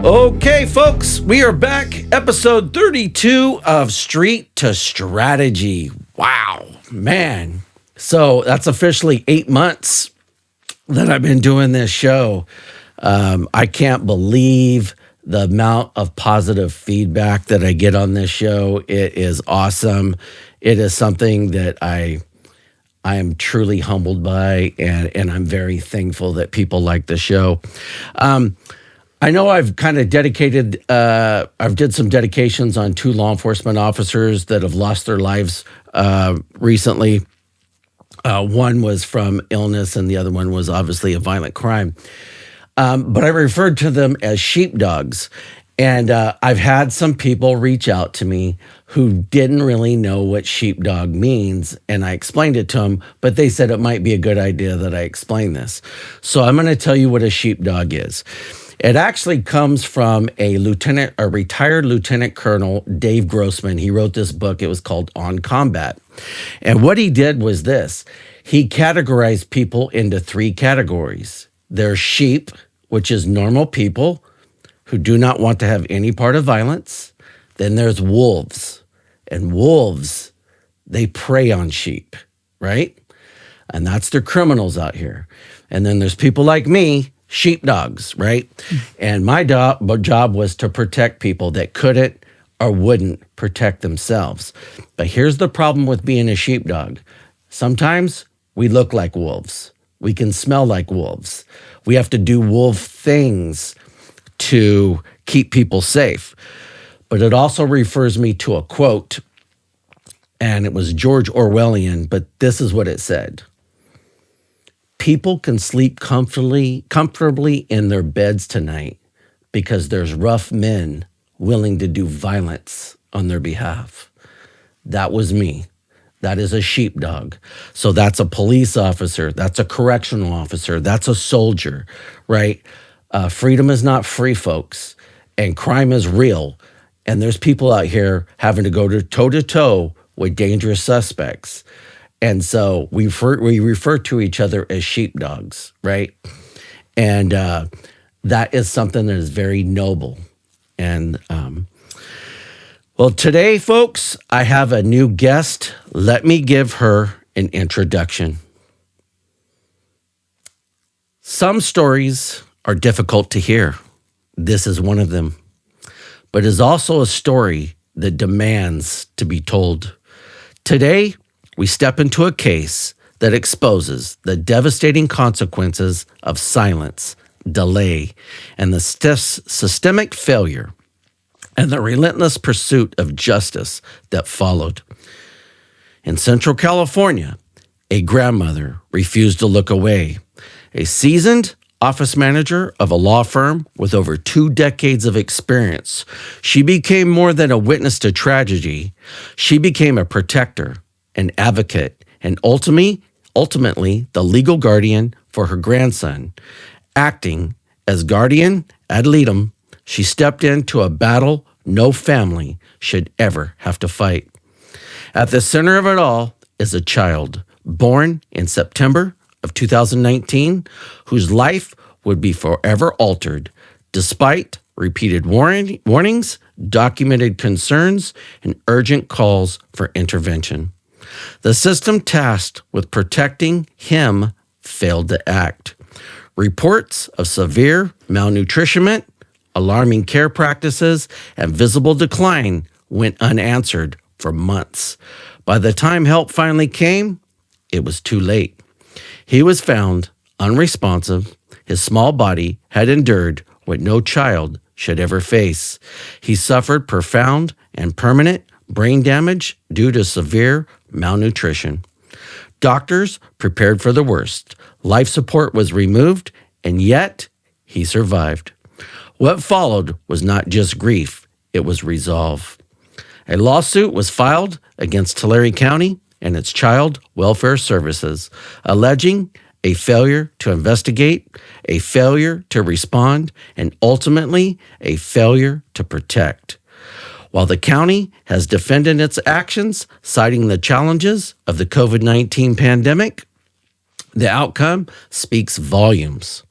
Okay, folks, we are back. Episode 32 of Street to Strategy. Wow, man. So that's officially 8 months that I've been doing this show. I can't believe the amount of positive feedback that I get on this show. It is awesome. It is something that I am truly humbled by, and I'm very thankful that people like the show. I know I've kind of dedicated, I've did some dedications on 2 law enforcement officers that have lost their lives recently. One was from illness and the other one was obviously a violent crime. But I referred to them as sheepdogs. And I've had some people reach out to me who didn't really know what sheepdog means. And I explained it to them, but they said it might be a good idea that I explain this. So I'm going to tell you what a sheepdog is. It actually comes from a retired Lieutenant Colonel, Dave Grossman. He wrote this book. It was called On Combat. And what he did was this. He categorized people into 3 categories. There's sheep, which is normal people who do not want to have any part of violence. Then there's wolves. And wolves, they prey on sheep, right? And that's the criminals out here. And then there's people like me, sheepdogs, right? And my job was to protect people that couldn't or wouldn't protect themselves. But here's the problem with being a sheepdog. Sometimes we look like wolves. We can smell like wolves. We have to do wolf things to keep people safe. But it also refers me to a quote, and it was George Orwellian, but this is what it said. People can sleep comfortably in their beds tonight because there's rough men willing to do violence on their behalf. That was me. That is a sheepdog. So that's a police officer. That's a correctional officer. That's a soldier, right? Freedom is not free, folks. And crime is real. And there's people out here having to go toe-to-toe with dangerous suspects. And so we refer to each other as sheepdogs, right? And that is something that is very noble. And well, today, folks, I have a new guest. Let me give her an introduction. Some stories are difficult to hear. This is one of them. But is also a story that demands to be told. Today, we step into a case that exposes the devastating consequences of silence, delay, and the systemic failure and the relentless pursuit of justice that followed. In Central California, a grandmother refused to look away. A seasoned office manager of a law firm with over 2 decades of experience, she became more than a witness to tragedy. She became a protector, an advocate, and ultimately the legal guardian for her grandson. Acting as guardian ad litem, she stepped into a battle no family should ever have to fight. At the center of it all is a child born in September of 2019 whose life would be forever altered despite repeated warnings, documented concerns, and urgent calls for intervention. The system tasked with protecting him failed to act. Reports of severe malnutrition, alarming care practices, and visible decline went unanswered for months. By the time help finally came, it was too late. He was found unresponsive. His small body had endured what no child should ever face. He suffered profound and permanent brain damage due to severe malnutrition. Doctors prepared for the worst. Life support was removed, and yet he survived. What followed was not just grief, it was resolve. A lawsuit was filed against Tulare County and its Child Welfare Services, alleging a failure to investigate, a failure to respond, and ultimately a failure to protect. While the county has defended its actions, citing the challenges of the COVID-19 pandemic, the outcome speaks volumes.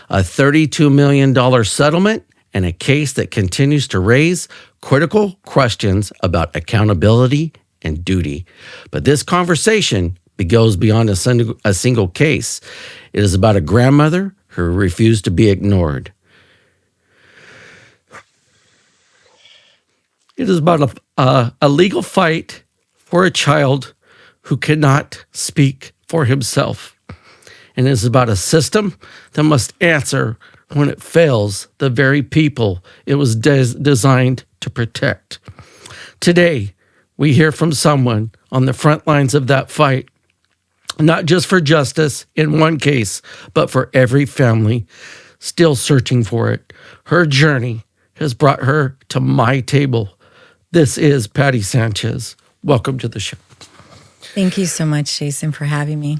A $32 million settlement and a case that continues to raise critical questions about accountability and duty. But this conversation goes beyond a single case. It is about a grandmother who refused to be ignored. It is about a legal fight for a child who cannot speak for himself. And it is about a system that must answer when it fails the very people it was designed to protect. Today, we hear from someone on the front lines of that fight, not just for justice in one case, but for every family still searching for it. Her journey has brought her to my table. This is Patty Sanchez. Welcome to the show. Thank you so much, Jason, for having me.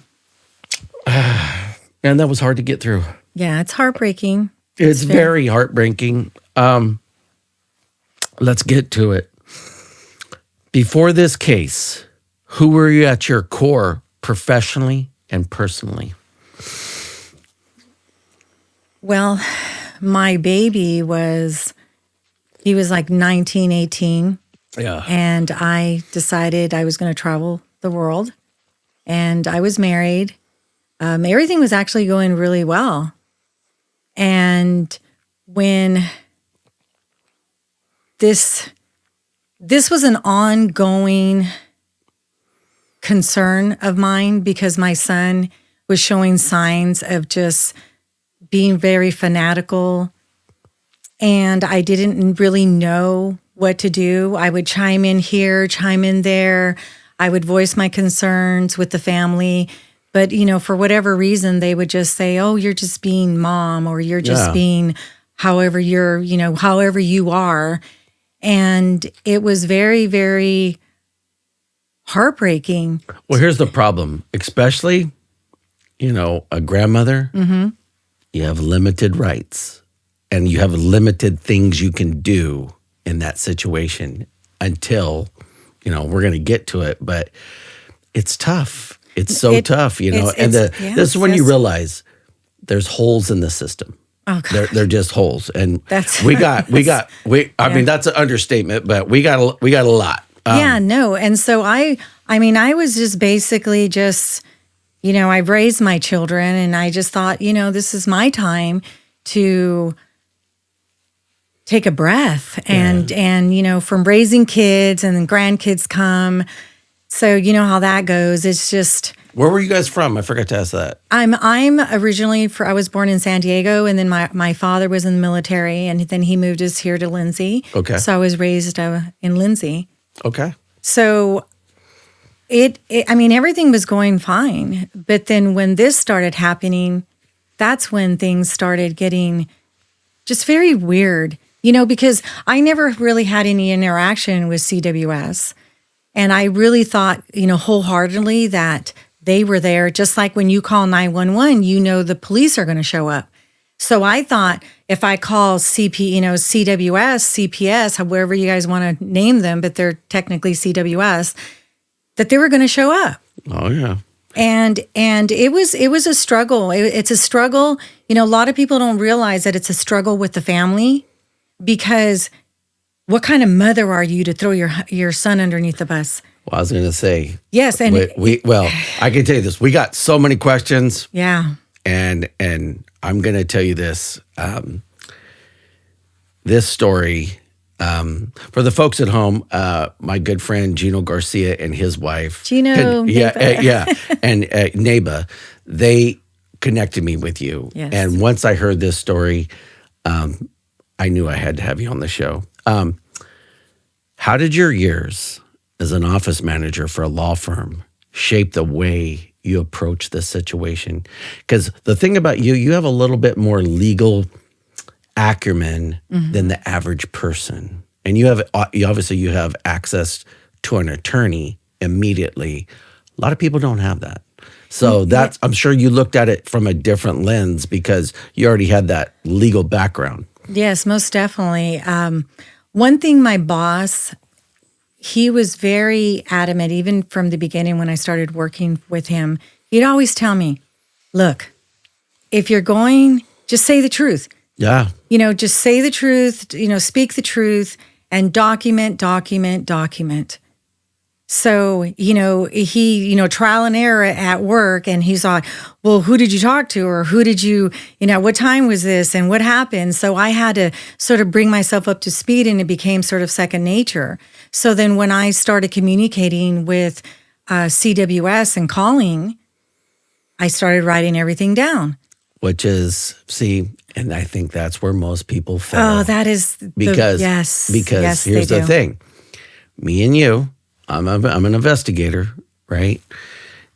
And that was hard to get through. Yeah, it's heartbreaking. It's very heartbreaking. Let's get to it. Before this case, who were you at your core professionally and personally? Well, my baby he was like 19, 18. Yeah. And I decided I was going to travel the world. And I was married. Everything was actually going really well. And when this was an ongoing concern of mine because my son was showing signs of just being very fanatical, and I didn't really know what to do. I would chime in here, chime in there. I would voice my concerns with the family. But, for whatever reason, they would just say, oh, you're just being mom, or you're just being however you are. And it was very, very heartbreaking. Well, here's the problem, especially, a grandmother, you have limited rights and you have limited things you can do in that situation until, we're going to get to it. But it's tough. It's so tough, this is when you realize there's holes in the system. Oh, God. They're just holes. And that's I mean, that's an understatement, but we got a lot. And so I was just basically I've raised my children, and I just thought, this is my time to take a breath and from raising kids, and then grandkids come. So you know how that goes. It's just. Where were you guys from? I forgot to ask that. I'm originally I was born in San Diego, and then my father was in the military, and then he moved us here to Lindsay. Okay. So I was raised in Lindsay. Okay. So everything was going fine. But then when this started happening, that's when things started getting just very weird, because I never really had any interaction with CWS. And I really thought, wholeheartedly that they were there. Just like when you call 911, the police are going to show up. So I thought if I call CWS, CPS, however you guys want to name them, but they're technically CWS, that they were going to show up. Oh, yeah. And it was a struggle. It's a struggle. A lot of people don't realize that it's a struggle with the family, because what kind of mother are you to throw your son underneath the bus? Well, I was going to say. Yes, and I can tell you this. We got so many questions. Yeah. And I'm going to tell you this. This story, for the folks at home, my good friend Gino Garcia and his wife. Gino. And Neba, they connected me with you. Yes. And once I heard this story, I knew I had to have you on the show. How did your years as an office manager for a law firm shape the way you approach this situation? Because the thing about you have a little bit more legal acumen than the average person. And you have access to an attorney immediately. A lot of people don't have that. So I'm sure you looked at it from a different lens because you already had that legal background. Yes, most definitely. One thing, my boss, he was very adamant, even from the beginning when I started working with him. He'd always tell me, look, if you're going, just say the truth. Yeah. Just say the truth, speak the truth and document. So, he, trial and error at work, and he's like, well, who did you talk to? Or who did you, what time was this and what happened? So I had to sort of bring myself up to speed, and it became sort of second nature. So then when I started communicating with CWS and calling, I started writing everything down. Which is, and I think that's where most people fail. Oh, that is because yes, here's the thing. Me and you, I'm an investigator, right?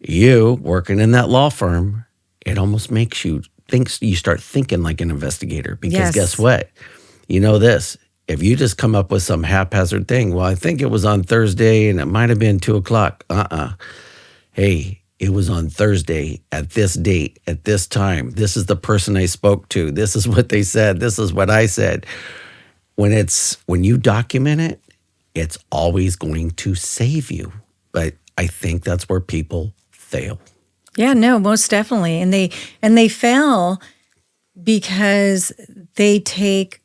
You working in that law firm, it almost makes you start thinking like an investigator, because guess what? You know this. If you just come up with some haphazard thing, well, I think it was on Thursday and it might have been 2:00. Hey, it was on Thursday at this date, at this time. This is the person I spoke to. This is what they said. This is what I said. When you document it, it's always going to save you. But I think that's where people fail. Yeah, no, most definitely. And they fail because they take,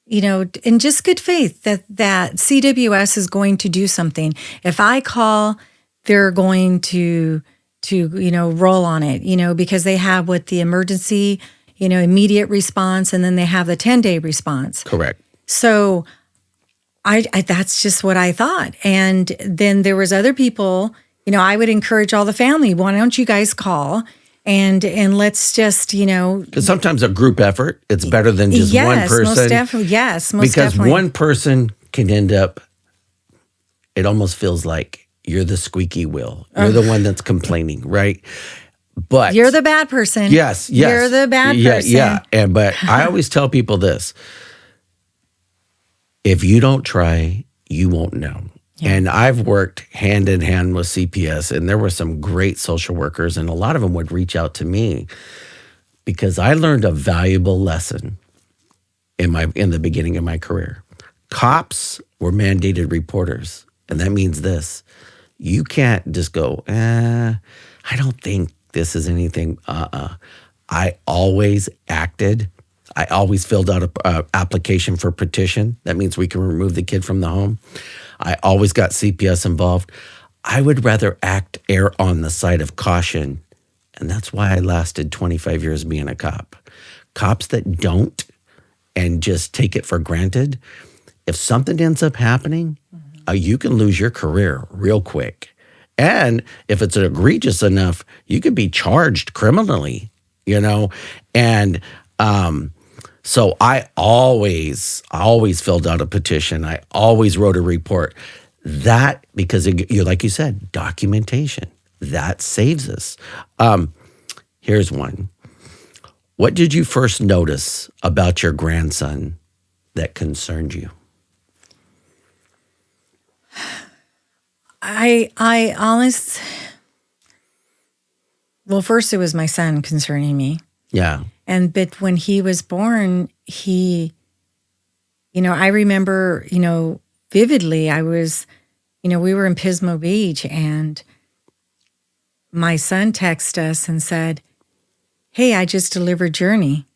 in just good faith that CWS is going to do something. If I call, they're going to roll on it, because they have the emergency, immediate response, and then they have the 10-day response. Correct. So I that's just what I thought. And then there was other people, I would encourage all the family, why don't you guys call and let's just, Because sometimes a group effort, it's better than just one person. Most definitely. Yes, most because definitely. one person can end up, it almost feels like you're the squeaky wheel. You're the one that's complaining, right? But you're the bad person. Yes. You're the bad person. Yeah. But I always tell people this. If you don't try, you won't know. Yeah. And I've worked hand in hand with CPS, and there were some great social workers, and a lot of them would reach out to me because I learned a valuable lesson in the beginning of my career. Cops were mandated reporters, and that means this. You can't just go, I don't think this is anything. I always acted. I always filled out an application for petition. That means we can remove the kid from the home. I always got CPS involved. I would rather err on the side of caution. And that's why I lasted 25 years being a cop. Cops that don't and just take it for granted, if something ends up happening, you can lose your career real quick. And if it's egregious enough, you could be charged criminally, And so I always filled out a petition. I always wrote a report. That, because you're like you said, documentation, that saves us. Here's one. What did you first notice about your grandson that concerned you? Well, first it was my son concerning me. Yeah. But when he was born, I remember, vividly, I was, we were in Pismo Beach, and my son texted us and said, hey, I just delivered Journey.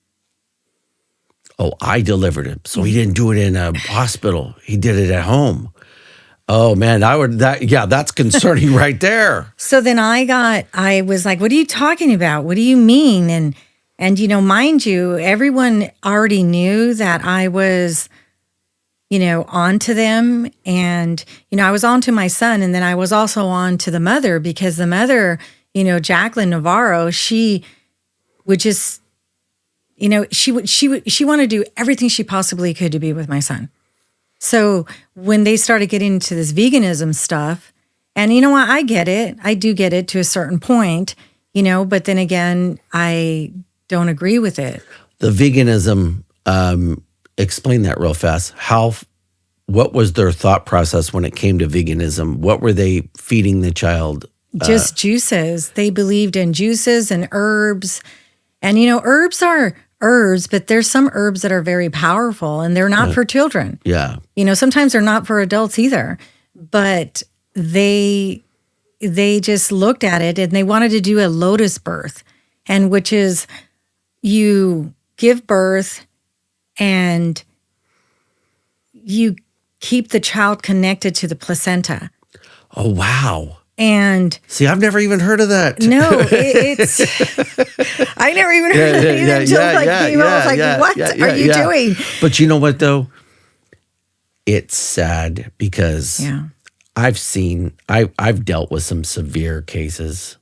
Oh, I delivered him. So he didn't do it in a hospital. He did it at home. Oh man, that's concerning right there. So then I was like, what are you talking about? What do you mean? And mind you, everyone already knew that I was, on to them. And, I was on to my son, and then I was also on to the mother, because the mother, Jacqueline Navarro, she would just, she wanted to do everything she possibly could to be with my son. So when they started getting into this veganism stuff, and you know what, I get it. I do get it to a certain point, but then again, I don't agree with it. The veganism, explain that real fast. What was their thought process when it came to veganism? What were they feeding the child? Just juices. They believed in juices and herbs. And, herbs are herbs, but there's some herbs that are very powerful, and they're not for children. Yeah. Sometimes they're not for adults either. But they just looked at it, and they wanted to do a lotus birth, and which is you give birth, and you keep the child connected to the placenta. Oh, wow. And see, I've never even heard of that. No, it's I never even heard of it either until came out. I was like, what are you doing? But you know what, though? It's sad because I've dealt with some severe cases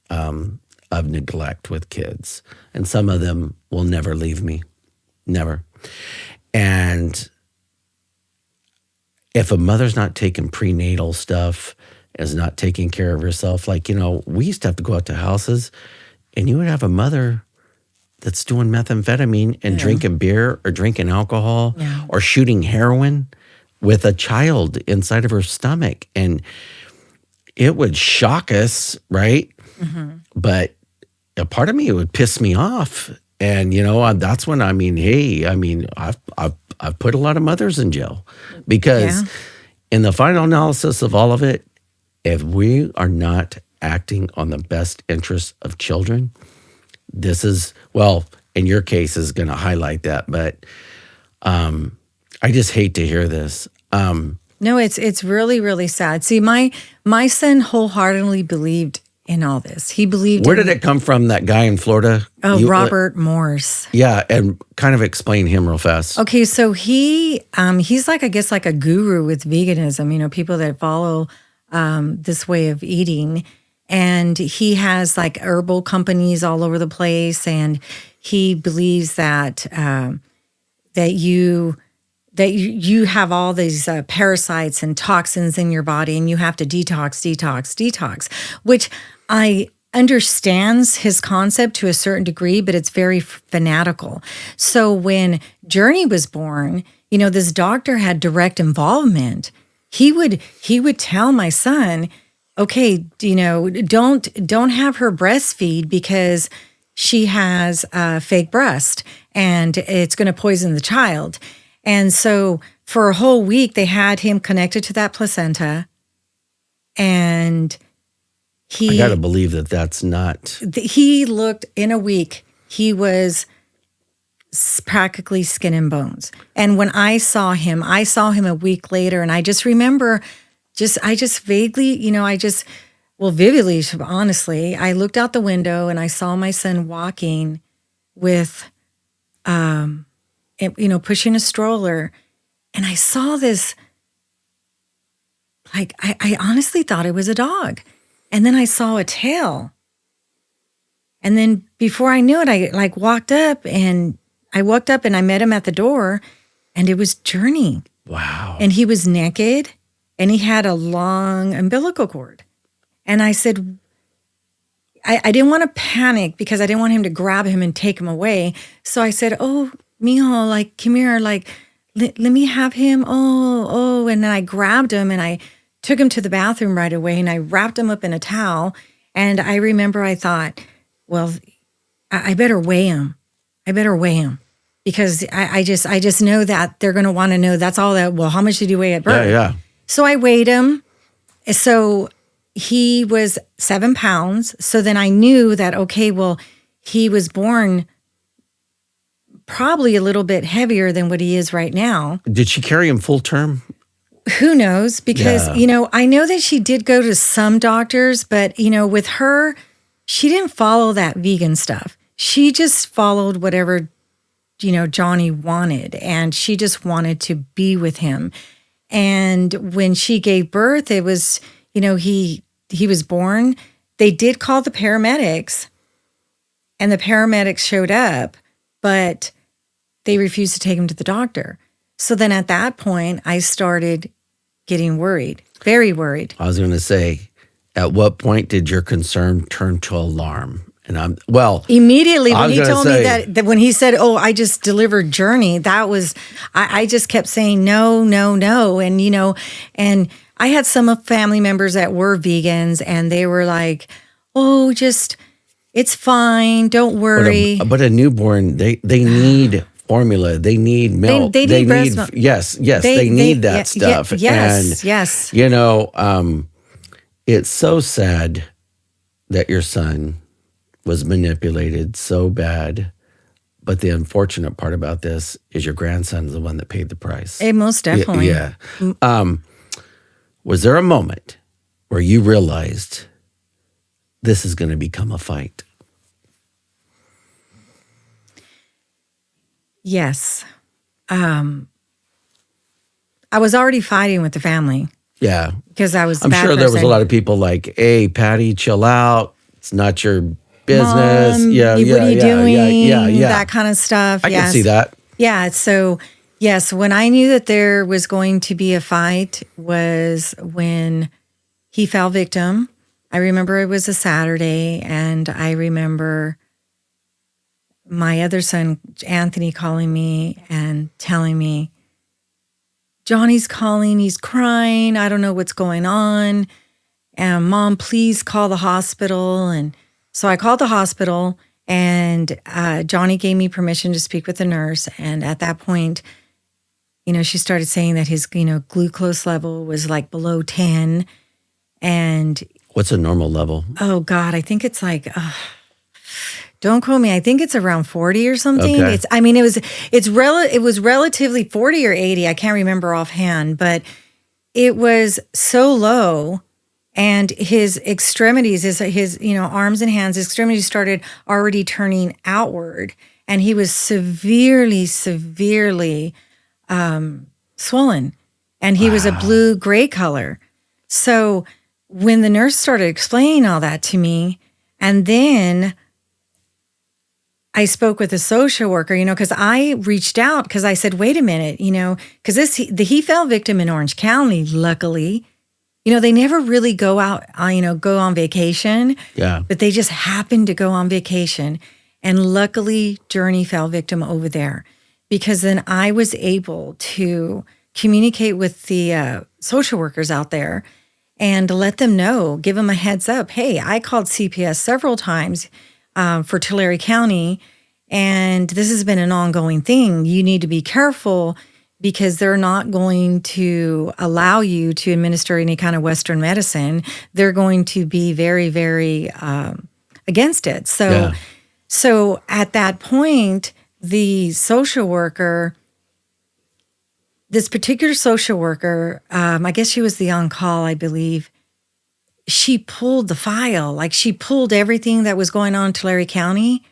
of neglect with kids, and some of them will never leave me. Never. And if a mother's not taking prenatal stuff, is not taking care of herself, like, we used to have to go out to houses and you would have a mother that's doing methamphetamine and drinking beer or drinking alcohol or shooting heroin with a child inside of her stomach. And it would shock us, right? Mm-hmm. But a part of me, it would piss me off. And, that's when, I've put a lot of mothers in jail because in the final analysis of all of it, if we are not acting on the best interests of children, this is, well, in your case is going to highlight that, but I just hate to hear this. No, it's really, really sad. See, my son wholeheartedly believed in all this. He believed. Where did it come from, that guy in Florida? Oh, Robert Morse. Yeah, and kind of explain him real fast. Okay, so he's like, I guess, like a guru with veganism, people that follow this way of eating. And he has like herbal companies all over the place. And he believes that you have all these parasites and toxins in your body, and you have to detox, which I understands his concept to a certain degree, but it's very fanatical. So when Journey was born, this doctor had direct involvement. He would tell my son, okay, don't have her breastfeed because she has a fake breast and it's going to poison the child. And so for a whole week, they had him connected to that placenta. And I got to believe that that's not. He looked, in a week, he was practically skin and bones. And when I saw him a week later, and I just remember, I just vaguely, vividly, honestly, I looked out the window and I saw my son walking with, pushing a stroller. And I saw this, like, I honestly thought it was a dog. And then I saw a tail. And then before I knew it, I walked up and I met him at the door, and it was Journey. Wow. And he was naked and he had a long umbilical cord. And I said, I didn't want to panic because I didn't want him to grab him and take him away. So I said, oh, mijo, like, come here, like, let me have him. Oh. And then I grabbed him and I took him to the bathroom right away and I wrapped him up in a towel. And I remember I thought, well, I better weigh him. Because I just know that they're going to want to know. That's all that, well, how much did you weigh at birth? Yeah. So I weighed him. So he was 7 pounds. So then I knew that, okay, well, he was born probably a little bit heavier than what he is right now. Did she carry him full term? Who knows? Because, I know that she did go to some doctors, but, with her, she didn't follow that vegan stuff. She just followed whatever, Johnny wanted, and she just wanted to be with him. And when she gave birth, it was, he was born. They did call the paramedics, and the paramedics showed up, but they refused to take him to the doctor. So then at that point, I started getting worried, very worried. I was going to say, at what point did your concern turn to alarm? And immediately when he told me that when he said, oh, I just delivered Journey, that was, I just kept saying, no. And, and I had some family members that were vegans and they were like, oh, it's fine. Don't worry. But a newborn, they need formula. They need milk. They need breast milk. Yes. They need that stuff. Yes. It's so sad that your son was manipulated so bad But the unfortunate part about this is your grandson's the one that paid the price. Most definitely. Yeah. Was there a moment where you realized this is going to become a fight? Yes. I was already fighting with the family. Yeah. Because I was I'm sure there was a lot of people like, hey, Patty, chill out. It's not your business. Mom, Yeah, what are you doing? Yeah. That kind of stuff. I can see that. Yeah. So, yes, when I knew that there was going to be a fight was when he fell victim. I remember it was a Saturday, and I remember my other son, Anthony, calling me and telling me, Johnny's calling, he's crying, I don't know what's going on. And Mom, please call the hospital. And so I called the hospital, and Johnny gave me permission to speak with the nurse. And at that point, she started saying that his, glucose level was like below 10. And what's a normal level? Oh God, I think it's like, don't quote me. I think it's around 40 or something. Okay. It was relatively 40 or 80. I can't remember offhand, but it was so low, and his extremities, his arms and hands, extremities started already turning outward, and he was severely swollen, and he was a blue-gray color. So when the nurse started explaining all that to me, and then I spoke with a social worker, because I reached out because I said, wait a minute, because he fell victim in Orange County, luckily. They never really go out, go on vacation. Yeah. But they just happened to go on vacation. And luckily, Journey fell victim over there, because then I was able to communicate with the social workers out there and let them know, give them a heads up. Hey, I called CPS several times for Tulare County, and this has been an ongoing thing. You need to be careful, because they're not going to allow you to administer any kind of Western medicine. They're going to be very, very against it. So at that point, the social worker, this particular social worker, I guess she was the on-call, I believe, she pulled the file. Like, she pulled everything that was going on in Tulare County,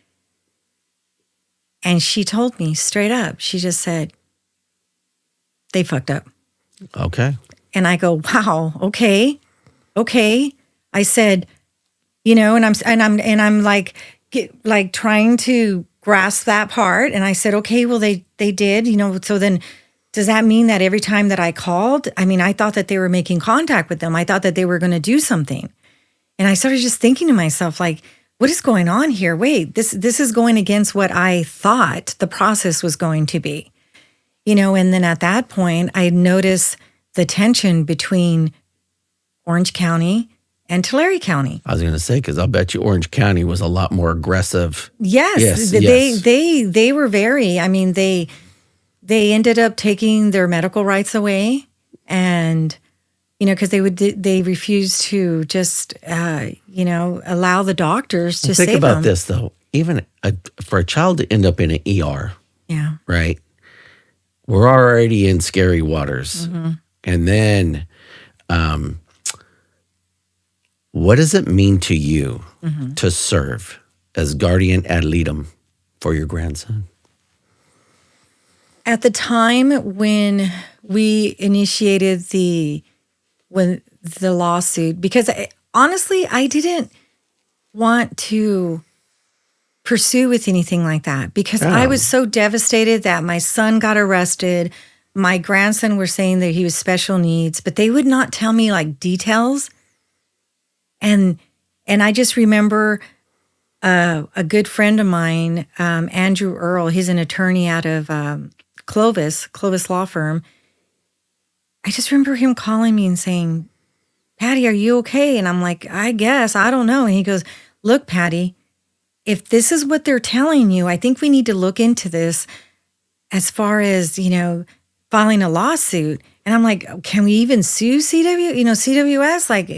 and she told me straight up. She just said, they fucked up. Okay. And I go, wow, okay. I said, and I'm like trying to grasp that part. And I said, okay, well, they did, so then does that mean that every time that I called, I thought that they were making contact with them. I thought that they were going to do something. And I started just thinking to myself, like, what is going on here? Wait, this is going against what I thought the process was going to be. And then at that point, I noticed the tension between Orange County and Tulare County. I was going to say, because I'll bet you Orange County was a lot more aggressive. Yes. They were very, they ended up taking their medical rights away, and, because they refused to just, allow the doctors to save them. Think about this, though. Even for a child to end up in an ER, yeah, right? We're already in scary waters. Mm-hmm. And then what does it mean to you to serve as guardian ad litem for your grandson? At the time when we initiated the lawsuit, because honestly, I didn't want to pursue with anything like that, because I was so devastated that my son got arrested. My grandson were saying that he was special needs, but they would not tell me like details. And I just remember a good friend of mine, Andrew Earl, he's an attorney out of Clovis Law Firm. I just remember him calling me and saying, Patty, are you okay? And I'm like, I guess, I don't know. And he goes, look, Patty, if this is what they're telling you, I think we need to look into this as far as, filing a lawsuit. And I'm like, can we even sue CWS? Like,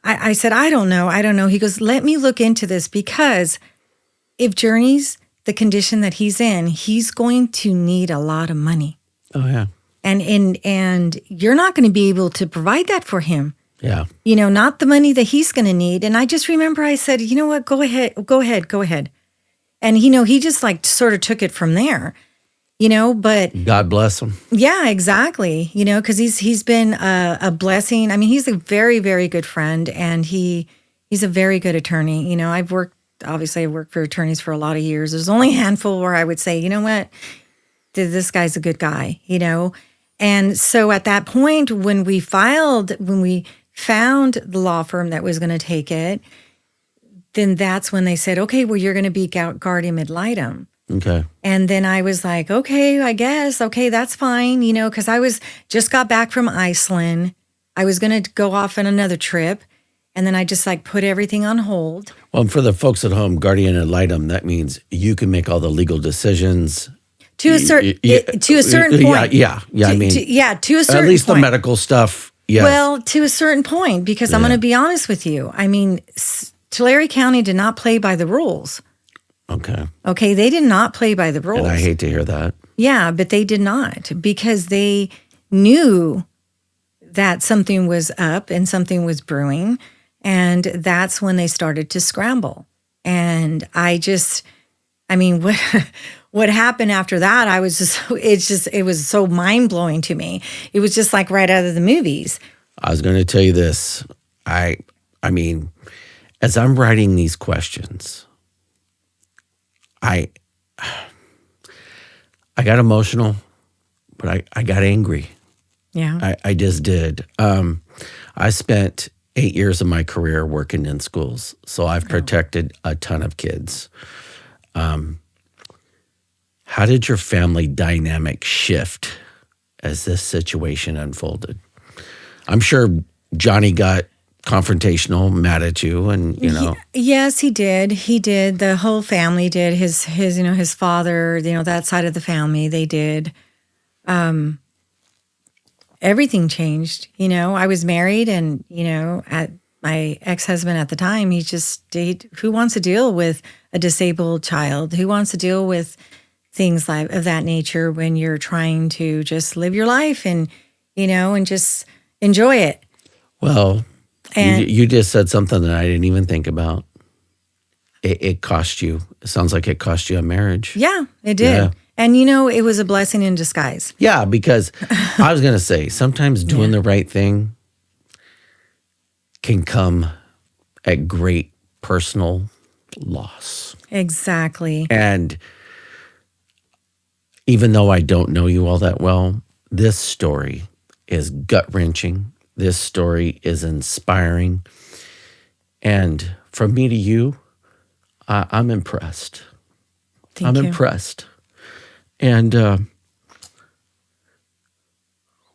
I said, I don't know. He goes, let me look into this, because if Journey's the condition that he's in, he's going to need a lot of money. Oh, yeah. And you're not going to be able to provide that for him. Yeah. Not the money that he's going to need. And I just remember I said, you know what, go ahead. And, he just like sort of took it from there, but. God bless him. Yeah, exactly. Because he's been a blessing. I mean, he's a very, very good friend, and he's a very good attorney. I've worked for attorneys for a lot of years. There's only a handful where I would say, you know what, this guy's a good guy, And so at that point, when we found the law firm that was going to take it, then that's when they said, okay, well, you're going to be guardian ad litem. Okay. And then I was like, okay, I guess, okay, that's fine, because I just got back from Iceland. I was going to go off on another trip, and then I just like put everything on hold. Well, and for the folks at home, guardian ad litem, that means you can make all the legal decisions. To a certain point. Yeah. To a certain point. At least the medical stuff, yes. Well, to a certain point, because I'm going to be honest with you. I mean, Tulare County did not play by the rules. Okay, they did not play by the rules. And I hate to hear that. Yeah, but they did not, because they knew that something was up and something was brewing, and that's when they started to scramble. And what happened after that, it was so mind-blowing to me. It was just like right out of the movies. I was going to tell you this. I mean, as I'm writing these questions, I got emotional, but I got angry. Yeah. I just did. I spent 8 years of my career working in schools, so I've protected a ton of kids. How did your family dynamic shift as this situation unfolded? I'm sure Johnny got confrontational, mad at you, and Yes, he did. He did. The whole family did. His father, that side of the family, they did. Everything changed. I was married, and at my ex-husband at the time, who wants to deal with a disabled child? Who wants to deal with things of that nature when you're trying to just live your life and just enjoy it? Well, and you just said something that I didn't even think about. It cost you. It sounds like it cost you a marriage. Yeah, it did. Yeah. And it was a blessing in disguise. Yeah, because I was going to say, sometimes doing the right thing can come at great personal loss. Exactly. And even though I don't know you all that well, this story is gut-wrenching. This story is inspiring. And from me to you, I'm impressed. Thank you. Impressed. And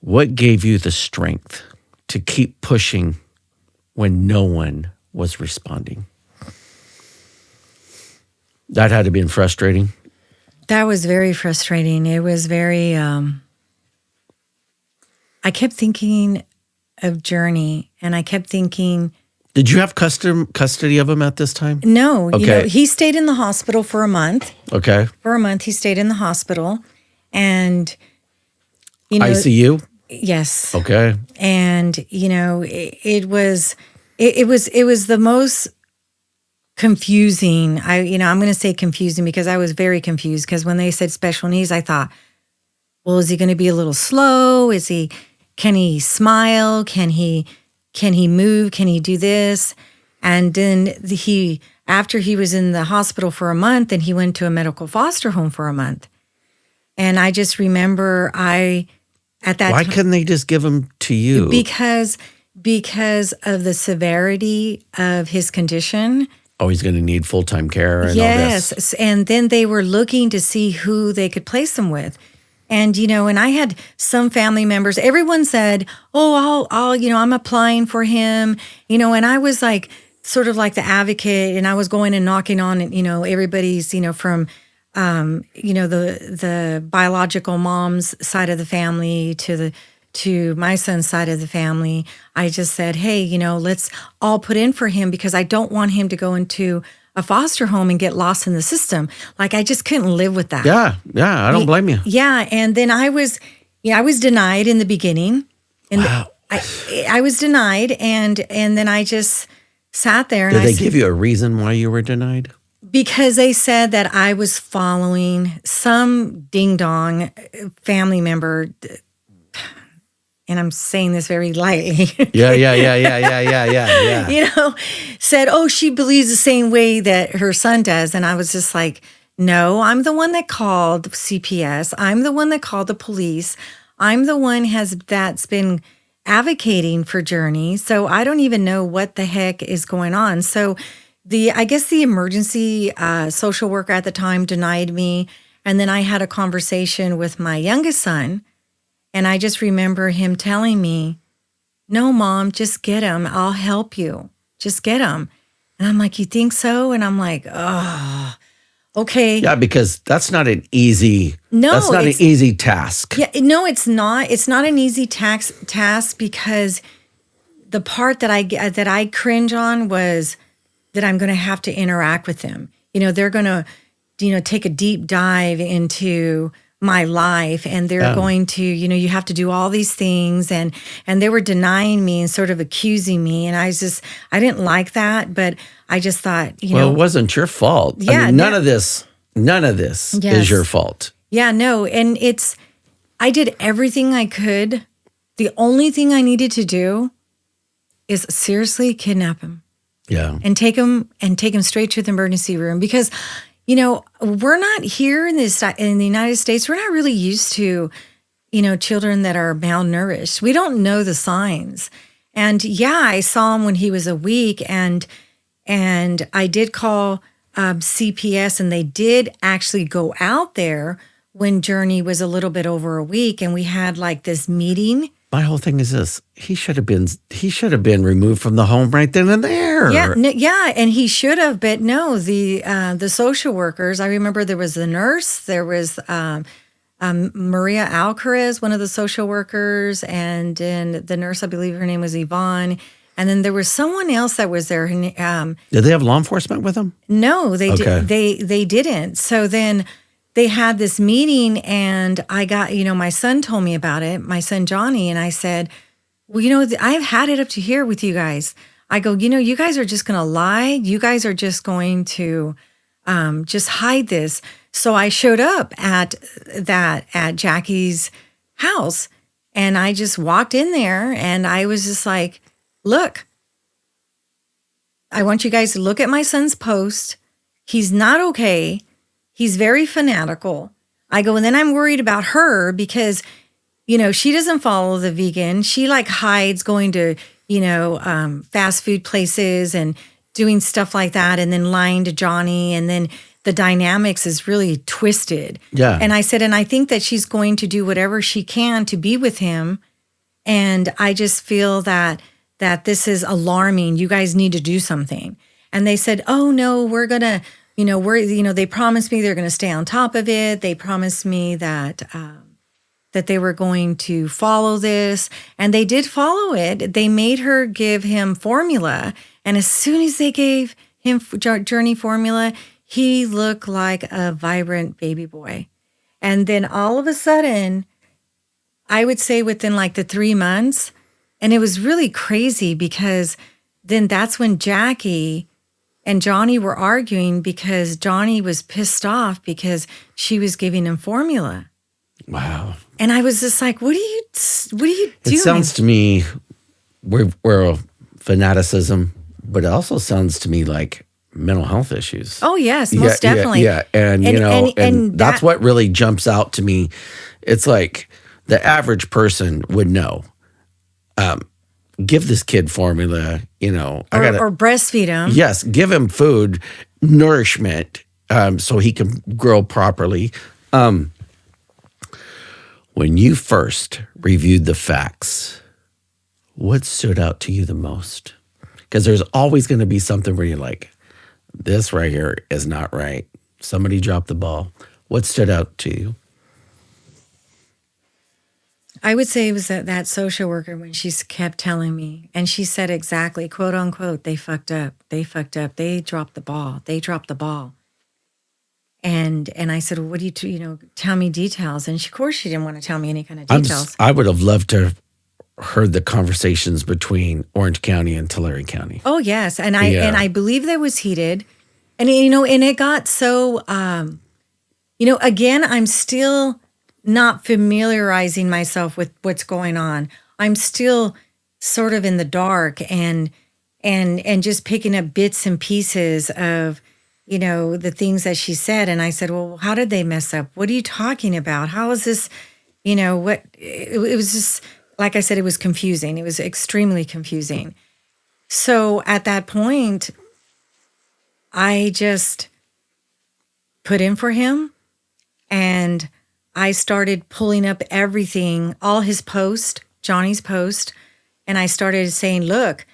what gave you the strength to keep pushing when no one was responding? That had to be frustrating. That was very frustrating. It was very, I kept thinking of Journey, and I kept thinking. Did you have custody of him at this time? No. Okay. He stayed in the hospital for a month. Okay. For a month, he stayed in the hospital, and ICU? Yes. Okay. And it was the most confusing. I'm going to say confusing because I was very confused, because when they said special needs, I thought, well, is he going to be a little slow? Can he smile? Can he move? Can he do this? And then after he was in the hospital for a month, then he went to a medical foster home for a month. And I just remember at that Why couldn't they just give him to you? Because of the severity of his condition. Oh, he's going to need full-time care and all this. Yes. And then they were looking to see who they could place him with. And, and I had some family members, everyone said, oh, I'm applying for him, and I was like, sort of like the advocate, and I was going and knocking on, everybody's, from, the biological mom's side of the family to my son's side of the family. I just said, hey, let's all put in for him, because I don't want him to go into a foster home and get lost in the system. Like I just couldn't live with that. Yeah. I don't blame you. Yeah, and then I was denied in the beginning. Wow. I was denied, and then I just sat there. And Did they give you a reason why you were denied? Because they said that I was following some ding dong family member. And I'm saying this very lightly. Yeah. Said, oh, she believes the same way that her son does. And I was just like, no, I'm the one that called CPS. I'm the one that called the police. I'm the one that's been advocating for Journey. So I don't even know what the heck is going on. So I guess the emergency social worker at the time denied me. And then I had a conversation with my youngest son. And I just remember him telling me, no, Mom, just get him. I'll help you. Just get him. And I'm like, you think so? And I'm like, oh, okay. Yeah, because that's not an easy task. Yeah, no, it's not. It's not an easy task because the part that I cringe on was that I'm going to have to interact with them. They're going to, take a deep dive into my life, and they're going to, you have to do all these things, and they were denying me and sort of accusing me, and I didn't like that, but I just thought, well, it wasn't your fault. Yeah, I mean, none of this is your fault. Yeah, no, and I did everything I could. The only thing I needed to do is seriously kidnap him. Yeah, and take him straight to the emergency room because. We're not here in the United States. We're not really used to, children that are malnourished. We don't know the signs. And yeah, I saw him when he was a week, and I did call CPS, and they did actually go out there when Journey was a little bit over a week, and we had like this meeting. My whole thing is this: he should have been removed from the home right then and there. Yeah, and he should have, but no. The social workers. I remember there was the nurse. There was Maria Alcaraz, one of the social workers, and then the nurse. I believe her name was Yvonne. And then there was someone else that was there. Did they have law enforcement with them? No, they they didn't. So then. They had this meeting, and I got, my son told me about it, my son Johnny, and I said, well, I've had it up to here with you guys. I go, you guys are just going to lie. You guys are just going to just hide this. So I showed up at Jackie's house, and I just walked in there, and I was just like, look, I want you guys to look at my son's post. He's not okay. He's very fanatical. I go, and then I'm worried about her because, she doesn't follow the vegan. She like hides going to, fast food places and doing stuff like that, and then lying to Johnny. And then the dynamics is really twisted. Yeah. And I said, and I think that she's going to do whatever she can to be with him. And I just feel that this is alarming. You guys need to do something. And they said, oh no, we're going to, they promised me they're going to stay on top of it. They promised me that they were going to follow this, and they did follow it. They made her give him formula, and as soon as they gave him Journey formula, he looked like a vibrant baby boy. And then all of a sudden, I would say within like the 3 months, and it was really crazy because then that's when Jackie and Johnny were arguing because Johnny was pissed off because she was giving him formula. Wow. And I was just like, what are you doing? It sounds to me, we're a fanaticism, but it also sounds to me like mental health issues. Oh, yes, most definitely. Yeah. And that's what really jumps out to me. It's like the average person would know. Give this kid formula, or breastfeed him. Yes, give him food, nourishment, so he can grow properly. When you first reviewed the facts, what stood out to you the most? Because there's always going to be something where you're like, this right here is not right. Somebody dropped the ball. What stood out to you? I would say it was that social worker when she kept telling me, and she said exactly, quote unquote, they fucked up. They fucked up. They dropped the ball. They dropped the ball. And I said, well, what do you tell me details? And of course, she didn't want to tell me any kind of details. I would have loved to have heard the conversations between Orange County and Tulare County. Oh, yes. And I believe that was heated. And, and it got so, again, I'm still not familiarizing myself with what's going on. I'm still sort of in the dark and just picking up bits and pieces of, the things that she said. And I said, well, how did they mess up? What are you talking about? How is this, it was just, like I said, it was confusing. It was extremely confusing. So at that point, I just put in for him and I started pulling up everything, all his post, Johnny's post. And I started saying, look,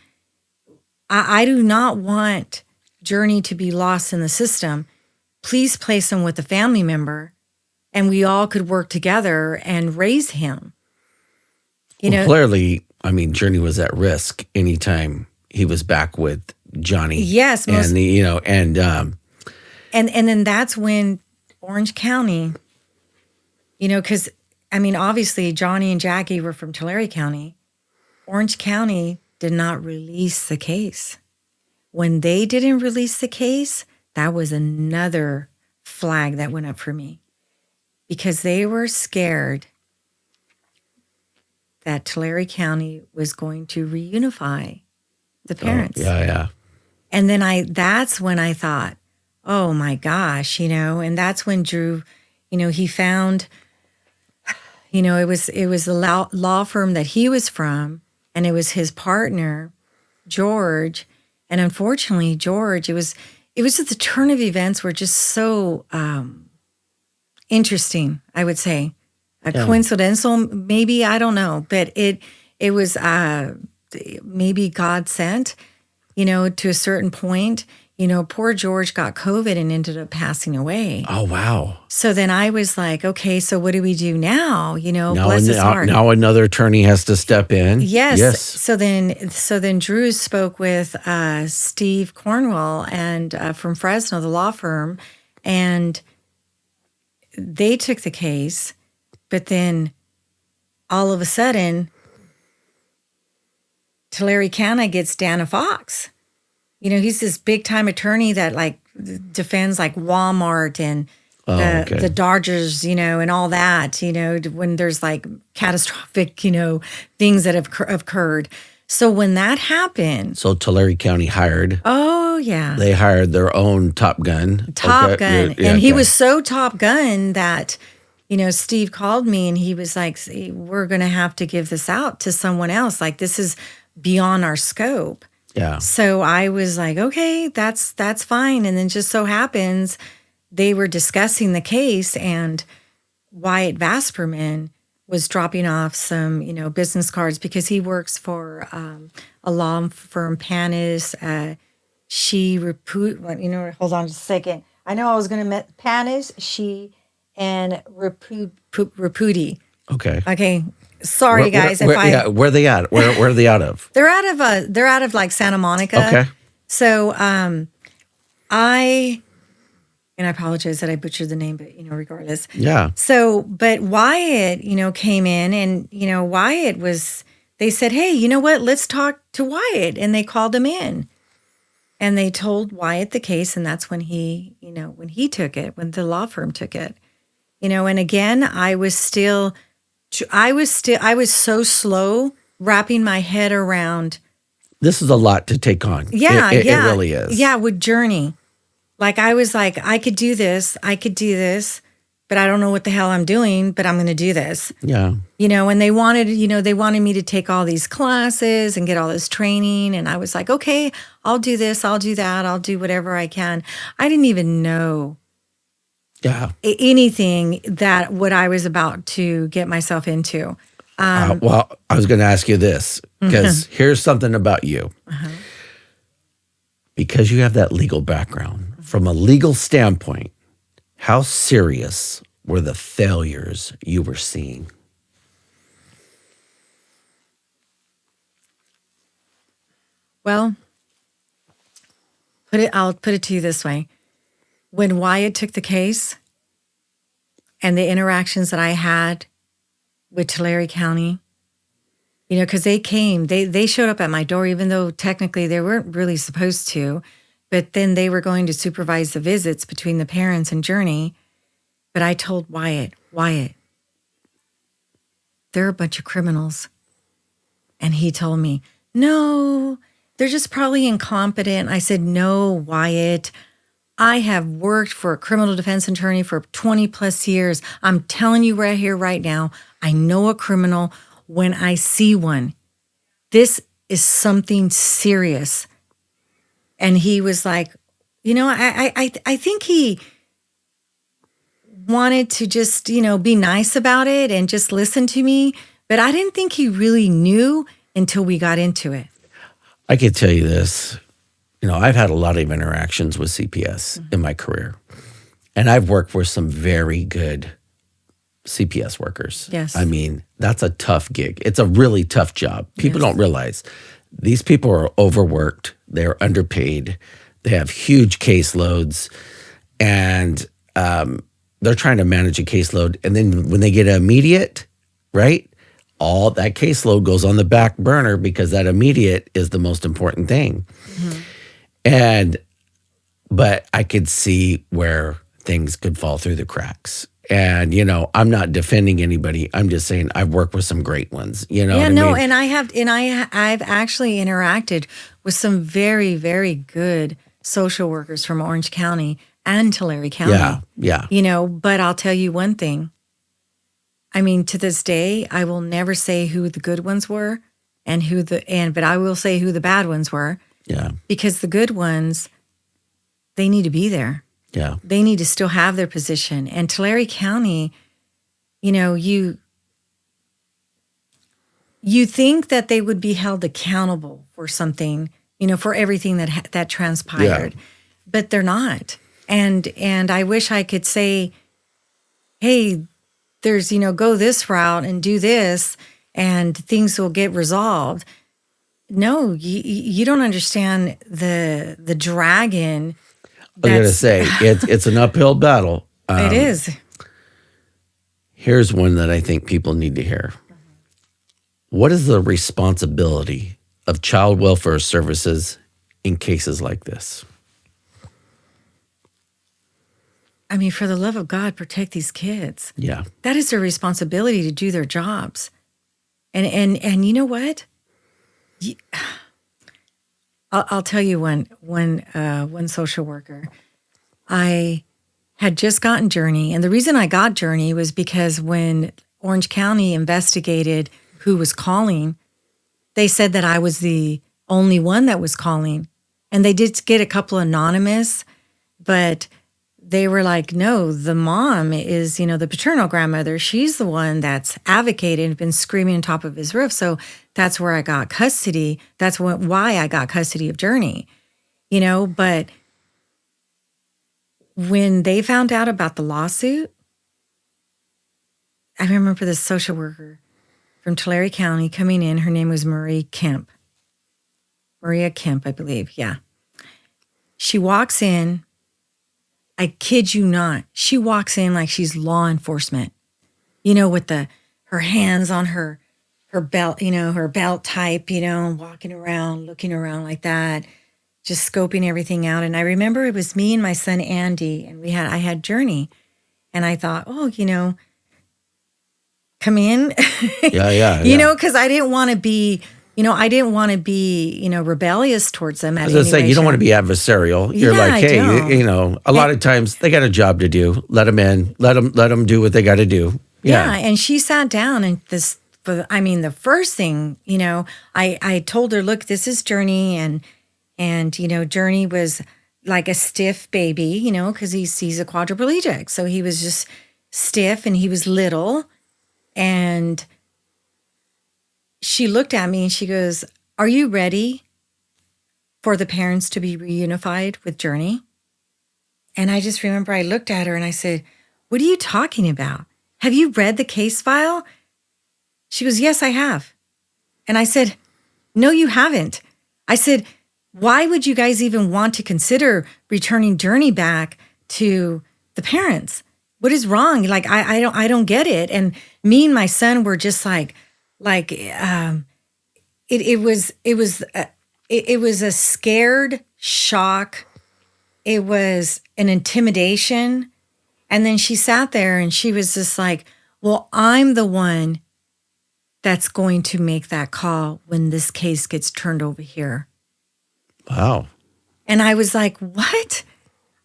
I do not want Journey to be lost in the system. Please place him with a family member and we all could work together and raise him. Clearly, Journey was at risk anytime he was back with Johnny. Yes. And then that's when Orange County, because, obviously Johnny and Jackie were from Tulare County. Orange County did not release the case. When they didn't release the case, that was another flag that went up for me because they were scared that Tulare County was going to reunify the parents. Oh, yeah. And then that's when I thought, oh my gosh, and that's when Drew, he found, it was the law firm that he was from, and it was his partner, George. And unfortunately, George, it was just the turn of events were just so interesting, I would say. Coincidental, maybe, I don't know. But it was maybe God sent, to a certain point. Poor George got COVID and ended up passing away. Oh, wow. So then I was like, okay, so what do we do now? Bless his heart. Now another attorney has to step in. Yes. So then Drew spoke with Steve Cornwell and from Fresno, the law firm, and they took the case. But then all of a sudden, Tulare County gets Dana Fox. He's this big time attorney that defends Walmart and the Dodgers, and all that, when there's catastrophic, things that have occurred. So when that happened. So Tulare County hired. Oh, yeah. They hired their own Top Gun. Top Gun. And he was so Top Gun that, Steve called me and he was like, we're going to have to give this out to someone else. This is beyond our scope. Yeah. So I was like, okay, that's fine. And then just so happens they were discussing the case and Wyatt Vasperman was dropping off some, business cards because he works for a law firm, Panis. Hold on just a second. I know I was going to met Panis, she, and Rapudi. Okay. Okay. Sorry, guys. Where are they at? Where are they out of? They're out of Santa Monica. Okay. So, I apologize that I butchered the name, but regardless. Yeah. So, but Wyatt, came in and Wyatt they said, hey, you know what? Let's talk to Wyatt, and they called him in, and they told Wyatt the case, and that's when he took it, when the law firm took it, and again, I was so slow wrapping my head around. This is a lot to take on. Yeah, it really is. Yeah, with Journey. I was like, I could do this, but I don't know what the hell I'm doing, but I'm going to do this. Yeah. And they wanted me to take all these classes and get all this training. And I was like, okay, I'll do this, I'll do that, I'll do whatever I can. I didn't even know anything that what I was about to get myself into. Well, I was going to ask you this, because here's something about you. Because you have that legal background, from a legal standpoint, how serious were the failures you were seeing? Well, I'll put it to you this way. When Wyatt took the case and the interactions that I had with Tulare County, because they showed up at my door, even though technically they weren't really supposed to, but then they were going to supervise the visits between the parents and Journey. But I told Wyatt, they're a bunch of criminals. And he told me, no, they're just probably incompetent. I said, no, Wyatt, I have worked for a criminal defense attorney for 20 plus years. I'm telling you right here, right now, I know a criminal when I see one. This is something serious. And he was like, I think he wanted to just, be nice about it and just listen to me. But I didn't think he really knew until we got into it. I could tell you this. I've had a lot of interactions with CPS in my career. And I've worked with some very good CPS workers. Yes. I mean, that's a tough gig. It's a really tough job. People don't realize these people are overworked. They're underpaid. They have huge caseloads. And they're trying to manage a caseload. And then when they get immediate, right, all that caseload goes on the back burner because that immediate is the most important thing. Mm-hmm. But I could see where things could fall through the cracks. And, I'm not defending anybody. I'm just saying I've worked with some great ones. I mean? And I've actually interacted with some very, very good social workers from Orange County and Tulare County. Yeah. But I'll tell you one thing. I mean, to this day, I will never say who the good ones were but I will say who the bad ones were. Yeah. Because the good ones, they need to be there. Yeah. They need to still have their position. And Tulare County, you think that they would be held accountable for something, for everything that transpired. Yeah. But they're not. And I wish I could say, hey, there's, go this route and do this and things will get resolved. No, you don't understand the dragon. I was going to say, it's an uphill battle. It is. Here's one that I think people need to hear. What is the responsibility of child welfare services in cases like this? I mean, for the love of God, protect these kids. Yeah. That is their responsibility to do their jobs. And you know what? I'll tell you one social worker. I had just gotten Journey. And the reason I got Journey was because when Orange County investigated who was calling, they said that I was the only one that was calling. And they did get a couple anonymous, but they were like, no, the mom is, the paternal grandmother. She's the one that's advocated and been screaming on top of his roof. So that's where I got custody. That's why I got custody of Journey, But when they found out about the lawsuit, I remember this social worker from Tulare County coming in. Her name was Maria Kemp, I believe. Yeah. She walks in. I kid you not. She walks in like she's law enforcement, with her hands on her belt, her belt type, walking around, looking around like that, just scoping everything out. And I remember it was me and my son, Andy, and I had Journey. And I thought, oh, come in. Yeah. Because I didn't want to be, rebellious towards them. I was going to say, you don't want to be adversarial. You're like, hey, a lot of times they got a job to do. Let them in. Let them do what they got to do. Yeah. And she sat down and the first thing, I told her, look, this is Journey. And Journey was like a stiff baby, because he's a quadriplegic. So he was just stiff and he was little. And she looked at me and she goes, are you ready for the parents to be reunified with Journey? And I just remember I looked at her and I said, what are you talking about? Have you read the case file? She goes, yes, I have. And I said, no, you haven't. I said, why would you guys even want to consider returning Journey back to the parents? What is wrong? Like, I don't get it. And me and my son were just it was a scared shock. It was an intimidation. And then she sat there and she was just like, well, I'm the one that's going to make that call when this case gets turned over here. Wow. And I was like, what?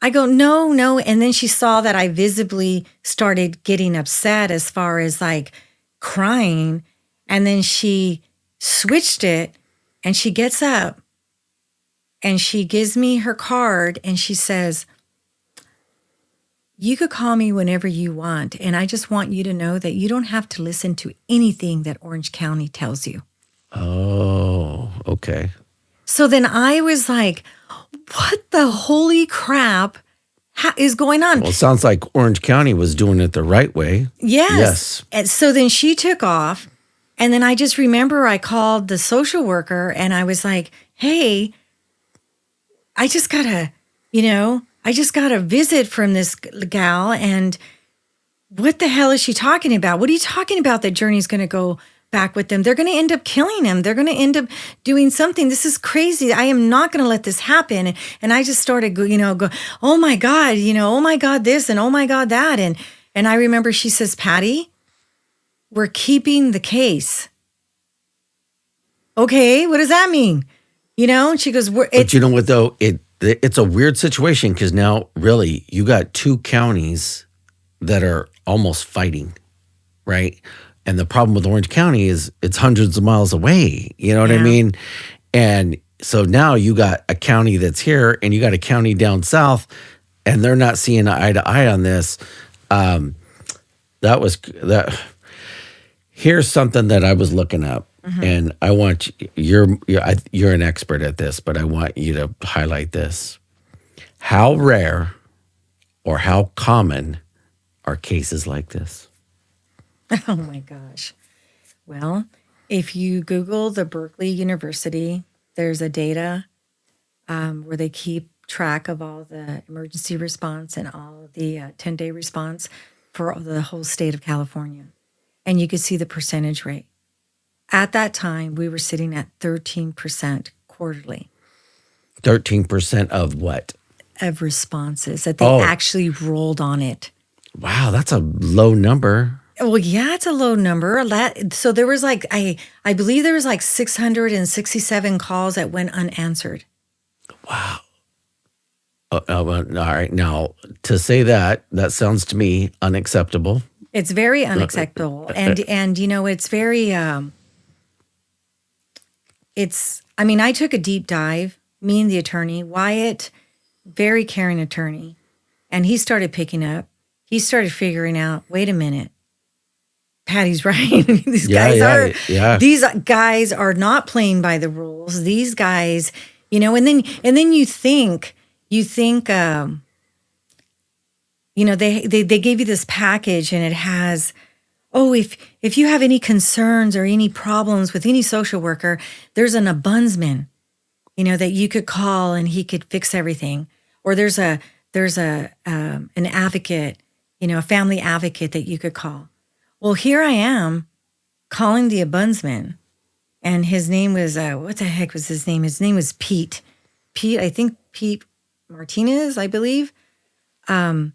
I go, no. And then she saw that I visibly started getting upset as far as like crying. And then she switched it and she gets up and she gives me her card and she says, you could call me whenever you want. And I just want you to know that you don't have to listen to anything that Orange County tells you. Oh, okay. So then I was like, what the holy crap is going on? Well, it sounds like Orange County was doing it the right way. Yes. And so then she took off. And then I just remember I called the social worker and I was like, hey, I just got a visit from this gal. And what the hell is she talking about? What are you talking about that Journey's going to go back with them? They're going to end up killing him. They're going to end up doing something. This is crazy. I am not going to let this happen. And I just started, go, oh my God, oh my God, this and oh my God, that. And I remember she says, Patty, we're keeping the case. Okay, what does that mean? And she goes, but you know what though? It's a weird situation because now really you got two counties that are almost fighting, right? And the problem with Orange County is it's hundreds of miles away. You know what I mean? And so now you got a county that's here and you got a county down south and they're not seeing eye to eye on this. Here's something that I was looking up. Mm-hmm. And I want you're an expert at this, but I want you to highlight this. How rare or how common are cases like this? Oh my gosh. Well, if you Google the Berkeley University, there's a data where they keep track of all the emergency response and all the 10-day response for the whole state of California. And you could see the percentage rate. At that time, we were sitting at 13% quarterly. 13% of what? Of responses that they actually rolled on it. Wow, that's a low number. Well, yeah, it's a low number. So there was I believe there was 667 calls that went unanswered. Wow. All right. Now, to say that sounds to me unacceptable. It's very unacceptable. And it's very, I took a deep dive, me and the attorney, Wyatt, very caring attorney. And he started picking up. He started figuring out, wait a minute. Patty's right. These guys are not playing by the rules. These guys, and then you think, they gave you this package and it has, if you have any concerns or any problems with any social worker, there's an ombudsman, that you could call and he could fix everything. Or there's an advocate, a family advocate that you could call. Well, here I am calling the ombudsman, and his name was, what the heck was his name? His name was Pete. Pete Martinez, I believe. So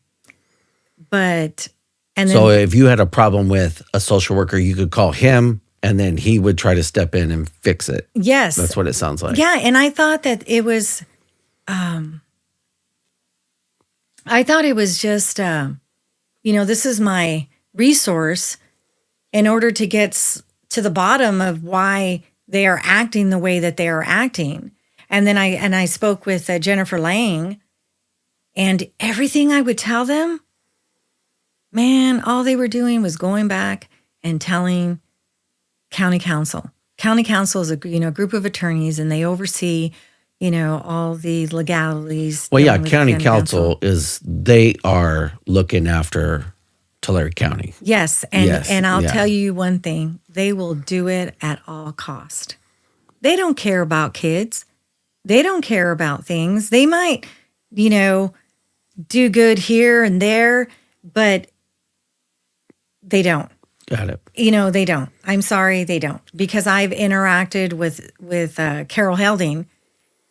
if you had a problem with a social worker, you could call him and then he would try to step in and fix it. Yes. That's what it sounds like. Yeah. And I thought that it was, just, this is my resource in order to get to the bottom of why they are acting the way that they are acting. And then I spoke with Jennifer Lang, and everything I would tell them, man, all they were doing was going back and telling county council. County council is a group of attorneys, and they oversee all the legalities. Well, yeah, county council they are looking after Tulare County. Yes, and I'll tell you one thing: they will do it at all cost. They don't care about kids. They don't care about things. They might, do good here and there, but they don't. Got it. They don't. I'm sorry, they don't. Because I've interacted with Carol Helding,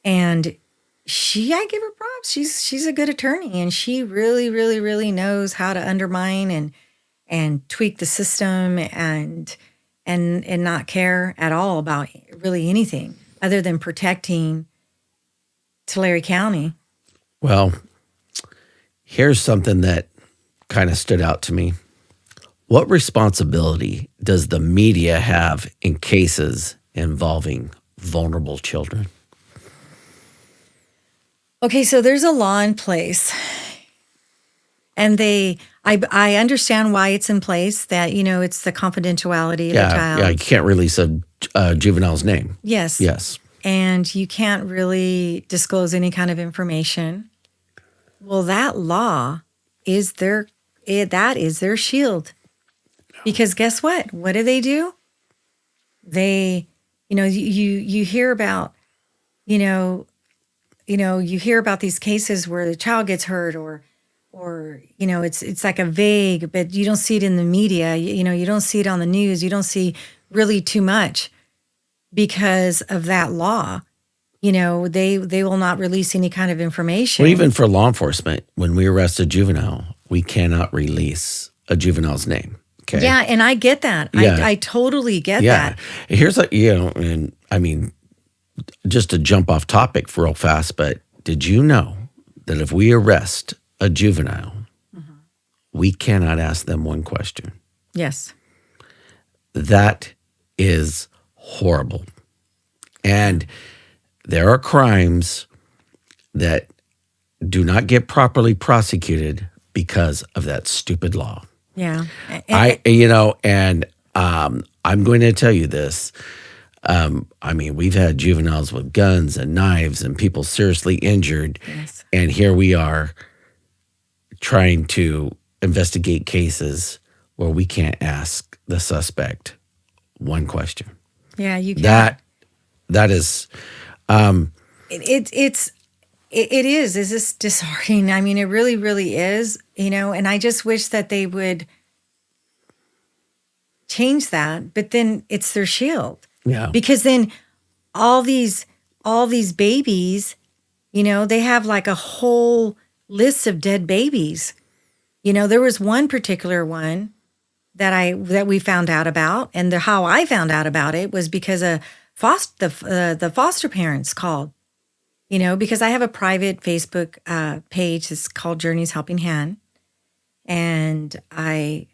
and I give her props. She's a good attorney, and she really, really, really knows how to undermine and tweak the system and not care at all about really anything other than protecting Tulare County. Well, here's something that kind of stood out to me. What responsibility does the media have in cases involving vulnerable children? Okay, so there's a law in place, and I understand why it's in place, that, it's the confidentiality of the child. Yeah, you can't release a juvenile's name. Yes. Yes. And you can't really disclose any kind of information. Well, that law is their shield. Because guess what? What do? They, you hear about, you hear about these cases where the child gets hurt or it's like a vague, but you don't see it in the media. You don't see it on the news. You don't see really too much because of that law. They will not release any kind of information. Well, even for law enforcement, when we arrest a juvenile, we cannot release a juvenile's name. Okay. Yeah, and I get that. Yeah. I totally get that. Here's and I mean, just to jump off topic for real fast, but did you know that if we arrest a juvenile, we cannot ask them one question? Yes. That is horrible. And there are crimes that do not get properly prosecuted because of that stupid law. Yeah. I'm going to tell you this. We've had juveniles with guns and knives and people seriously injured. Yes. And here we are trying to investigate cases where we can't ask the suspect one question. Yeah, you can't. That is... It is. Is this disheartening? I mean, it really, really is, and I just wish that they would change that, but then it's their shield. Yeah. Because then all these babies, they have like a whole list of dead babies. There was one particular one that we found out about, and how I found out about it was because the foster parents called. Because I have a private Facebook page. It's called Journey's Helping Hand. And I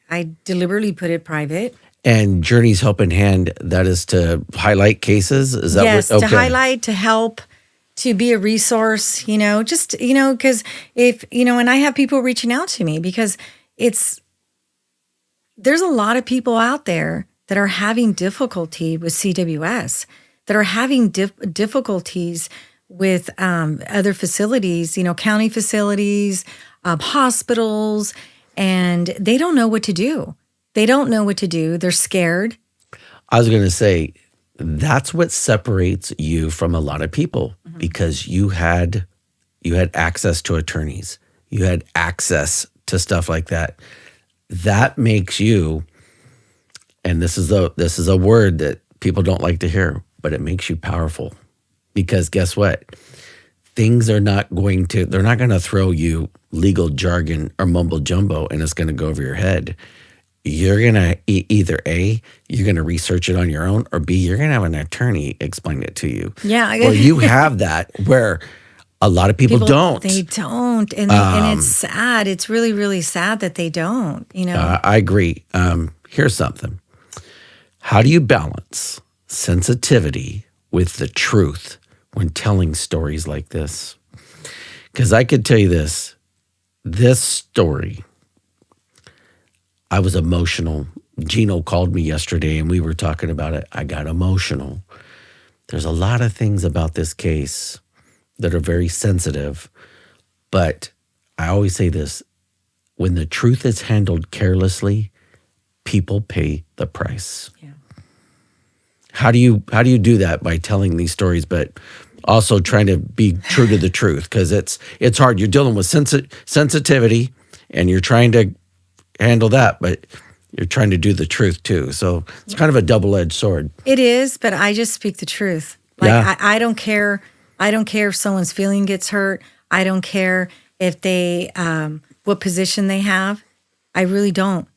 deliberately put it private. And Journey's Helping Hand, that is to highlight cases? Is that yes, what? Okay. To highlight, to help, to be a resource, because if, and I have people reaching out to me because there's a lot of people out there that are having difficulty with CWS, that are having difficulties with other facilities, county facilities, hospitals, and they don't know what to do. They're scared. I was going to say, that's what separates you from a lot of people, because you had access to attorneys. You had access to stuff like that. That makes you, and this is a word that people don't like to hear, but it makes you powerful. Because guess what? They're not going to throw you legal jargon or mumbo jumbo and it's going to go over your head. You're going to either A, you're going to research it on your own, or B, you're going to have an attorney explain it to you. Yeah. Or you have that where a lot of people don't. They don't. And it's sad. It's really, really sad that they don't, I agree. Here's something. How do you balance sensitivity with the truth when telling stories like this? Because I could tell you this story, I was emotional. Gino called me yesterday and we were talking about it. I got emotional. There's a lot of things about this case that are very sensitive, but I always say this, when the truth is handled carelessly, people pay the price. Yeah. How do you do that? By telling these stories, but also trying to be true to the truth, because it's hard. You're dealing with sensitivity, and you're trying to handle that, but you're trying to do the truth too. So it's kind of a double-edged sword. It is, but I just speak the truth. Like, Yeah. I don't care. I don't care if someone's feeling gets hurt. I don't care if they, what position they have. I really don't,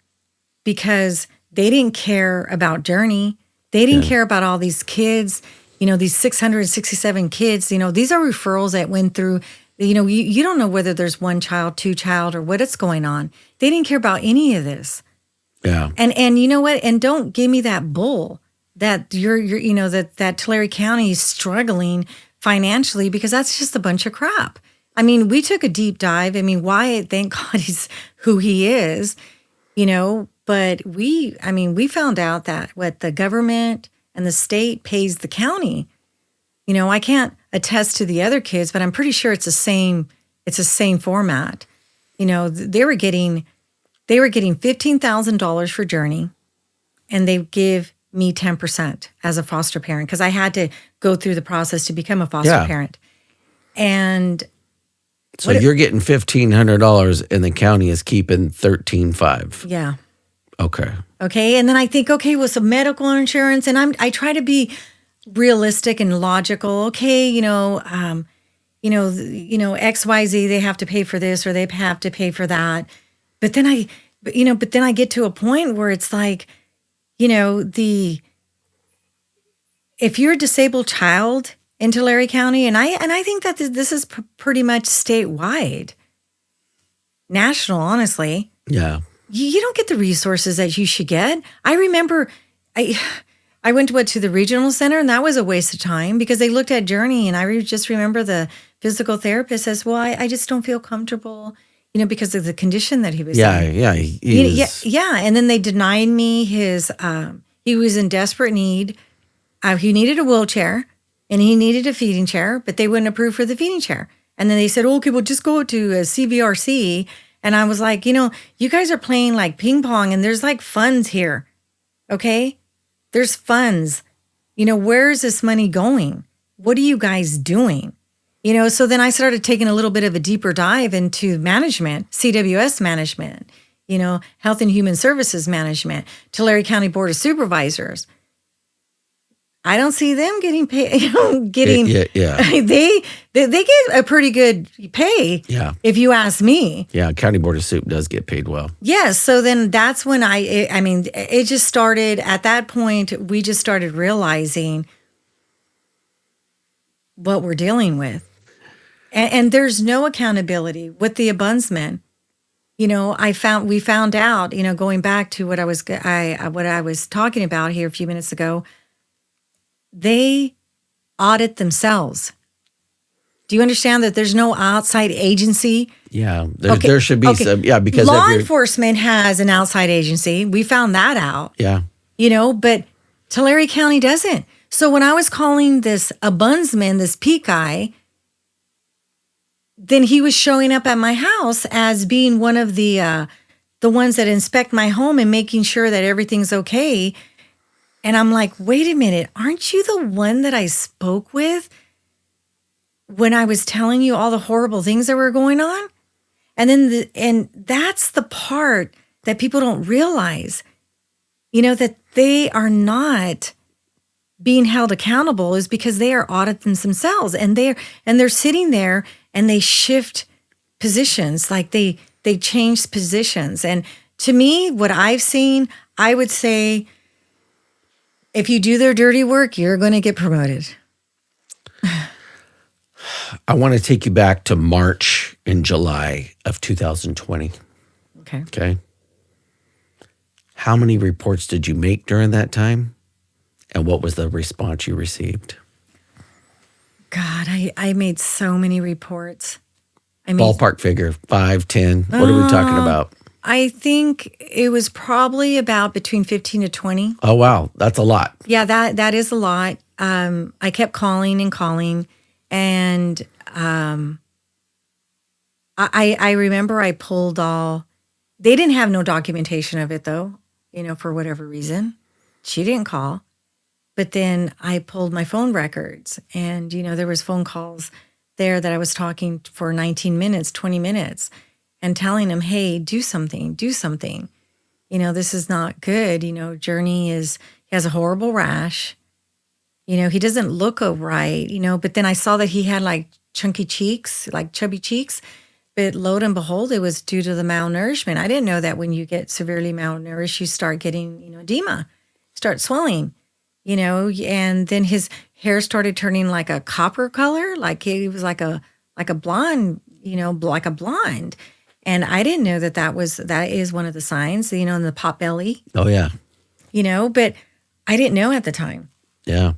because they didn't care about Journey. They didn't care about all these kids, these 667 kids. These are referrals that went through. You don't know whether there's one child, two child, or what is going on. They didn't care about any of this. Yeah. And you know what? And don't give me that bull that that Tulare County is struggling financially, because that's just a bunch of crap. I mean, we took a deep dive. I mean, Wyatt, thank God he's who he is, but we found out that what the government and the state pays the county. I can't attest to the other kids, but I'm pretty sure it's the same format. They were getting $15,000 for Journey, and they give me 10% as a foster parent, because I had to go through the process to become a foster parent. And so you're getting $1,500 and the county is keeping $13,500. Yeah. Okay. And then I think, well, some medical insurance, and I try to be realistic and logical. Okay, XYZ, they have to pay for this or they have to pay for that. But then I get to a point where it's like, if you're a disabled child in Tulare County, and I think that this is pretty much statewide, national, honestly. Yeah. You don't get the resources that you should get. I remember I went to the regional center, and that was a waste of time, because they looked at Journey, and I just remember the physical therapist says, well, I just don't feel comfortable, because of the condition that he was in. Yeah. Yeah. And then they denied me his, he was in desperate need. He needed a wheelchair and he needed a feeding chair, but they wouldn't approve for the feeding chair. And then they said, okay, well, just go to a CVRC. And I was like, you guys are playing like ping pong, and there's like funds here. Okay. There's funds. Where is this money going? What are you guys doing? So then I started taking a little bit of a deeper dive into management, CWS management, Health and Human Services management, Tulare County Board of Supervisors. I don't see them getting paid, Yeah. They get a pretty good pay. Yeah. If you ask me. Yeah. County Board of Soup does get paid well. Yes. So then that's when it just started, at that point, we just started realizing what we're dealing with. And there's no accountability with the ombudsman. We found out, going back to what I was talking about here a few minutes ago, they audit themselves. Do you understand that there's no outside agency? Yeah, there should be some. Yeah, because law enforcement has an outside agency. We found that out. Yeah. But Tulare County doesn't. So when I was calling this ombudsman, this Pete guy, then he was showing up at my house as being one of the ones that inspect my home and making sure that everything's okay. And I'm like, wait a minute, aren't you the one that I spoke with when I was telling you all the horrible things that were going on? And then and that's the part that people don't realize, that they are not being held accountable, is because they are auditing themselves, and they're sitting there and they shift positions, like they change positions. And to me, what I've seen, I would say, if you do their dirty work, you're going to get promoted. I want to take you back to March and July of 2020. Okay. How many reports did you make during that time? And what was the response you received? God, I made so many reports. Ballpark figure, 5, 10. What are we talking about? I think it was probably about between 15 to 20. Oh, wow. That's a lot. Yeah, that is a lot. I kept calling and calling. And I remember I pulled they didn't have no documentation of it, though, for whatever reason. She didn't call. But then I pulled my phone records, and, there was phone calls there that I was talking for 19 minutes, 20 minutes, and telling him, hey, do something, do something. This is not good. Journey he has a horrible rash. He doesn't look right, but then I saw that he had like chunky cheeks, like chubby cheeks. But lo and behold, it was due to the malnourishment. I didn't know that when you get severely malnourished, you start getting, edema, start swelling, and then his hair started turning like a copper color, like he was like a blonde, like a blonde. And I didn't know that is one of the signs, in the pot belly. Oh, yeah. But I didn't know at the time. Yeah.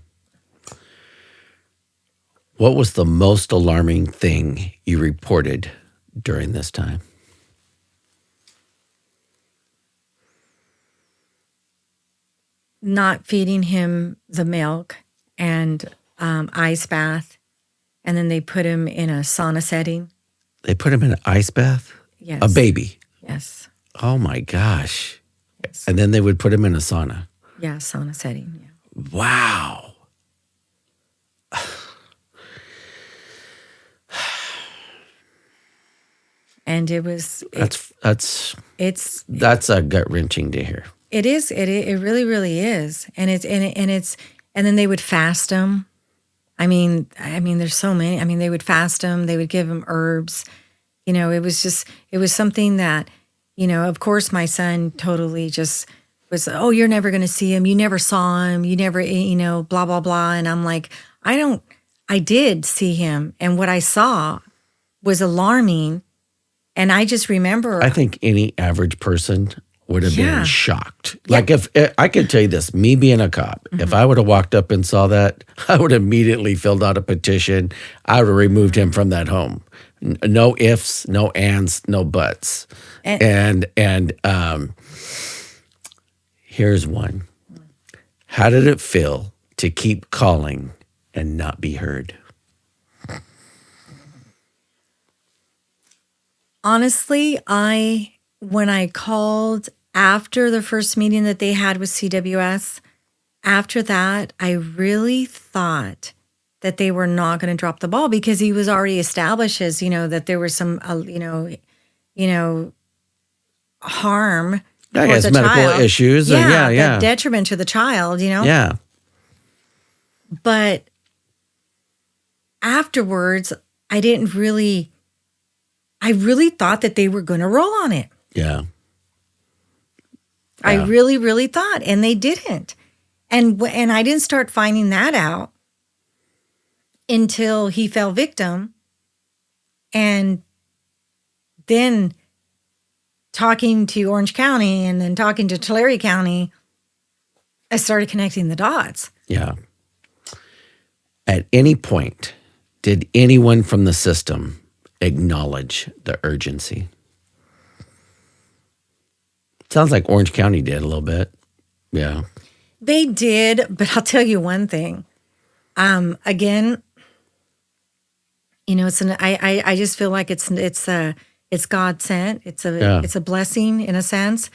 What was the most alarming thing you reported during this time? Not feeding him the milk and ice bath. And then they put him in a sauna setting. They put him in an ice bath? Yes. A baby? Yes. Oh, my gosh. Yes. And then they would put him in a sauna? Yeah, sauna setting. Yeah. Wow. And it was That's a gut wrenching to hear. it is it really really is, and and then they would fast him. I mean there's so many. I mean, they would fast him, they would give him herbs. It was something that, of course my son totally just was, oh, you're never going to see him, you never saw him, you never, blah blah blah. And I'm like, I did see him, and what I saw was alarming. And I just remember, I think any average person would have Yeah. been shocked. Like, if I could tell you this, me being a cop, if I would have walked up and saw that, I would have immediately filled out a petition. I would have removed him from that home. No ifs, no ands, no buts. And here's one. How did it feel to keep calling and not be heard? honestly, when I called after the first meeting that they had with CWS, after that, I really thought that they were not going to drop the ball, because he was already established as, that there was some, harm I towards guess the medical child. issues. The detriment to the child, Yeah. But afterwards, I really thought that they were going to roll on it. Yeah. I really, really thought, and they didn't. And I didn't start finding that out until he fell victim. And then talking to Orange County and then talking to Tulare County, I started connecting the dots. Yeah. At any point, did anyone from the system acknowledge the urgency? Sounds like Orange County did a little bit. Yeah. They did, but I'll tell you one thing. Again, I just feel like it's God sent. It's a blessing in a sense.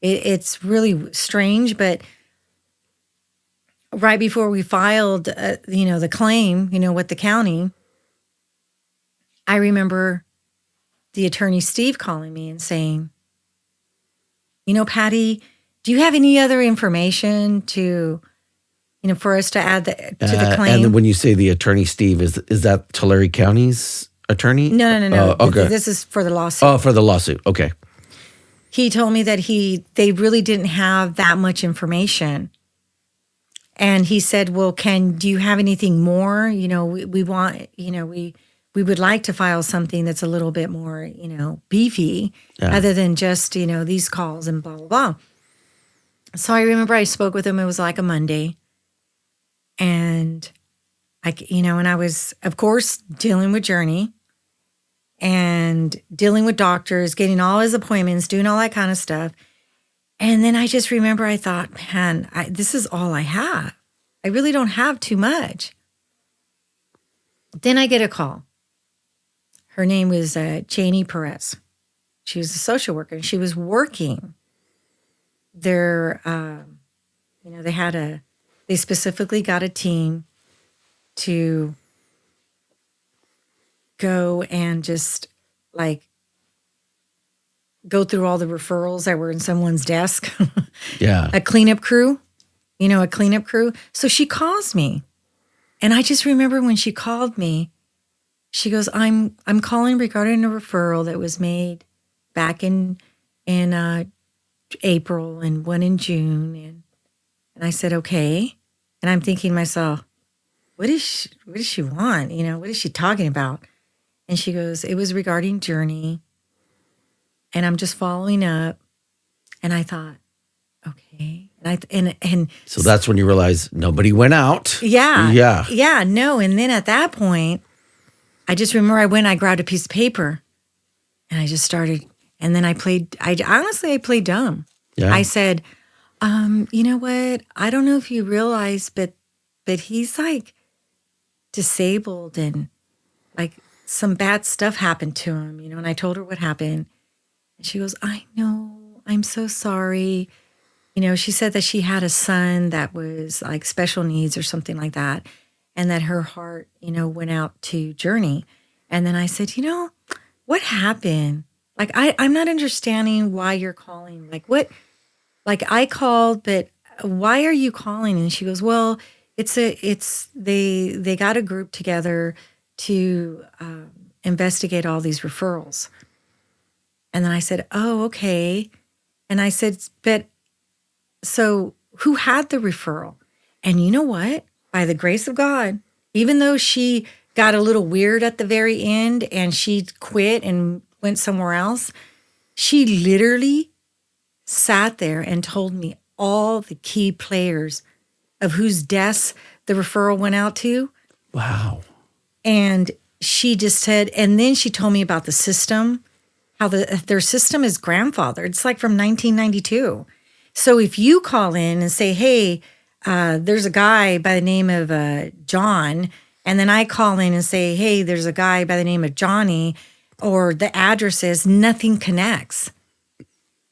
It's really strange, but right before we filed, the claim, with the county, I remember the attorney Steve calling me and saying, Patty, do you have any other information to, for us to add to the claim? And when you say the attorney Steve, is that Tulare County's attorney? No. Okay. This is for the lawsuit. Oh, for the lawsuit. Okay. He told me that they really didn't have that much information. And he said, well, do you have anything more? We want, we would like to file something that's a little bit more, beefy, other than just, these calls and blah, blah, blah. So I remember I spoke with him. It was like a Monday. And I was, of course, dealing with Journey and dealing with doctors, getting all his appointments, doing all that kind of stuff. And then I just remember I thought, man, this is all I have. I really don't have too much. Then I get a call. Her name was Janie Perez. She was a social worker, and she was working. They had They specifically got a team to go and just like go through all the referrals that were in someone's desk. Yeah. A cleanup crew, a cleanup crew. So she calls me. And I just remember when she called me, she goes, I'm calling regarding a referral that was made back in April and one in June. And I said, okay. And I'm thinking to myself, what does she want? What is she talking about? And she goes, it was regarding Journey. And I'm just following up. And I thought, okay. And So that's when you realize nobody went out. yeah. Yeah. Yeah, no. And then at that point, I just remember I grabbed a piece of paper and I just started. And then I played dumb. Yeah. I said, you know what? I don't know if you realize, but he's like disabled and like some bad stuff happened to him, and I told her what happened. And she goes, I know, I'm so sorry. She said that she had a son that was like special needs or something like that. And that her heart, went out to Journey. And then I said, what happened? Like, I'm not understanding why you're calling. Like, what? Like, I called, but why are you calling? And she goes, well, they got a group together to investigate all these referrals. And then I said, oh, okay. And I said, but so who had the referral? And you know what? By the grace of God, even though she got a little weird at the very end and she quit and went somewhere else, she literally sat there and told me all the key players of whose desks the referral went out to. Wow. And she just said, and then she told me about the system, how their system is grandfathered. It's like from 1992. So if you call in and say, hey, there's a guy by the name of John, and then I call in and say, hey, there's a guy by the name of Johnny, or the addresses, nothing connects.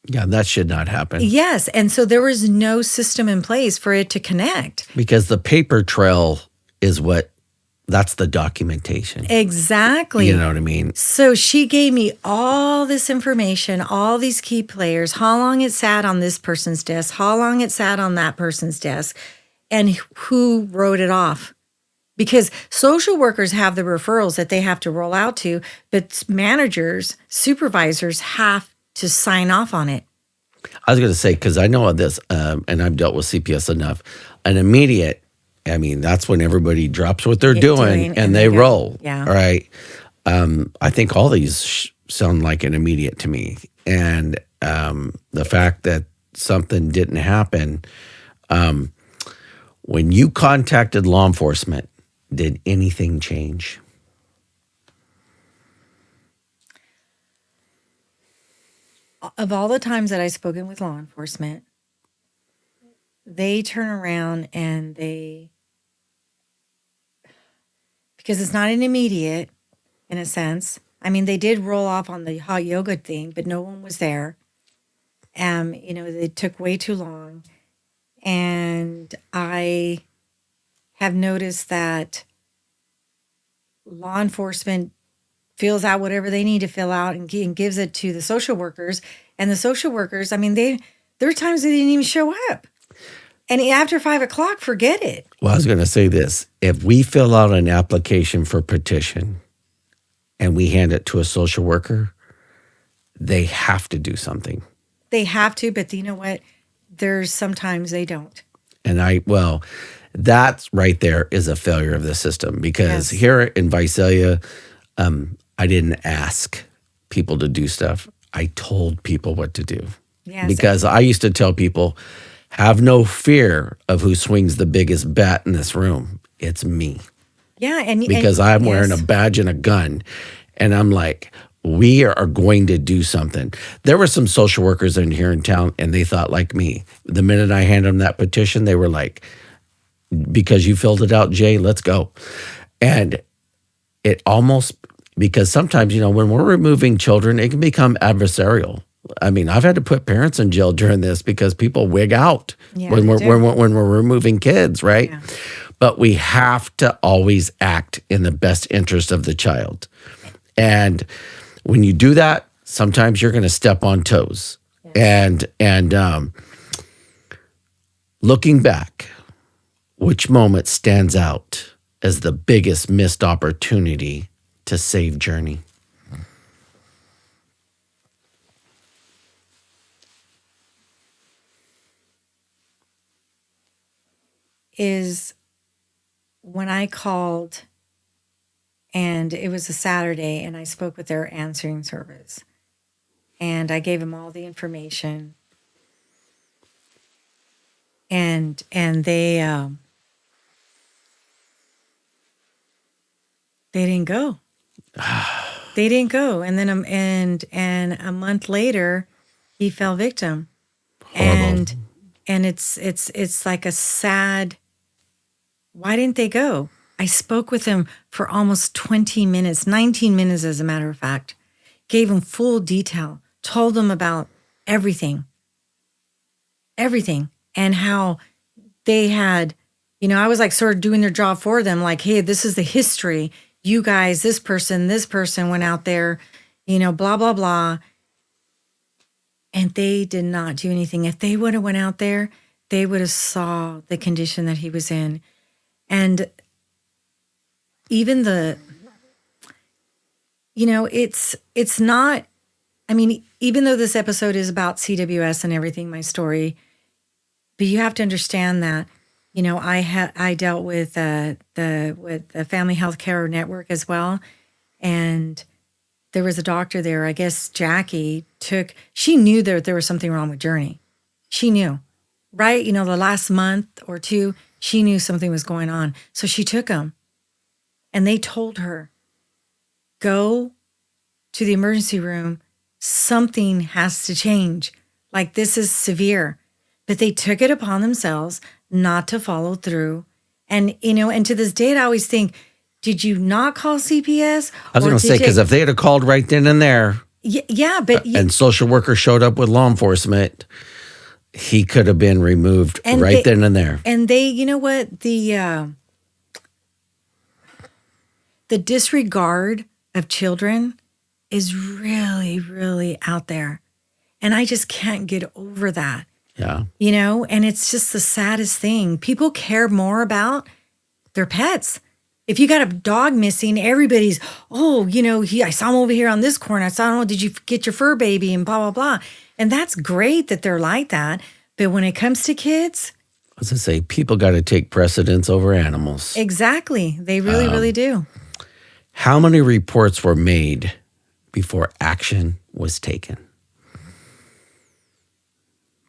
Yeah, that should not happen. Yes. And so there was no system in place for it to connect. Because the paper trail is that's the documentation. Exactly. You know what I mean? So she gave me all this information, all these key players, how long it sat on this person's desk, how long it sat on that person's desk, and who wrote it off. Because social workers have the referrals that they have to roll out to, but managers, supervisors have to sign off on it. I was going to say, because I know of this, and I've dealt with CPS enough, an immediate, that's when everybody drops what they're doing and they roll. Yeah. Right. I think all these sound like an immediate to me. And the fact that something didn't happen, when you contacted law enforcement, did anything change? Of all the times that I've spoken with law enforcement, they turn around and because it's not an immediate, in a sense. They did roll off on the hot yoga thing, but no one was there. It took way too long. And I have noticed that law enforcement fills out whatever they need to fill out and gives it to the social workers. And the social workers, there are times they didn't even show up. And after 5 o'clock, forget it. Well, I was going to say this. If we fill out an application for petition and we hand it to a social worker, they have to do something. They have to, but you know what? There's sometimes they don't. And that's right there is a failure of the system, because Yes. here in Visalia, I didn't ask people to do stuff. I told people what to do. Yes. Because I used to tell people, have no fear of who swings the biggest bat in this room. It's me. Yeah. Because I'm wearing yes. a badge and a gun. And I'm like, we are going to do something. There were some social workers in here in town, and they thought like me. The minute I handed them that petition, they were like, because you filled it out, Jay, let's go. And it almost, because sometimes, when we're removing children, it can become adversarial. I mean, I've had to put parents in jail during this because people wig out Yeah, when they do. when we're removing kids, right? Yeah. But we have to always act in the best interest of the child. And when you do that, sometimes you're going to step on toes. And looking back, which moment stands out as the biggest missed opportunity to save Journey? Is when I called, and it was a Saturday, and I spoke with their answering service, and I gave them all the information, and they didn't go. They didn't go, and then and a month later, he fell victim, Horrible. and it's like a sad. Why didn't they go? I spoke with him for almost 20 minutes, 19 minutes, as a matter of fact. Gave him full detail, told him about everything, and how they had, I was like sort of doing their job for them. Like, hey, this is the history. You guys, this person went out there, blah, blah, blah. And they did not do anything. If they would have went out there, they would have saw the condition that he was in. And even it's not, I mean, even though this episode is about CWS and everything, my story, but you have to understand that, I dealt with the Family Health Care Network as well. And there was a doctor there, I guess Jackie she knew that there was something wrong with Journey. She knew, right? The last month or two, she knew something was going on. So she took him, and they told her, go to the emergency room. Something has to change. Like, this is severe. But they took it upon themselves not to follow through. And, and to this day, I always think, did you not call CPS? I was going to say, because if they had called right then and there, and social worker showed up with law enforcement, he could have been removed then and there. And they, you know what, the disregard of children is really, really out there. And I just can't get over that. Yeah. And it's just the saddest thing. People care more about their pets. If you got a dog missing, everybody's, I saw him over here on this corner. I saw him, did you get your fur baby, and blah, blah, blah. And that's great that they're like that. But when it comes to kids, I was going to say, people got to take precedence over animals. Exactly. They really, really do. How many reports were made before action was taken?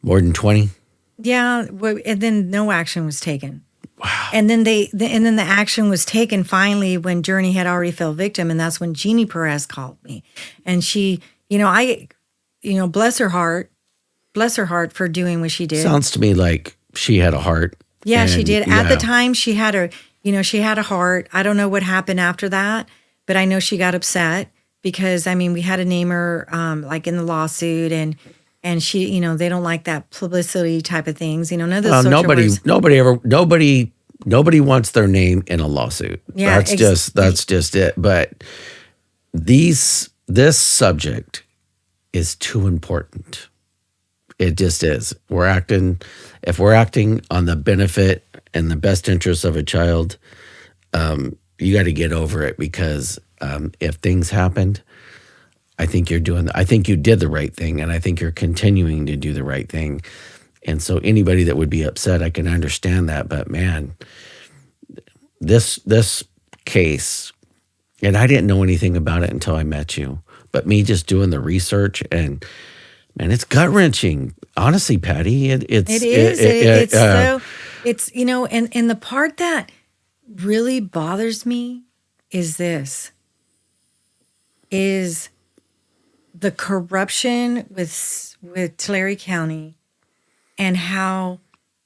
More than 20? Yeah. And then no action was taken. Wow. And then the action was taken finally when Journey had already fell victim. And that's when Jeannie Perez called me. And she, bless her heart for doing what she did. Sounds to me like she had a heart. Yeah, she did. At the time, she had a heart. I don't know what happened after that, but I know she got upset because, we had to name her like in the lawsuit, and she, they don't like that publicity type of things. None of those social workers. Nobody wants their name in a lawsuit. Yeah, that's just it. But this subject is too important. It just is. If we're acting on the benefit and the best interest of a child, you got to get over it, because if things happened, I think you did the right thing, and I think you're continuing to do the right thing. And so anybody that would be upset, I can understand that. But man, this case, and I didn't know anything about it until I met you, but me just doing the research, and man, it's gut wrenching. Honestly, Patty, it is. And the part that really bothers me is the corruption with Tulare County, and how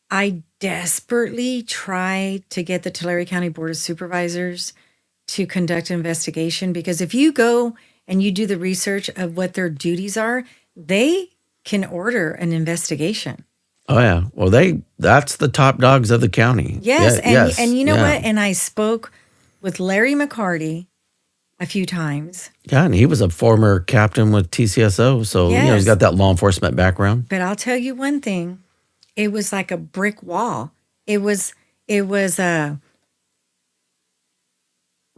I desperately tried to get the Tulare County Board of Supervisors to conduct an investigation, because if you go and you do the research of what their duties are, they can order an investigation. Oh yeah. Well, that's the top dogs of the county. Yes, Yeah, and you know yeah. what? And I spoke with Larry McCarty a few times. Yeah, and he was a former captain with TCSO, so he's Yes. got that law enforcement background. But I'll tell you one thing. It was like a brick wall. It was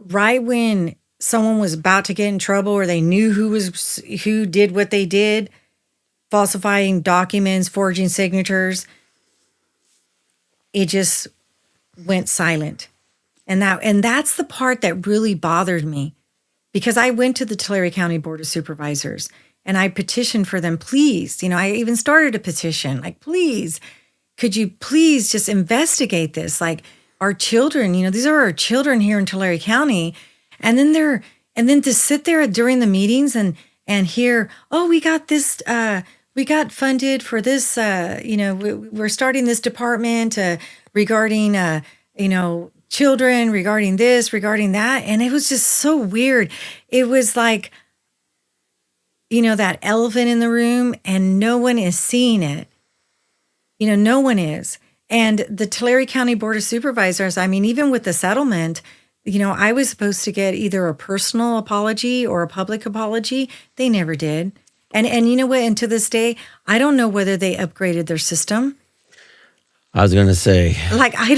right when someone was about to get in trouble or they knew who did what they did, falsifying documents, forging signatures, it just went silent. And that's the part that really bothered me, because I went to the Tulare County Board of Supervisors and I petitioned for them, please, I even started a petition, like, please, could you please just investigate this? Like, our children, these are our children here in Tulare County. And then to sit there during the meetings and hear, oh, we got this, we got funded for this, we're starting this department regarding, children, regarding this, regarding that. And it was just so weird. It was like, that elephant in the room and no one is seeing it. No one is. And the Tulare County Board of Supervisors, even with the settlement, I was supposed to get either a personal apology or a public apology. They never did. And you know what? And to this day, I don't know whether they upgraded their system. I was going to say, like, I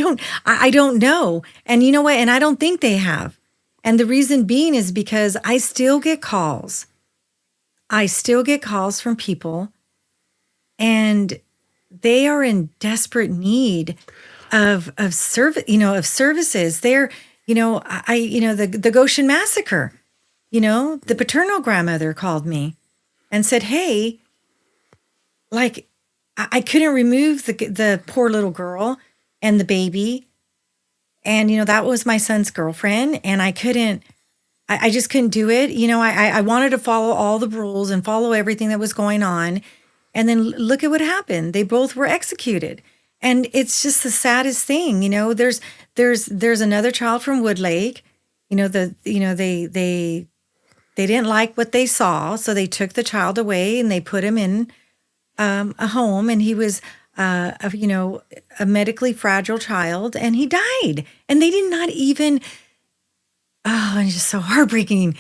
don't know. And you know what? And I don't think they have. And the reason being is because I still get calls. I still get calls from people, and they are in desperate need of services. They're, the Goshen massacre, the paternal grandmother called me and said, hey, like, I couldn't remove the poor little girl and the baby. And, that was my son's girlfriend. And I just couldn't do it. I wanted to follow all the rules and follow everything that was going on. And then look at what happened. They both were executed. And it's just the saddest thing. There's another child from Woodlake. They didn't like what they saw. So they took the child away and they put him in a home, and he was a medically fragile child, and he died. And they did not even, it's just so heartbreaking.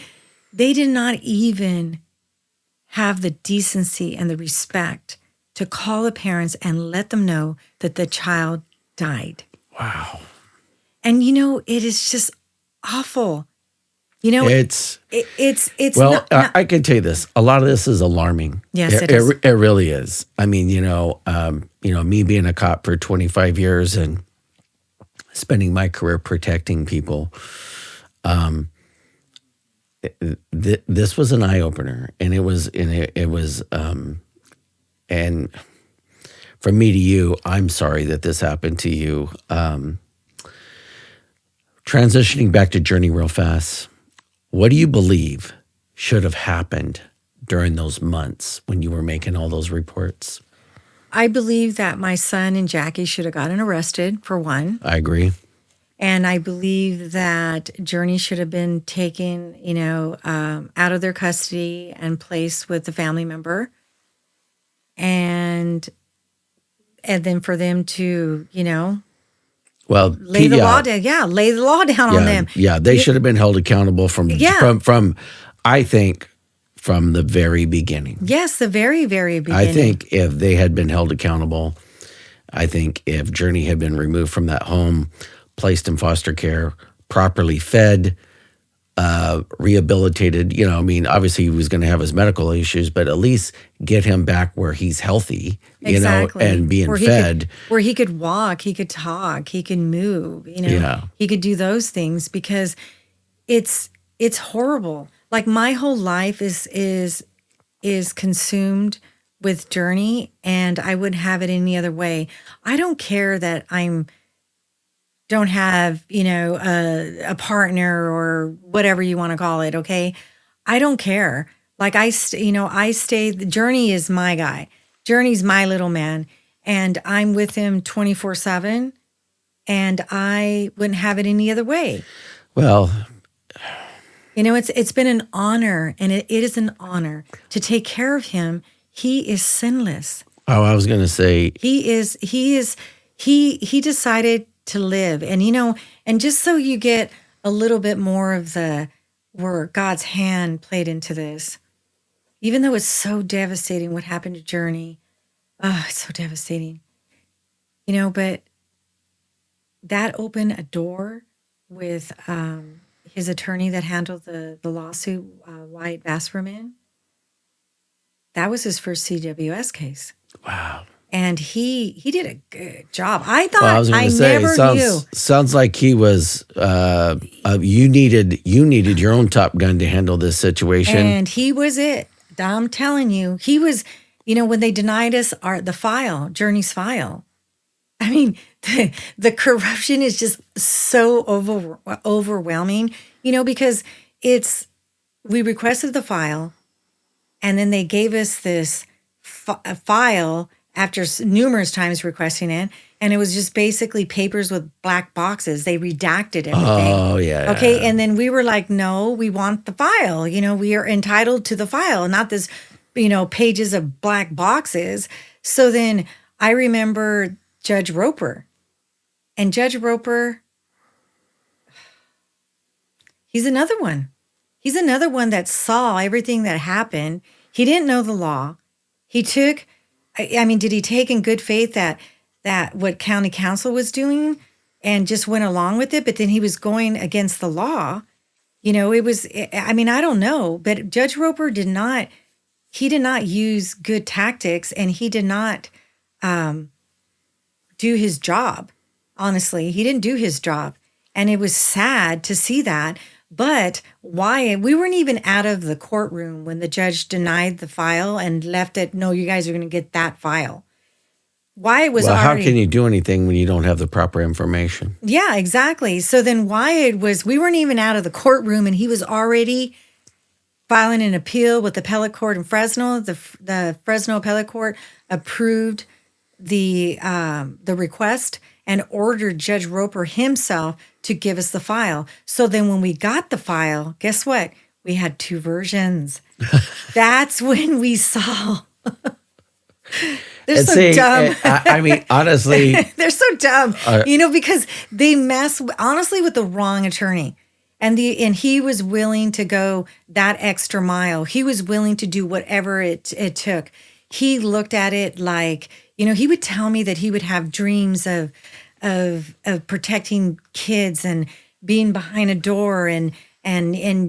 They did not even have the decency and the respect to call the parents and let them know that the child died. Wow. And it is just awful. It's well, I can tell you this. A lot of this is alarming. Yes, it is. It really is. Me being a cop for 25 years and spending my career protecting people, this was an eye opener, and it was, and from me to you, I'm sorry that this happened to you. Transitioning back to Journey real fast. What do you believe should have happened during those months when you were making all those reports? I believe that my son and Jackie should have gotten arrested, for one. I agree. And I believe that Journey should have been taken, out of their custody and placed with the family member. And then for them to, lay the law down. Yeah, lay the law down on them. Yeah, they should have been held accountable from I think, from the very beginning. Yes, the very, very beginning. I think if they had been held accountable, I think if Journey had been removed from that home, placed in foster care, properly fed, rehabilitated, obviously he was going to have his medical issues, but at least get him back where he's healthy, exactly. And being fed. Where he could walk, he could talk, he could move, he could do those things, because it's horrible. Like, my whole life is consumed with Journey, and I wouldn't have it any other way. I don't care that don't have, a partner or whatever you want to call it. Okay. I don't care. Like, I stay, Journey is my guy. Journey's my little man, and I'm with him 24/7, and I wouldn't have it any other way. Well, it's been an honor, and it is an honor to take care of him. he is sinless. Oh, I was going to say, He decided to live. And, and just so you get a little bit more of where God's hand played into this, even though it's so devastating what happened to Journey. Oh, it's so devastating. But that opened a door with his attorney that handled the lawsuit, Wyatt Basserman. That was his first CWS case. wow. And he did a good job. I thought Well, I was going to say, never knew. sounds like he was. You needed your own Top Gun to handle this situation, And he was it. I'm telling you, he was. When they denied us Journey's file. I mean, the corruption is just so overwhelming. Because we requested the file, and then they gave us this file after numerous times requesting it, and it was just basically papers with black boxes. They redacted everything. Oh, yeah. Okay, and then we were like, no, we want the file. We are entitled to the file, not this, pages of black boxes. So then I remember Judge Roper. And Judge Roper, he's another one. He's another one that saw everything that happened. He didn't know the law. He took... did he take in good faith that what county council was doing and just went along with it? But then he was going against the law. It was, I don't know. But Judge Roper did not use good tactics, and he did not do his job. Honestly, he didn't do his job. And it was sad to see that. But we weren't even out of the courtroom when the judge denied the file and left it. No, you guys are going to get that file. Wyatt was already... how can you do anything when you don't have the proper information? Yeah, exactly. So then Wyatt we weren't even out of the courtroom, and he was already filing an appeal with the appellate court in Fresno. The Fresno appellate court approved the request and ordered Judge Roper himself to give us the file. So then when we got the file, guess what? We had two versions. That's when we saw. They're so dumb. Honestly. They're so dumb. Because they mess, honestly, with the wrong attorney. And he was willing to go that extra mile. He was willing to do whatever it took. He looked at it like, he would tell me that he would have dreams of protecting kids and being behind a door and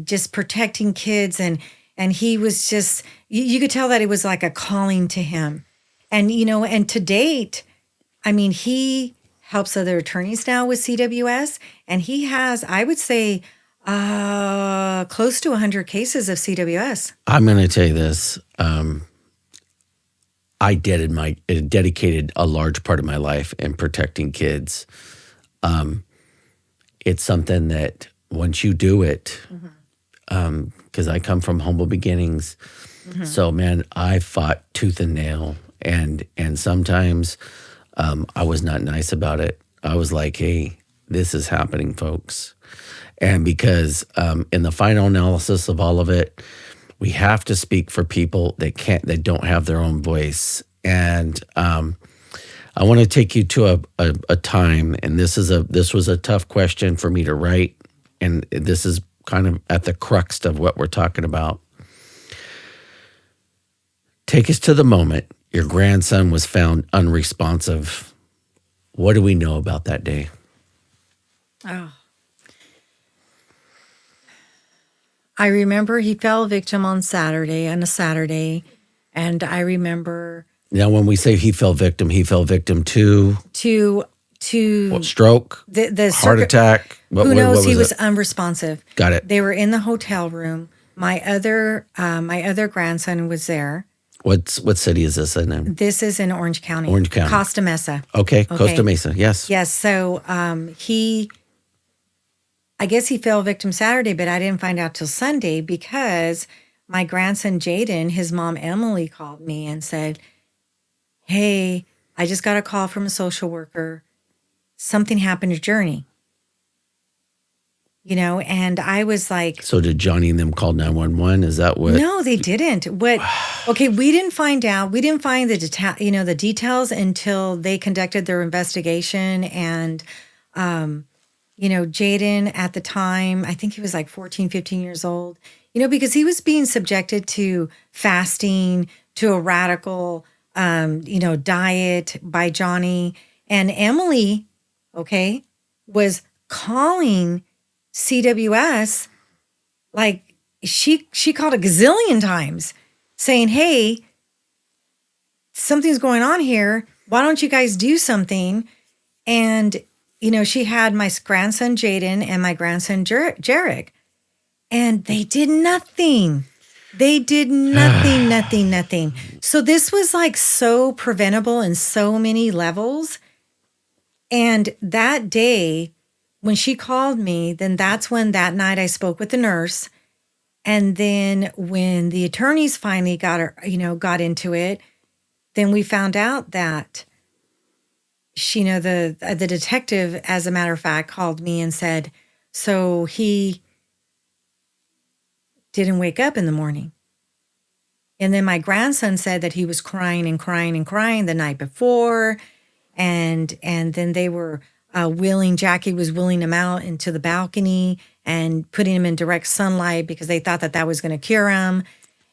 just protecting kids. And he was just, you could tell that it was like a calling to him. And, and to date, he helps other attorneys now with CWS, and he has, I would say, close to 100 cases of CWS. I'm going to tell you this. I dedicated a large part of my life in protecting kids. It's something that once you do it, because I come from humble beginnings, so man, I fought tooth and nail, and sometimes I was not nice about it. I was like, hey, this is happening, folks. And because in the final analysis of all of it, we have to speak for people that don't have their own voice. And I want to take you to a time, and this was a tough question for me to write, and this is kind of at the crux of what we're talking about. Take us to the moment your grandson was found unresponsive. What do we know about that day? Oh. I remember he fell victim on a Saturday, and I remember... Now, when we say he fell victim to what, stroke, the heart attack. Who knows? He was unresponsive. Got it. They were in the hotel room. My other grandson was there. What city is this in? This is in Orange County. Orange County. Costa Mesa. Okay, Costa Mesa. Yes. Yes. So I guess he fell victim Saturday, but I didn't find out till Sunday because my grandson Jaden, his mom Emily, called me and said, hey, I just got a call from a social worker. Something happened to Journey. and I was like, So did Johnny and them call 911? Is that what? no, they didn't. Okay, we didn't find out. We didn't find the details until they conducted their investigation. And, Jaden at the time, I think he was like 14, 15 years old, because he was being subjected to fasting, to a radical, diet by Johnny. And Emily, okay, was calling CWS, like she called a gazillion times saying, hey, something's going on here. Why don't you guys do something? And, she had my grandson Jaden and my grandson Jarek, and they did nothing. They did nothing, nothing. So this was like so preventable in so many levels. And that day, when she called me, then that's when that night I spoke with the nurse. And then when the attorneys finally got into it, then we found out that the detective, as a matter of fact, called me and said, so he didn't wake up in the morning. And then my grandson said that he was crying and crying and crying the night before. And then they were Jackie was wheeling him out into the balcony and putting him in direct sunlight because they thought that was going to cure him.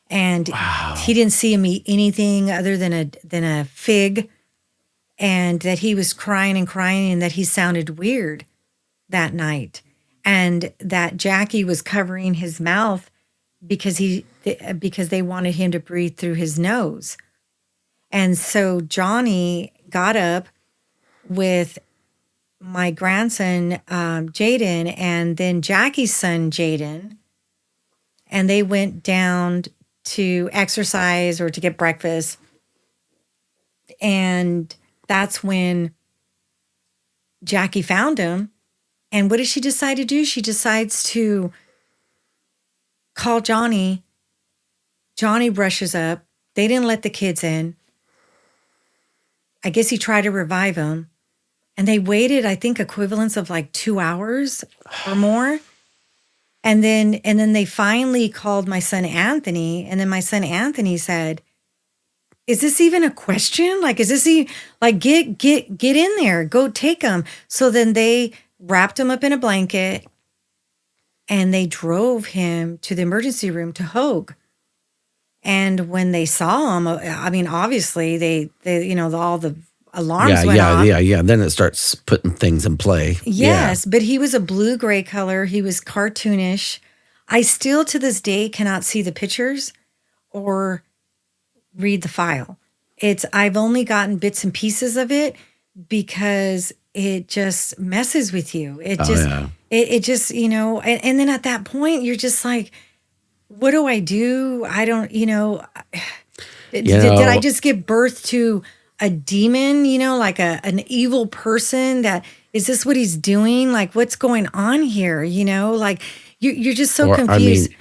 And he didn't see him eat anything other than a fig, and that he was crying and crying and that he sounded weird that night. And that Jackie was covering his mouth because they wanted him to breathe through his nose. And so Johnny got up with my grandson, Jaden, and then Jackie's son, Jaden, and they went down to exercise or to get breakfast. And that's when Jackie found him. And what does she decide to do? She decides to call Johnny. Johnny brushes up. They didn't let the kids in. I guess he tried to revive him. And they waited, I think, equivalents of like 2 hours or more. And then they finally called my son Anthony. And then my son Anthony said, is this even a question? Like, is this like, get in there, go take him. So then they wrapped him up in a blanket and they drove him to the emergency room to Hoag. And when they saw him, I mean, obviously they all the alarms went off. Yeah. Then it starts putting things in play. Yes, but he was a blue-gray color. He was cartoonish. I still to this day cannot see the pictures or read the file. I've only gotten bits and pieces of it because it just messes with you. It just, and then at that point you're just like, what do I do? I don't, did I just give birth to a demon, like an evil person? Is this what he's doing? Like, what's going on here? Like you're just so confused.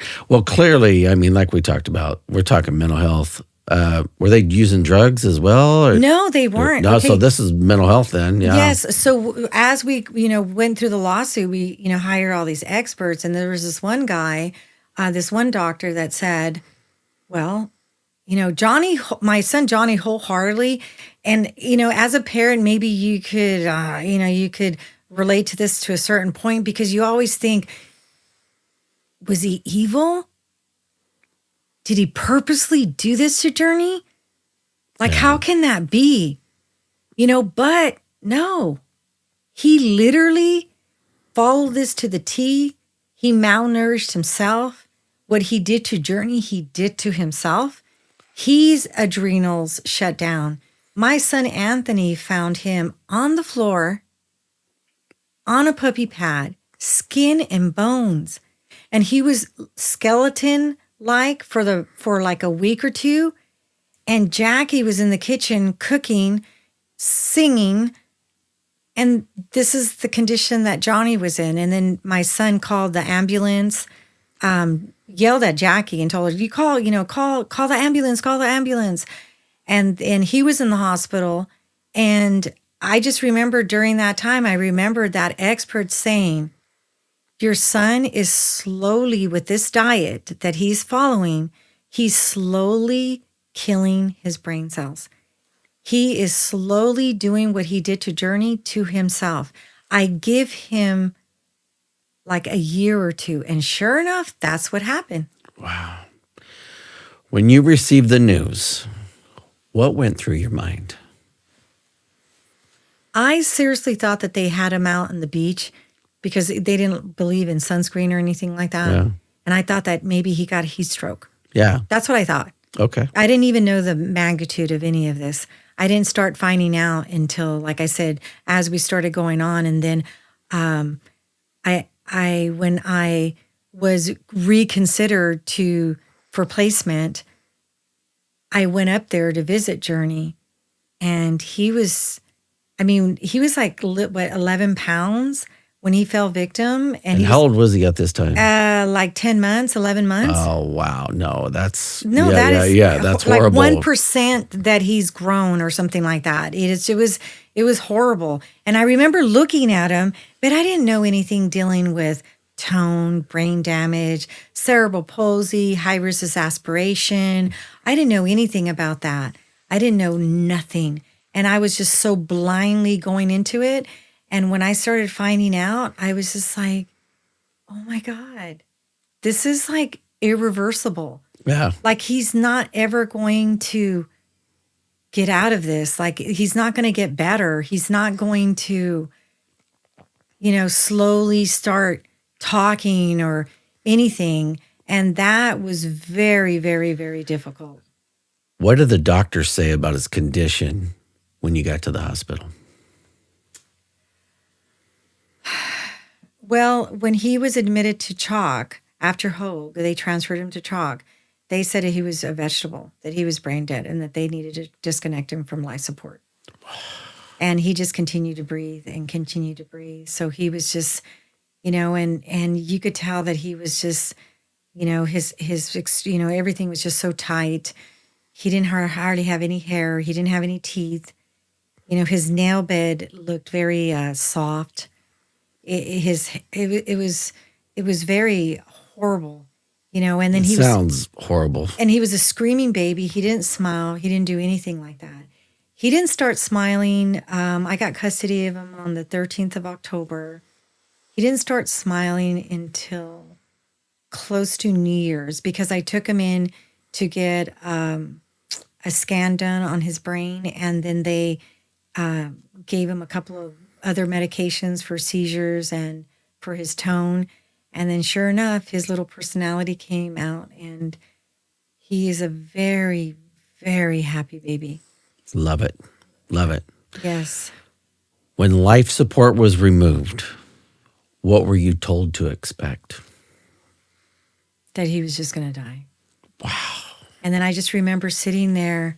Clearly, like we talked about, we're talking mental health. Were they using drugs as well? Or? No, they weren't. No, okay. So this is mental health then. Yeah. Yes. So as we, went through the lawsuit, we, hired all these experts, and there was this one guy, this one doctor that said, well, Johnny, my son Johnny, wholeheartedly, and as a parent, maybe you could, you could relate to this to a certain point, because you always think, was he evil? Did he purposely do this to Journey? Like, how can that be? But no, he literally followed this to the T. He malnourished himself. What he did to Journey, he did to himself. His adrenals shut down. My son Anthony found him on the floor, on a puppy pad, skin and bones. And he was skeleton-like for like a week or two. And Jackie was in the kitchen cooking, singing. And this is the condition that Johnny was in. And then my son called the ambulance, yelled at Jackie and told her, call the ambulance. And he was in the hospital. And I just remember during that time, I remembered that expert saying, Your son is slowly, with this diet that he's following, he's slowly killing his brain cells. He is slowly doing what he did to Journey to himself. I give him like a year or two, and sure enough, that's what happened. Wow. When you received the news, what went through your mind? I seriously thought that they had him out on the beach because they didn't believe in sunscreen or anything like that. Yeah. And I thought that maybe he got a heat stroke. Yeah. That's what I thought. Okay. I didn't even know the magnitude of any of this. I didn't start finding out until, like I said, as we started going on. And then when I was reconsidered for placement, I went up there to visit Journey, and he was like, what, 11 pounds when he fell victim. And how old was he at this time? Like 10 months, 11 months. Oh, wow. No, that's... No, that's like horrible. 1% that he's grown or something like that. It was horrible. And I remember looking at him, but I didn't know anything dealing with tone, brain damage, cerebral palsy, high risk aspiration. I didn't know anything about that. I didn't know nothing. And I was just so blindly going into it. And when I started finding out, I was just like, oh my God, this is like irreversible. Yeah. Like, he's not ever going to get out of this. Like, he's not going to get better. He's not going to, slowly start talking or anything. And that was very, very, very difficult. What did the doctors say about his condition when you got to the hospital? Well, when he was admitted to Chalk after Hogue, they transferred him to Chalk. They said that he was a vegetable, that he was brain dead, and that they needed to disconnect him from life support. And he just continued to breathe and continue to breathe. So he was just, and you could tell that he was just, his everything was just so tight. He didn't hardly have any hair. He didn't have any teeth. His nail bed looked very soft. It was very horrible, and then Sounds horrible. And he was a screaming baby. He didn't smile. He didn't do anything like that. He didn't start smiling. I got custody of him on the 13th of October. He didn't start smiling until close to New Year's, because I took him in to get a scan done on his brain, and then they gave him a couple of other medications for seizures and for his tone. And then sure enough, his little personality came out, and he is a very, very happy baby. Love it. Love it. Yes. When life support was removed, what were you told to expect? That he was just going to die. Wow. And then I just remember sitting there,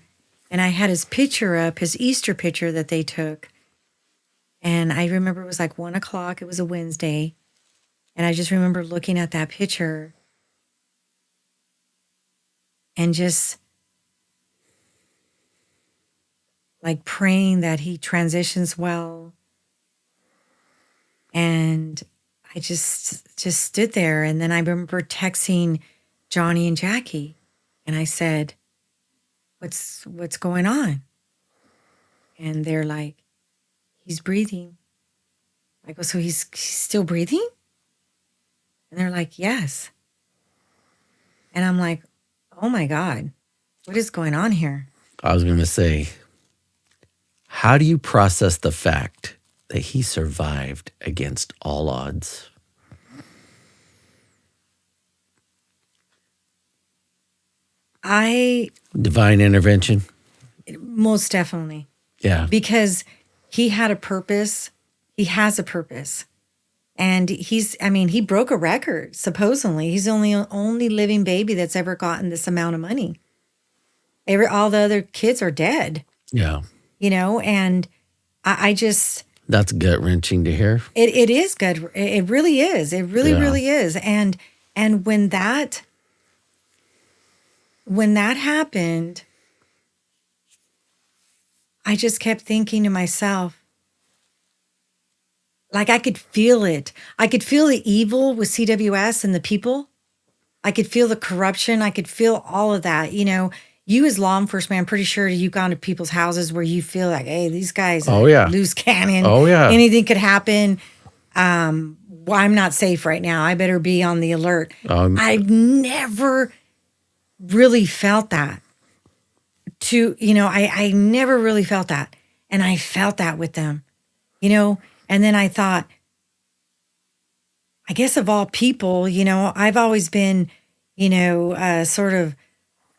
and I had his picture up, his Easter picture that they took. And I remember it was like 1:00. It was a Wednesday. And I just remember looking at that picture and just like praying that he transitions well. And I just stood there. And then I remember texting Johnny and Jackie, and I said, what's going on? And they're like, he's breathing. I go, so he's still breathing? And they're like, yes. And I'm like, oh my God, what is going on here? I was going to say, how do you process the fact that he survived against all odds? Divine intervention? Most definitely. Yeah. Because he had a purpose. He has a purpose. And he broke a record, supposedly. He's the only living baby that's ever gotten this amount of money. All the other kids are dead. Yeah. And I just... That's gut-wrenching to hear. It is good. It really is. It really, really is. And when that happened, I just kept thinking to myself, like I could feel it. I could feel the evil with CWS and the people. I could feel the corruption. I could feel all of that. You know, you as law enforcement, I'm pretty sure you've gone to people's houses where you feel like, hey, these guys Oh are yeah. loose cannon. Oh yeah. Anything could happen. Well, I'm not safe right now. I better be on the alert. I've never really felt that. I never really felt that. And I felt that with them, you know. And then I thought, I guess of all people, you know, I've always been, sort of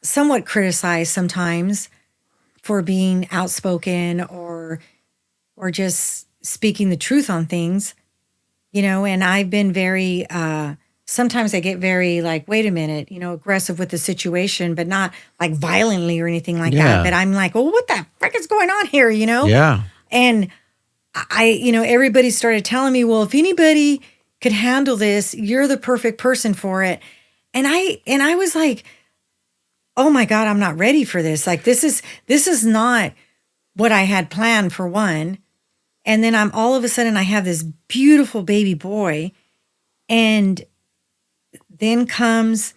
somewhat criticized sometimes for being outspoken or just speaking the truth on things, you know, and I've been very, sometimes I get very like, wait a minute, you know, aggressive with the situation, but not like violently or anything like that. But I'm like, well, what the frick is going on here, you know? Yeah. And everybody started telling me, well, if anybody could handle this, you're the perfect person for it. And I was like, oh my God, I'm not ready for this. Like, this is not what I had planned, for one. And then all of a sudden I have this beautiful baby boy, and then comes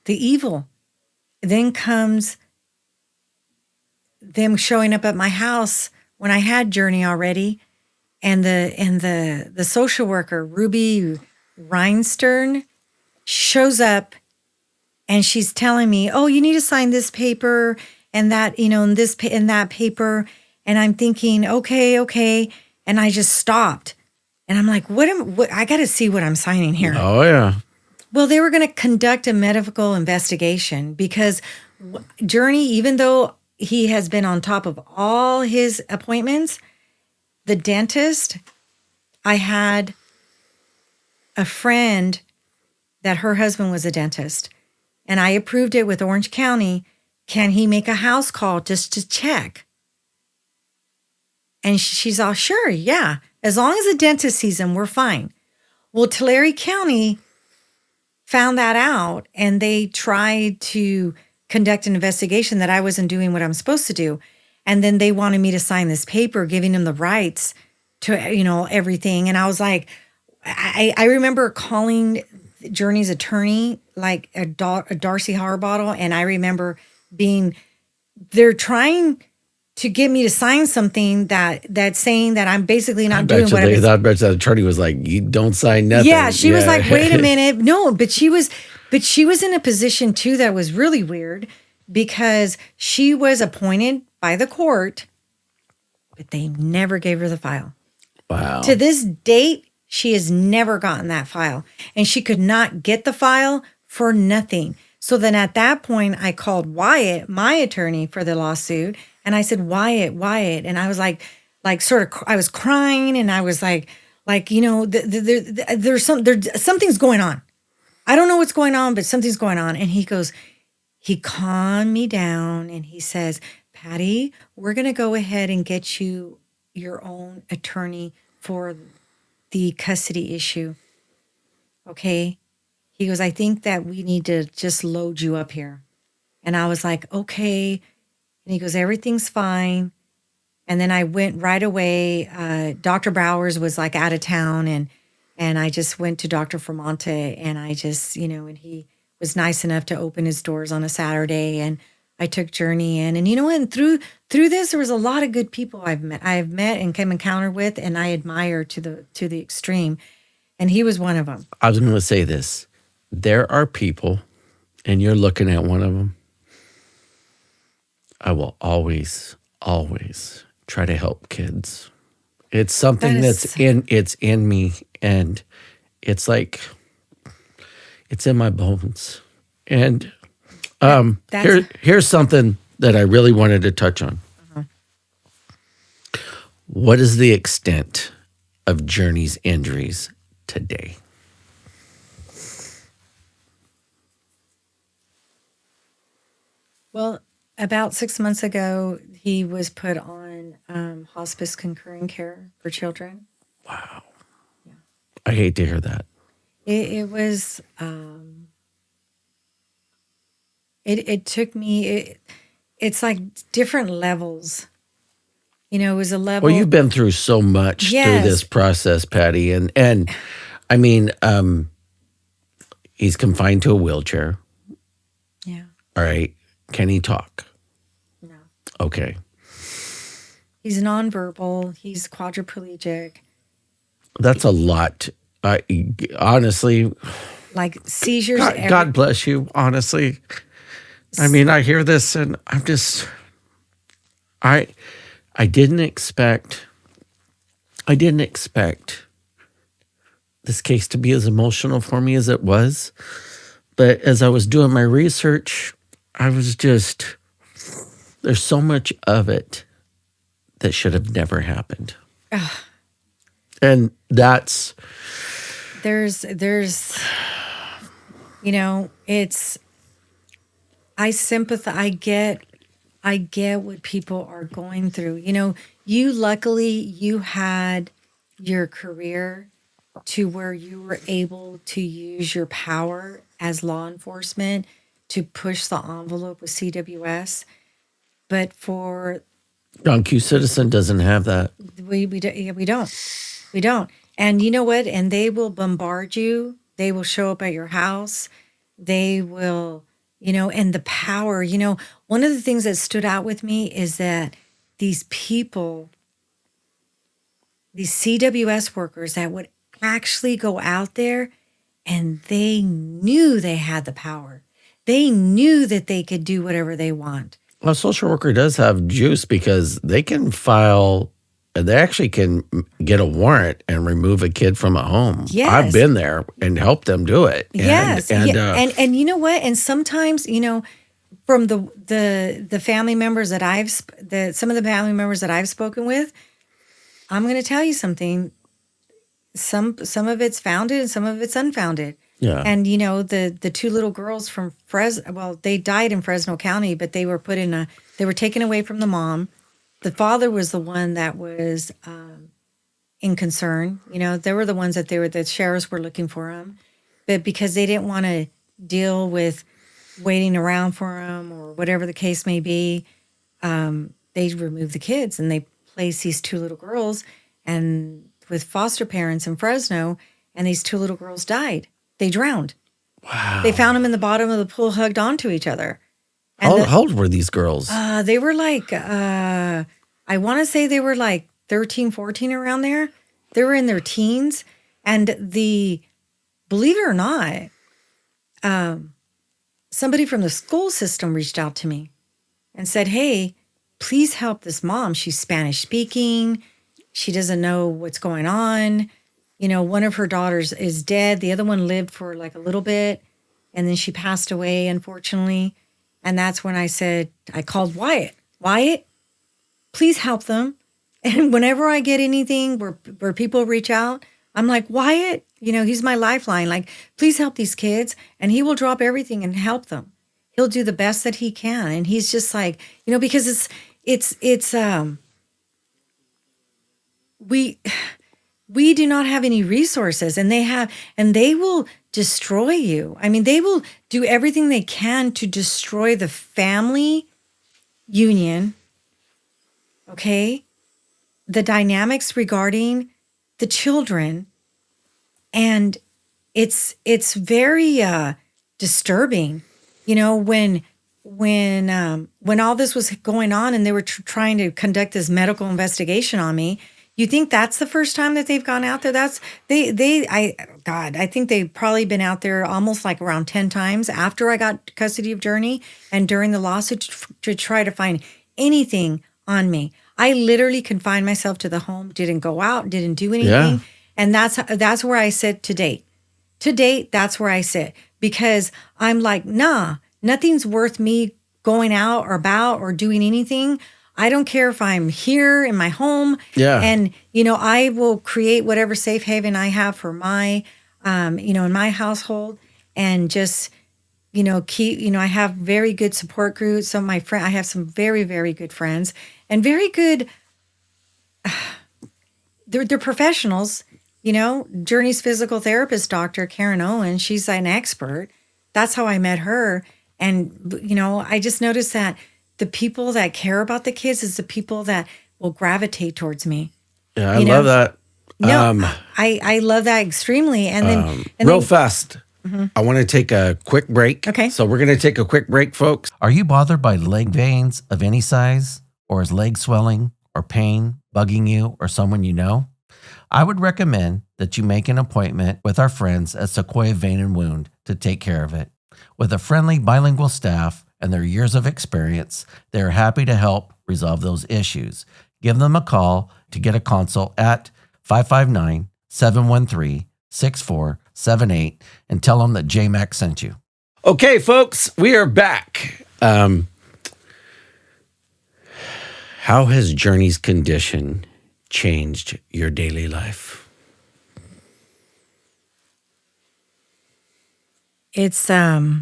the evil. Then comes them showing up at my house when I had Journey already. And the social worker, Ruby Rhinestern, shows up, and she's telling me, "Oh, you need to sign this paper and that, you know, and this and that paper." And I'm thinking, okay. And I just stopped, and I'm like, "What? I got to see what I'm signing here." Oh yeah. Well, they were going to conduct a medical investigation because Journey, even though he has been on top of all his appointments, the dentist, I had a friend that her husband was a dentist, and I approved it with Orange County. Can he make a house call just to check? And she's all, sure, yeah. As long as the dentist sees him, we're fine. Well, Tulare County found that out, and they tried to conduct an investigation that I wasn't doing what I'm supposed to do. And then they wanted me to sign this paper giving them the rights to, you know, everything. And I was like, I remember calling Journey's attorney, like a Darcy Harbottle. And I remember they're trying to get me to sign something that's saying that I'm basically not doing what I bet you the attorney was like, you don't sign nothing. Yeah, she was like, wait a minute. No, but she was in a position too that was really weird, because she was appointed by the court, but they never gave her the file. Wow. To this date, she has never gotten that file, and she could not get the file for nothing. So then at that point, I called Wyatt, my attorney for the lawsuit, and I said, Wyatt, and I was like I was crying, and I was like, you know, there's something's going on. I don't know what's going on, but something's going on. And he calmed me down, and he says, Patty, we're going to go ahead and get you your own attorney for the custody issue. Okay. He goes, I think that we need to just load you up here. And I was like, okay. And he goes, everything's fine. And then I went right away. Dr. Bowers was like out of town, and I just went to Dr. Fermonte, and I just, you know, and he was nice enough to open his doors on a Saturday, and I took Journey in. And you know, and through this, there was a lot of good people I've met and come encounter with, and I admire to the extreme. And he was one of them. I was going to say this. There are people, and you're looking at one of them. I will always try to help kids. It's something that's in me, and it's like, it's in my bones. And here's something that I really wanted to touch on. Uh-huh. What is the extent of Journey's injuries today? Well, about 6 months ago, he was put on hospice concurrent care for children. Wow. Yeah. I hate to hear that. It was, it took me, it's like different levels. it was a level. Well, you've been through so much through Yes. this process, Patty, and I mean, he's confined to a wheelchair. Yeah. All right. Can he talk? No. Okay. He's nonverbal. He's quadriplegic. That's a lot. Honestly, Like seizures. God bless you. Honestly, I mean, I hear this and I'm just, I didn't expect this case to be as emotional for me as it was. But as I was doing my research, I was just, there's so much of it that should have never happened. And that's, there's, it's, I sympathize. I get what people are going through. Luckily you had your career to where you were able to use your power as law enforcement to push the envelope with CWS. But for John Q. Citizen doesn't have that. we don't. And you know what? And they will bombard you. They will show up at your house. They will, and the power, one of the things that stood out with me is that these people, these CWS workers that would actually go out there and they knew they had the power. They knew that they could do whatever they want. A social worker does have juice because they can they actually can get a warrant and remove a kid from a home. Yes. I've been there and helped them do it. Yes. And you know what? And sometimes, from the family members that some of the family members that I've spoken with, I'm going to tell you something. Some of it's founded and some of it's unfounded. Yeah. And the two little girls from Fresno, well, they died in Fresno County, but they were they were taken away from the mom. The father was the one that was in concern. They were the ones that the sheriffs were looking for him, but because they didn't want to deal with waiting around for him or whatever the case may be, they removed the kids and they placed these two little girls and with foster parents in Fresno, and these two little girls died. They drowned. Wow. They found them in the bottom of the pool, hugged onto each other. And How old were these girls? They were like, I want to say they were like 13, 14 around there. They were in their teens. And believe it or not, somebody from the school system reached out to me and said, hey, please help this mom. She's Spanish speaking. She doesn't know what's going on. One of her daughters is dead. The other one lived for like a little bit. And then she passed away, unfortunately. And that's when I called Wyatt. Wyatt, please help them. And whenever I get anything where people reach out, I'm like, Wyatt, he's my lifeline. Like, please help these kids. And he will drop everything and help them. He'll do the best that he can. And he's just like, because we do not have any resources, and they will destroy you. I mean, they will do everything they can to destroy the family union. Okay. The dynamics regarding the children. And it's very disturbing, when all this was going on and they were trying to conduct this medical investigation on me. You think that's the first time that they've gone out there? I think they've probably been out there almost like around 10 times after I got custody of Journey and during the lawsuit to try to find anything on me. I literally confined myself to the home, didn't go out, didn't do anything. Yeah. And that's where I sit to date. To date, that's where I sit because I'm like, nah, nothing's worth me going out or about or doing anything. I don't care if I'm here in my home. Yeah. And, I will create whatever safe haven I have for my, in my household and just, keep, I have very good support groups. Some of my friends, I have some very, very good friends and very good, they're professionals, Journey's physical therapist, Dr. Karen Owen, she's an expert. That's how I met her. And, I just noticed that the people that care about the kids is the people that will gravitate towards me. Yeah, I love that. No, I love that extremely. And then Real fast, I want to take a quick break. Okay. So we're going to take a quick break, folks. Are you bothered by leg veins of any size? Or is leg swelling or pain bugging you or someone you know? I would recommend that you make an appointment with our friends at Sequoia Vein and Wound to take care of it. With a friendly bilingual staff and their years of experience, they are happy to help resolve those issues. Give them a call to get a consult at 559-713-6478 and tell them that J-Mac sent you. Okay, folks, we are back. How has Journey's condition changed your daily life? It's I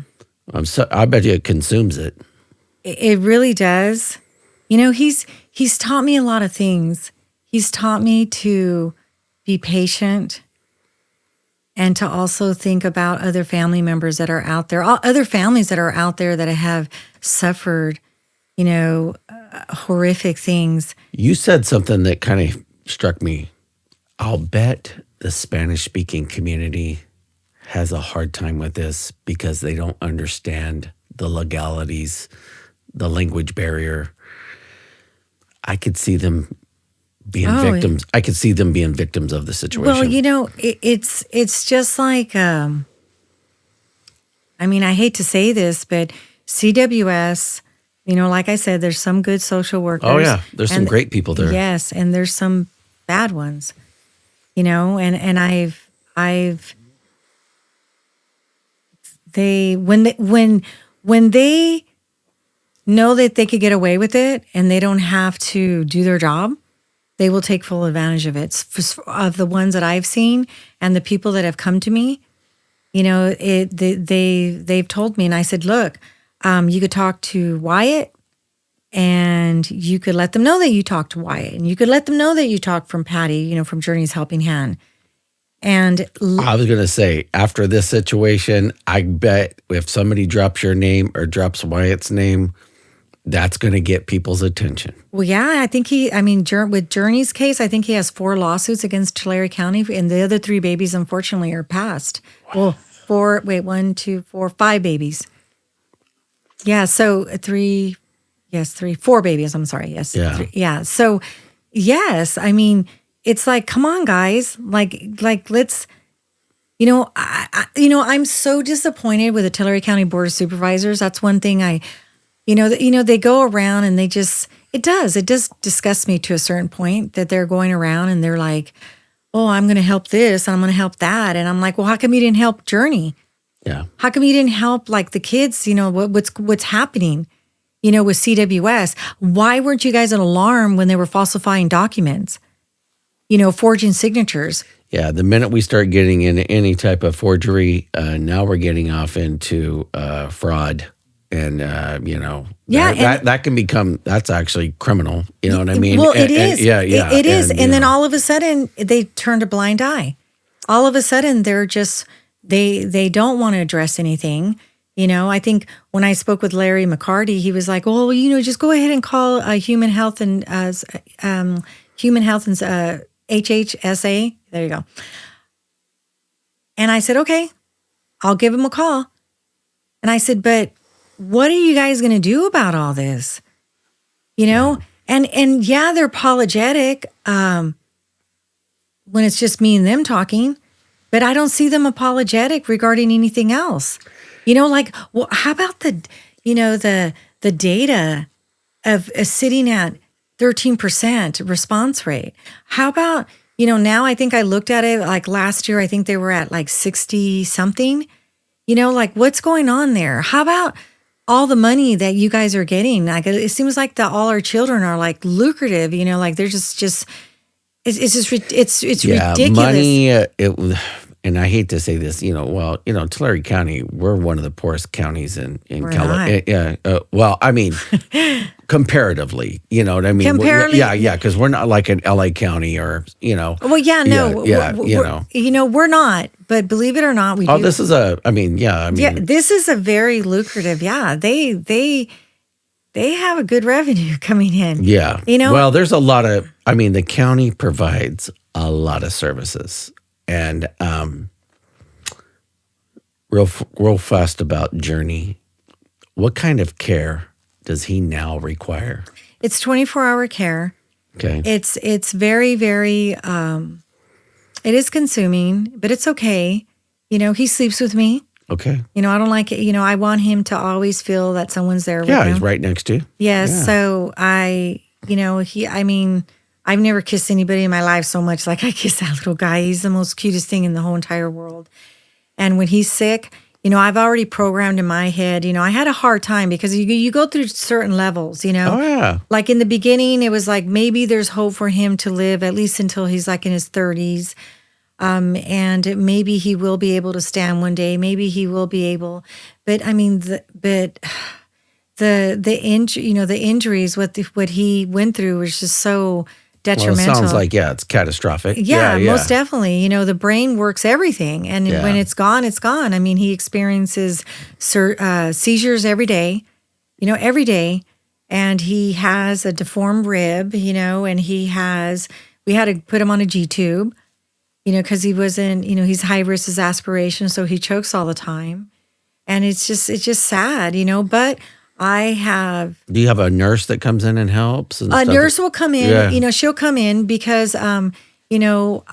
bet you it consumes it. it really does. You know, he's taught me a lot of things. He's taught me to be patient and to also think about other family members that are out there, all other families that are out there that have suffered, you know, horrific things. You said something that kind of struck me. I'll bet the Spanish-speaking community has a hard time with this because they don't understand the legalities, the language barrier. I could see them being victims. I could see them being victims of the situation. Well, you know, it's just like, I mean, I hate to say this, but CWS, you know, like I said, there's some good social workers. Oh yeah, there's some great people there. Yes, and there's some bad ones, you know, and when they know that they could get away with it and they don't have to do their job, they will take full advantage of it. Of the ones that I've seen and the people that have come to me, you know, they've told me, and I said, look, you could talk to Wyatt, and you could let them know that you talked to Wyatt, and you could let them know that you talked from Patty, you know, from Journey's Helping Hand. And I was going to say, after this situation, I bet if somebody drops your name or drops Wyatt's name, that's going to get people's attention. Well, yeah, I think with Journey's case, I think he has 4 lawsuits against Tulare County, and the other 3 babies, unfortunately, are passed. Wow. Well, 5 babies. Yeah, so 4 babies, I'm sorry. Yes. Yeah. 3, yeah. So, yes, I mean, it's like, come on, guys. Like let's, you know, I'm so disappointed with the Tulare County Board of Supervisors. That's one thing they go around and it does disgust me to a certain point that they're going around and they're like, oh, I'm going to help this, and I'm going to help that. And I'm like, well, how come you didn't help Journey? Yeah. How come you didn't help like the kids, you know, what's happening, you know, with CWS? Why weren't you guys an alarm when they were falsifying documents, you know, forging signatures? Yeah, the minute we start getting into any type of forgery, now we're getting off into fraud. And, you know, that can become, that's actually criminal. You know what I mean? Well, it is. It is. And then know. all of a sudden, they turned a blind eye. All of a sudden, they're just, they don't want to address anything. You know, I think when I spoke with Larry McCarty, he was like, "Oh, you know, just go ahead and call Human Health and HHSA." There you go. And I said, "Okay, I'll give him a call." And I said, "But what are you guys going to do about all this?" You know, and yeah, they're apologetic when it's just me and them talking, but I don't see them apologetic regarding anything else. You know, like, well, how about the data of sitting at 13% response rate? How about, you know, now I think I looked at it like last year, I think they were at like 60 something, you know, like what's going on there? How about all the money that you guys are getting? Like, it seems like all our children are like lucrative, you know, like they're just it's ridiculous. Money, and I hate to say this, you know, well, you know, Tulare County, we're one of the poorest counties in California. Yeah. Well, I mean, comparatively, you know what I mean? Comparatively? Yeah, because we're not like an LA County or, you know. Well, yeah, no. You know. You know, we're not, but believe it or not, we do. Oh, this is this is a very lucrative, they they have a good revenue coming in. Yeah. You know, Well, there's a lot of, I mean, the county provides a lot of services. And real fast about Journey, what kind of care does he now require? it's 24-hour care. Okay. It's very, very, it is consuming, but it's okay. You know, he sleeps with me. Okay. You know, I don't like it. You know, I want him to always feel that someone's there with Yeah, him. he's right next to you. Yes. Yeah. So I mean, I've never kissed anybody in my life so much like I kiss that little guy. He's the most cutest thing in the whole entire world. And when he's sick, you know, I've already programmed in my head, you know, I had a hard time because you go through certain levels, you know. Oh, yeah. Like in the beginning, it was like maybe there's hope for him to live at least until he's like in his 30s. And maybe he will be able to stand one day. Maybe he will be able, but I mean, the injuries, what he went through was just so detrimental. Well, it sounds like, yeah, it's catastrophic. Yeah, most definitely. You know, the brain works everything. And when it's gone, it's gone. I mean, he experiences seizures every day, you know, every day. And he has a deformed rib, you know, and we had to put him on a G-tube. You know, because he wasn't, you know, he's high risk as aspiration, so he chokes all the time. And it's just sad, you know, but I have... Do you have a nurse that comes in and helps? And a stuff? nurse will come in, you know, she'll come in because, you know,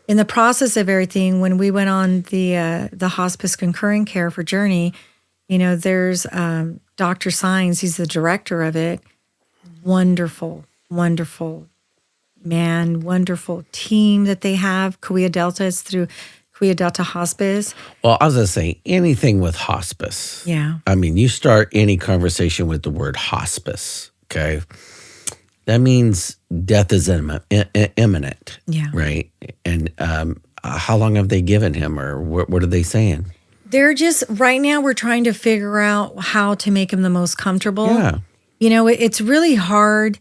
in the process of everything, when we went on the hospice concurrent care for Journey, you know, there's Dr. Sanchez, he's the director of it. Wonderful, wonderful man, wonderful team that they have. Kauai Delta is through Kauai Delta Hospice. Well, I was going to say anything with hospice. Yeah. I mean, you start any conversation with the word hospice, okay? That means death is imminent. Yeah. Right? And how long have they given him, or what are they saying? They're just, right now we're trying to figure out how to make him the most comfortable. Yeah. You know, it's really hard.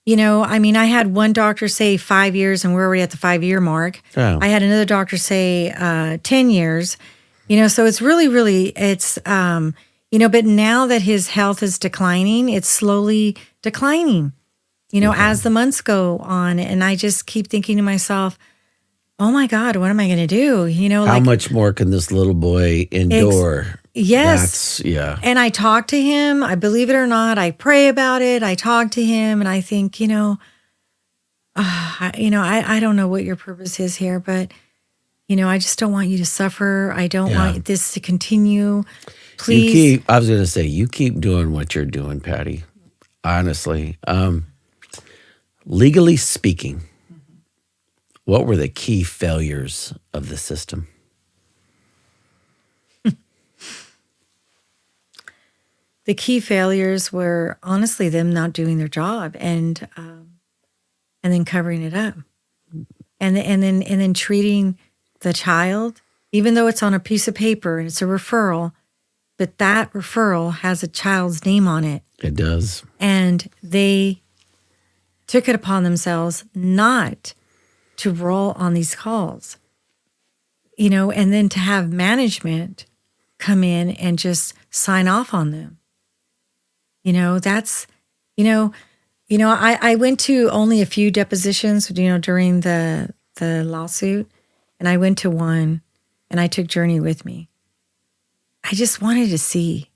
You know, I mean, I had one doctor say 5 years, and we're already at the 5-year mark. Yeah. I had another doctor say 10 years. You know, so it's really, it's, you know, but now that his health is declining, it's slowly declining, you know, as the months go on. And I just keep thinking to myself, oh my God, what am I going to do? You know, how much more can this little boy endure? Yes. Yeah. And I talk to him. I believe it or not, I pray about it. I talk to him, and I think, you know, I don't know what your purpose is here, but, you know, I just don't want you to suffer. I don't want this to continue. Please. I was going to say, you keep doing what you're doing, Patty. Honestly. Legally speaking, what were the key failures of the system? The key failures were honestly them not doing their job and then covering it up, and then treating the child, even though it's on a piece of paper and it's a referral, but that referral has a child's name on it. It does. And they took it upon themselves not to roll on these calls, you know, and then to have management come in and just sign off on them. You know, that's, I went to only a few depositions, you know, during the lawsuit, and I went to one, and I took Journey with me. I just wanted to see.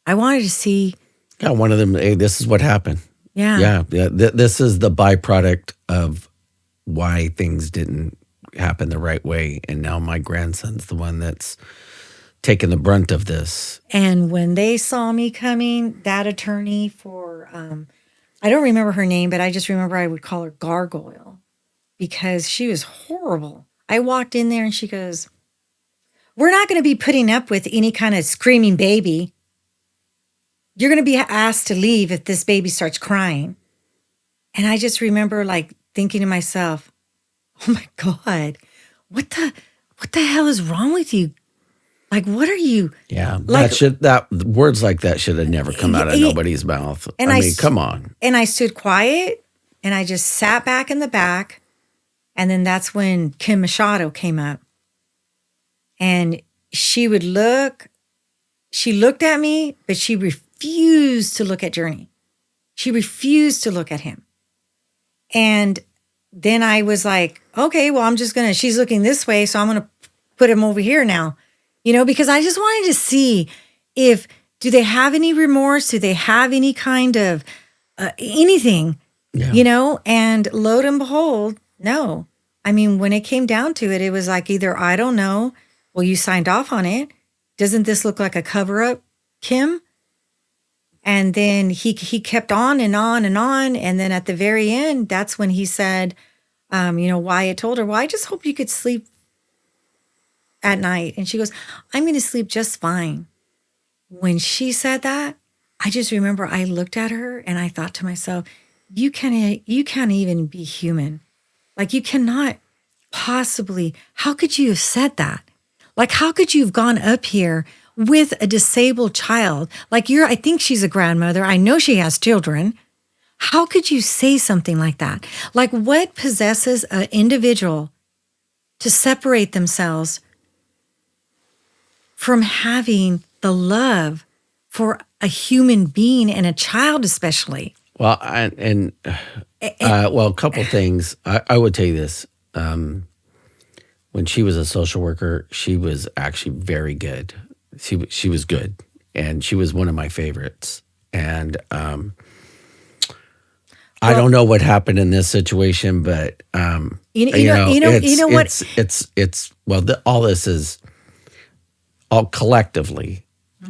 I wanted to see. Yeah, one of them, hey, this is what happened. Yeah. Yeah. This is the byproduct of why things didn't happen the right way. And now my grandson's the one that's taking the brunt of this. And when they saw me coming, that attorney for, I don't remember her name, but I just remember I would call her Gargoyle because she was horrible. I walked in there and she goes, "We're not going to be putting up with any kind of screaming baby. You're going to be asked to leave if this baby starts crying." And I just remember like thinking to myself, oh my God, what the hell is wrong with you? Like, what are you? Yeah, like, words like that should have never come out of nobody's mouth. And I mean, come on. And I stood quiet, and I just sat back in the back, and then that's when Kim Machado came up, and she would look. She looked at me, but she refused to look at Journey. She refused to look at him. And then I was like, okay, well, she's looking this way, so I'm going to put him over here now, because I just wanted to see do they have any remorse? Do they have any kind of anything, and lo and behold, no. I mean, when it came down to it, it was like either, I don't know, well, you signed off on it. Doesn't this look like a cover up, Kim? And then he kept on and on and on. And then at the very end, that's when he said, Wyatt told her, well, I just hope you could sleep at night. And she goes, I'm going to sleep just fine. When she said that, I just remember I looked at her and I thought to myself, you can't even be human. Like, you cannot possibly, how could you have said that? Like, how could you have gone up here with a disabled child? Like, I think she's a grandmother. I know she has children. How could you say something like that? Like, what possesses an individual to separate themselves from having the love for a human being and a child especially? Well, a couple things. I would tell you this. When she was a social worker, she was actually very good. She was good, and she was one of my favorites. And I don't know what happened in this situation, but all this is all collectively.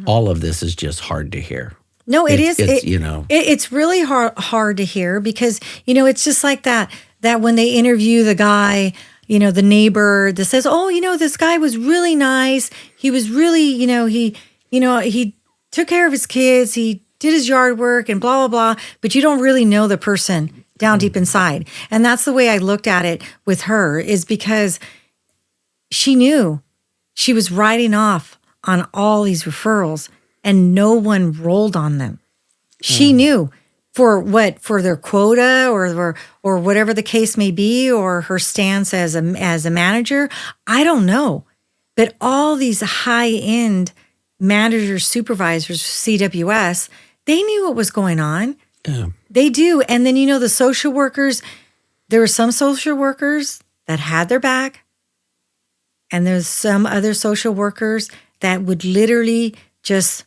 All of this is just hard to hear. No, it's really hard to hear because, it's just like that when they interview the guy, the neighbor that says, oh, this guy was really nice. He was really, he took care of his kids. He did his yard work and blah, blah, blah. But you don't really know the person down deep inside. And that's the way I looked at it with her, is because she knew she was riding off on all these referrals and no one rolled on them. She knew for their quota or whatever the case may be, or her stance as a manager. I don't know. But all these high-end managers, supervisors, CWS, they knew what was going on. Yeah. They do. And then, the social workers, there were some social workers that had their back, and there's some other social workers that would literally just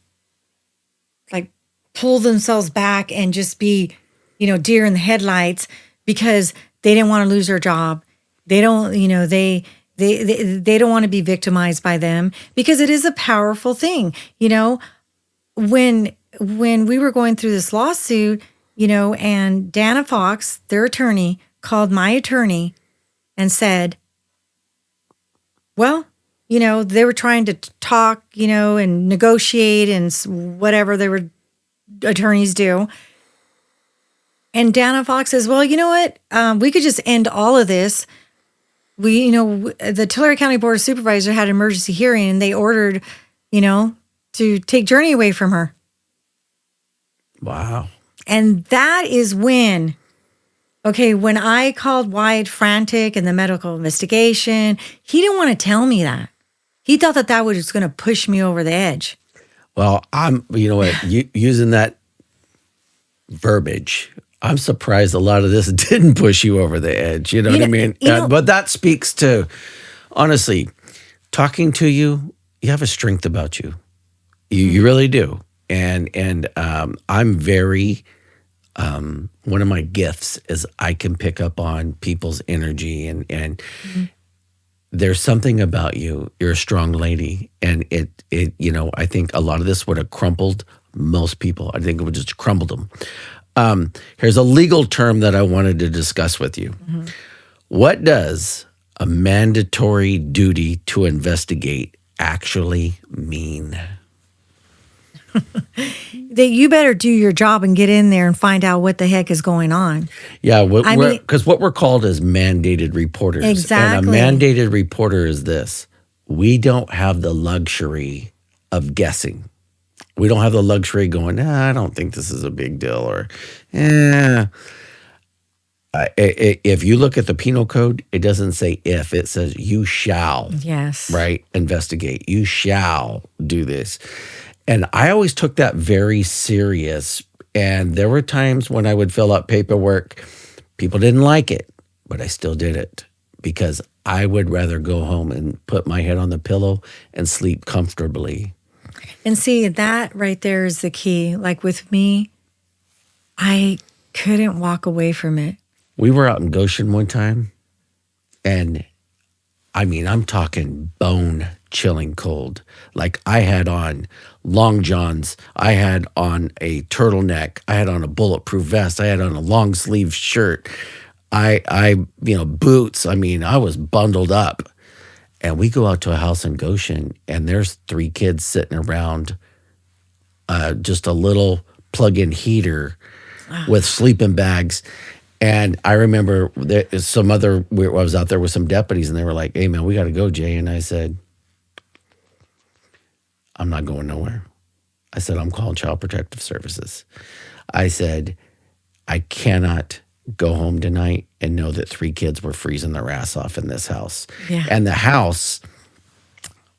like pull themselves back and just be, deer in the headlights because they didn't want to lose their job. They don't, they don't want to be victimized by them, because it is a powerful thing. When we were going through this lawsuit, and Dana Fox, their attorney, called my attorney and said, well, they were trying to talk, and negotiate and whatever attorneys do. And Dana Fox says, well, you know what? We could just end all of this. The Tulare County Board of Supervisors had an emergency hearing, and they ordered, to take Journey away from her. Wow. And that is when I called Wyatt frantic in the medical investigation, he didn't want to tell me that. He thought that was going to push me over the edge. Well, using that verbiage, I'm surprised a lot of this didn't push you over the edge. You know what I mean? But that speaks to, honestly, talking to you, you have a strength about you. You really do. And I'm very, one of my gifts is I can pick up on people's energy and there's something about you. You're a strong lady. And it I think a lot of this would have crumpled most people. I think it would just crumbled them. Here's a legal term that I wanted to discuss with you. Mm-hmm. What does a mandatory duty to investigate actually mean? That you better do your job and get in there and find out what the heck is going on. Yeah, because what we're called is mandated reporters. Exactly. And a mandated reporter is this. We don't have the luxury of guessing. We don't have the luxury going, I don't think this is a big deal, or, if you look at the penal code, it doesn't say if, it says you shall. Yes. Right? Investigate. You shall do this. And I always took that very serious. And there were times when I would fill out paperwork, people didn't like it, but I still did it because I would rather go home and put my head on the pillow and sleep comfortably. And see, that right there is the key. Like with me, I couldn't walk away from it. We were out in Goshen one time, and I mean, I'm talking bone chilling cold. Like I had on long johns, I had on a turtleneck, I had on a bulletproof vest, I had on a long sleeve shirt, boots. I mean, I was bundled up. And we go out to a house in Goshen, and there's 3 kids sitting around just a little plug-in heater with sleeping bags. And I remember I was out there with some deputies, and they were like, "Hey, man, we got to go, Jay." And I said, "I'm not going nowhere." I said, "I'm calling Child Protective Services." I said, "I cannot go home tonight and know that 3 kids were freezing their ass off in this house." Yeah. And the house,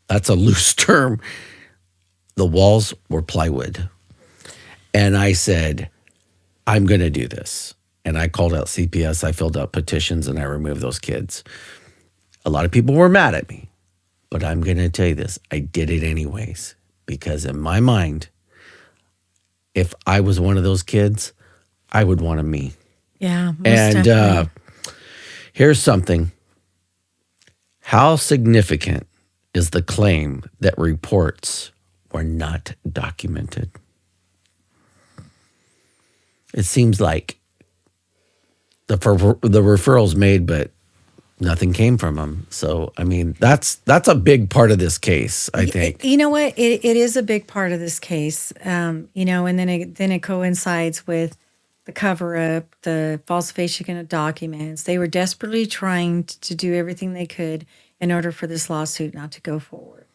that's a loose term, the walls were plywood. And I said, "I'm going to do this." And I called out CPS, I filled out petitions, and I removed those kids. A lot of people were mad at me, but I'm going to tell you this. I did it anyways, because in my mind, if I was one of those kids, I would want a me. Yeah. Most And definitely. here's something. How significant is the claim that reports were not documented? It seems like the referrals made, but nothing came from them. So, I mean, that's a big part of this case, I think. You know what? It is a big part of this case, and then it coincides with the cover-up, the falsification of documents. They were desperately trying to do everything they could in order for this lawsuit not to go forward.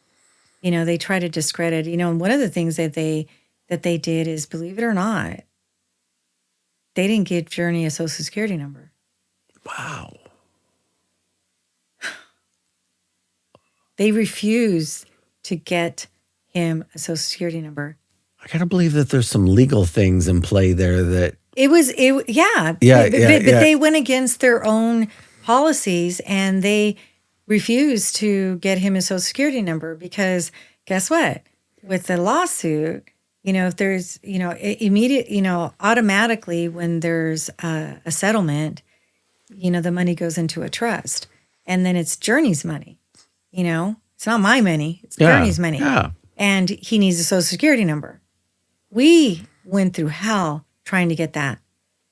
They try to discredit, and one of the things that they did is, believe it or not, they didn't give Journey a Social Security number. Wow. They refused to get him a Social Security number. I gotta believe that there's some legal things in play there that Yeah. Yeah, But they went against their own policies, and they refused to get him a Social Security number because guess what? With the lawsuit, if there's, automatically when there's a settlement, the money goes into a trust, and then it's Journey's money. It's not my money, it's Journey's money. Yeah. And he needs a Social Security number. We went through hell trying to get that.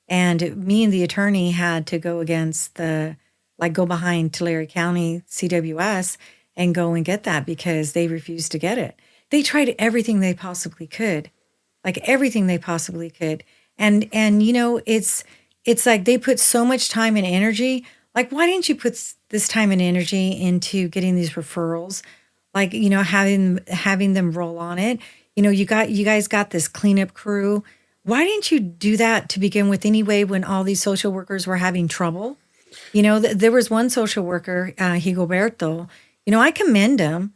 And me and the attorney had to go against go behind Tulare County CWS and go and get that because they refused to get it. They tried everything they possibly could, And it's like they put so much time and energy. Like, why didn't you put this time and energy into getting these referrals? Having them roll on it. You guys got this cleanup crew. Why didn't you do that to begin with anyway when all these social workers were having trouble? There was one social worker, Higoberto, I commend him,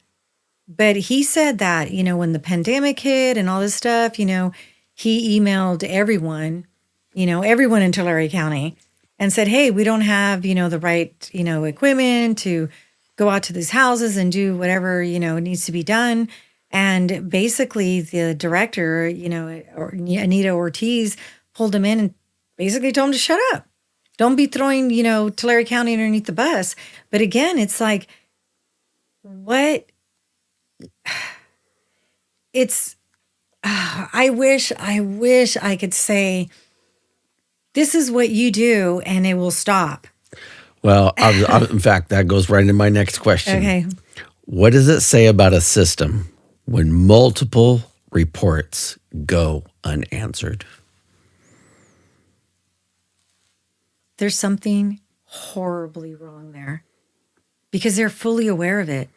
but he said that, when the pandemic hit and all this stuff, he emailed everyone in Tulare County and said, "Hey, we don't have, the right, equipment to go out to these houses and do whatever, needs to be done." And basically the director, Anita Ortiz, pulled him in and basically told him to shut up. Don't be throwing, Tulare County underneath the bus. But again, it's like, what? It's, I wish I could say, this is what you do and it will stop. Well, in fact, that goes right into my next question. Okay. What does it say about a system when multiple reports go unanswered? There's something horribly wrong there because they're fully aware of it.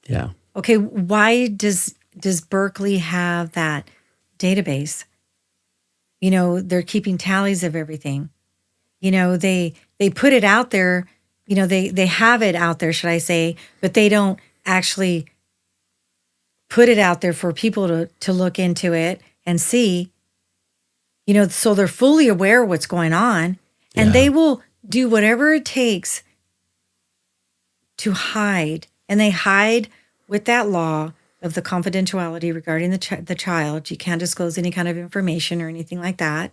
Yeah. Okay, why does Berkeley have that database? They're keeping tallies of everything. They put it out there, they have it out there, should I say, but they don't actually put it out there for people to look into it and see, so they're fully aware of what's going on, and they will do whatever it takes to hide. And they hide with that law of the confidentiality regarding the child. You can't disclose any kind of information or anything like that.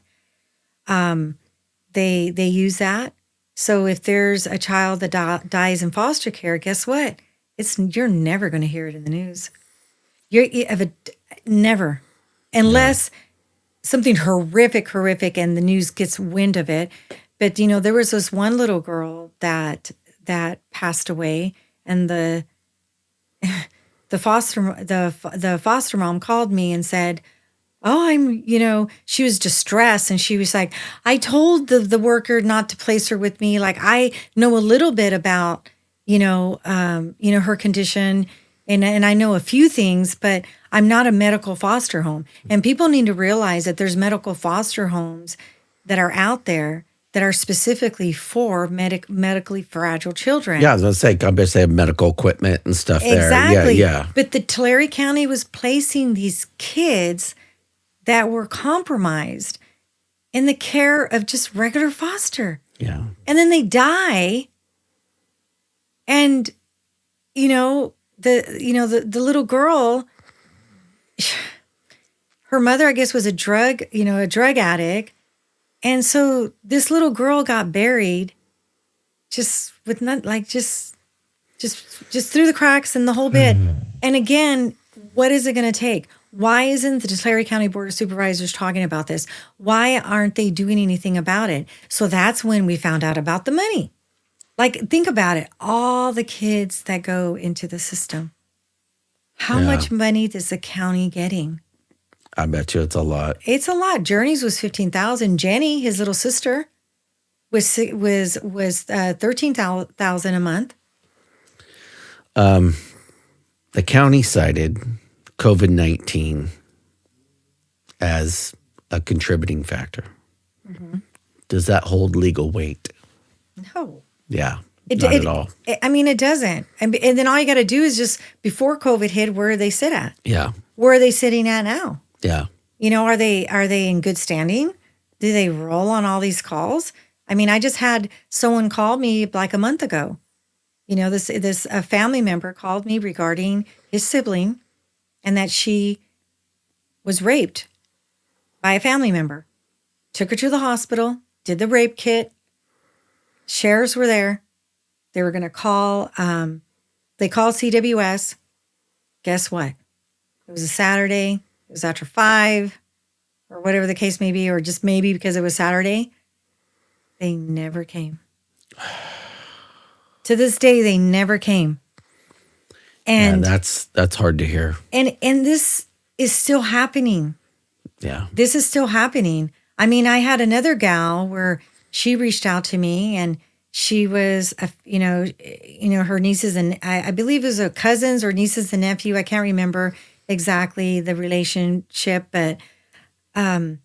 They use that. So if there's a child that dies in foster care, guess what? You're never going to hear it in the news. Never, unless something horrific, and the news gets wind of it. But there was this one little girl that passed away, and the foster mom called me and said, "Oh, she was distressed, and she was like, I told the worker not to place her with me. Like, I know a little bit about, her condition, and I know a few things, but I'm not a medical foster home." And people need to realize that there's medical foster homes that are out there that are specifically for medically fragile children. Yeah, I was going to say, I bet they have medical equipment and stuff there. Exactly. Yeah. But the Tulare County was placing these kids that were compromised in the care of just regular foster. Yeah. And then they die. And, the little girl, her mother, I guess, was a drug addict. And so this little girl got buried just with just through the cracks and the whole bit. And again, what is it going to take? Why isn't the Tulare County Board of Supervisors talking about this? Why aren't they doing anything about it? So that's when we found out about the money. Like, think about it. All the kids that go into the system. How much money is the county getting? I bet you it's a lot. It's a lot. Journey's was $15,000. Jenny, his little sister, was $13,000 a month. The county cited COVID-19 as a contributing factor. Mm-hmm. Does that hold legal weight? No. Yeah, not at all. It doesn't. And then all you got to do is just, before COVID hit, where do they sit at? Yeah. Where are they sitting at now? Yeah. Are they in good standing? Do they roll on all these calls? I just had someone call me like a month ago. A family member called me regarding his sibling, and that she was raped by a family member. Took her to the hospital, did the rape kit. Sheriffs were there. They were going to call, they called CWS. Guess what? It was a Saturday. It was after 5, or whatever the case may be, or just maybe because it was Saturday. They never came. To this day, they never came. And that's hard to hear. And this is still happening. Yeah. This is still happening. I had another gal where she reached out to me, and she was, her nieces, and I believe it was her cousins or nieces and nephew. I can't remember exactly the relationship, but I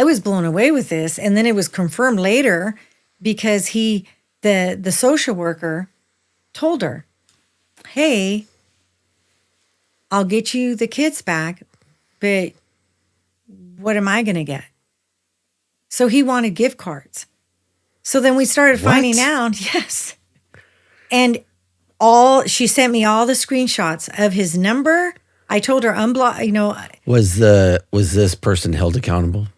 was blown away with this. And then it was confirmed later because the social worker told her, "Hey, I'll get you the kids back, but what am I going to get?" So he wanted gift cards. So then we started finding out, yes. And she sent me all the screenshots of his number. I told her unblock, Was this person held accountable?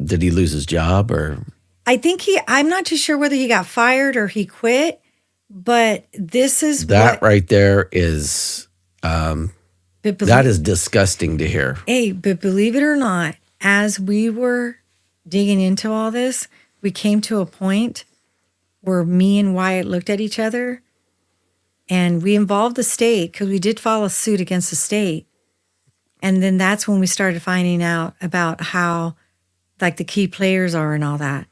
Did he lose his job, or? I think I'm not too sure whether he got fired or he quit, but this is that right there is, that is disgusting to hear. Hey, but believe it or not, as we were digging into all this, we came to a point where me and Wyatt looked at each other, and we involved the state, because we did file a suit against the state. And then that's when we started finding out about how, like, the key players are and all that.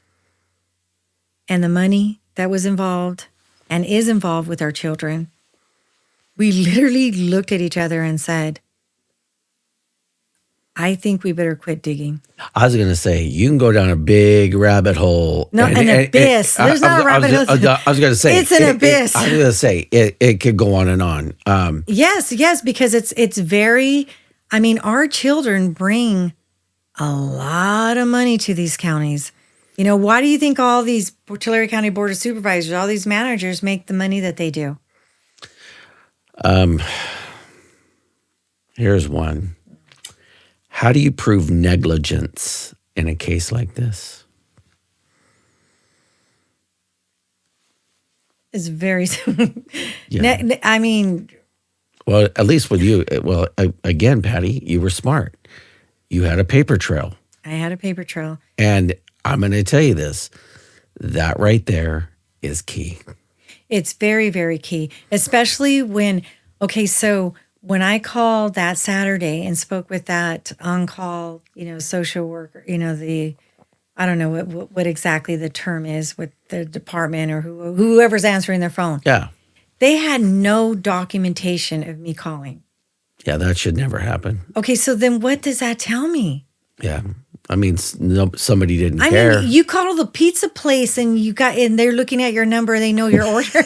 And the money that was involved and is involved with our children. We literally looked at each other and said, I think we better quit digging. I was going to say, you can go down a big rabbit hole. No, an abyss. There's not a rabbit hole. I was going to say. It's an abyss. I was going to say, it could go on and on. Yes, because it's very, I mean, our children bring a lot of money to these counties. You know, why do you think all these Tulare County Board of Supervisors, all these managers make the money that they do? Here's one. How do you prove negligence in a case like this? It's very, Yeah. I mean, Well, at least with you, again, Patty, you were smart. You had a paper trail. I had a paper trail. And I'm going to tell you this, that right there is key. It's very, very key, especially when, okay, so when I called that Saturday and spoke with that on-call, social worker, I don't know what exactly the term is with the department or whoever's answering their phone. Yeah. They had no documentation of me calling. Yeah, that should never happen. Okay, so then what does that tell me? Yeah. I mean, somebody didn't I care. mean, you called the pizza place and they're looking at your number. They know your order.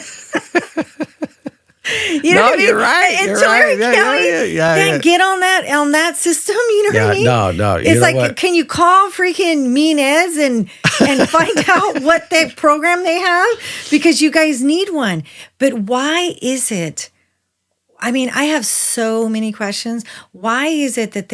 You know what I mean? You're right. And You're Tulare right. County can't get on that system. You know what I mean? No. It's like, can you call freaking Mean-Eds and find out what that program they have? Because you guys need one. But why is it? I mean, I have so many questions. Why is it that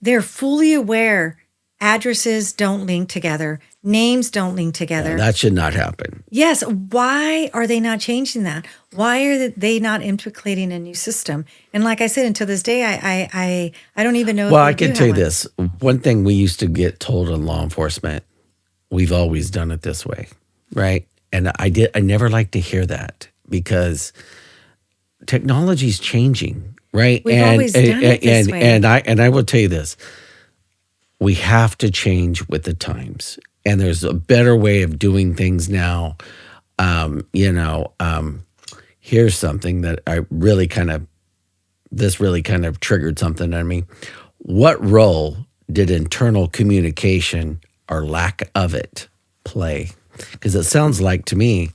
they're fully aware addresses don't link together, names don't link together? That should not happen. Yes. Why are they not changing that? Why are they not implicating a new system? And like I said, until this day, I don't even know. Well, I can tell you this. One thing we used to get told in law enforcement, we've always done it this way, right? And I never liked to hear that because technology's changing, right? We've always done it this way. And I will tell you this. We have to change with the times. And there's a better way of doing things now. Here's something that really kind of triggered something in me. What role did internal communication or lack of it play? Because it sounds like to me,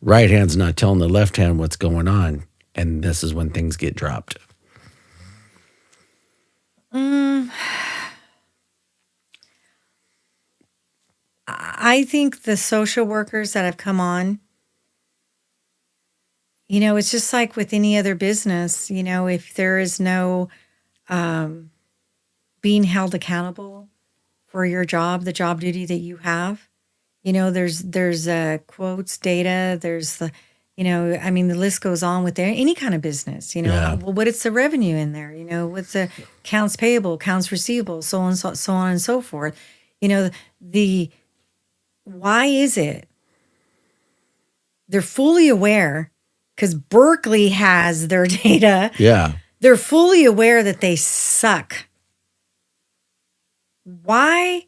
right hand's not telling the left hand what's going on. And this is when things get dropped. I think the social workers that have come on, it's just like with any other business, if there is no being held accountable for your job, the job duty that you have, there's quotes, data, there's the, the list goes on with any kind of business, Yeah. Well, what is the revenue in there? What's the accounts payable, accounts receivable, so on and so forth. Why is it they're fully aware because Berkeley has their data. Yeah. They're fully aware that they suck. Why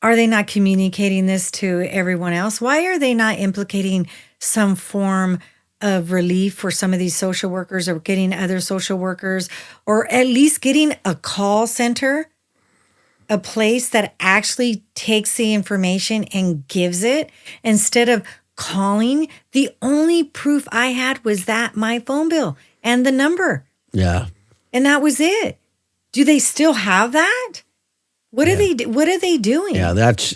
are they not communicating this to everyone else? Why are they not implicating some form of relief for some of these social workers or getting other social workers or at least getting a call center? A place that actually takes the information and gives it instead of calling. The only proof I had was that my phone bill and the number. Yeah. And that was it. Do they still have that? What are they doing? Yeah,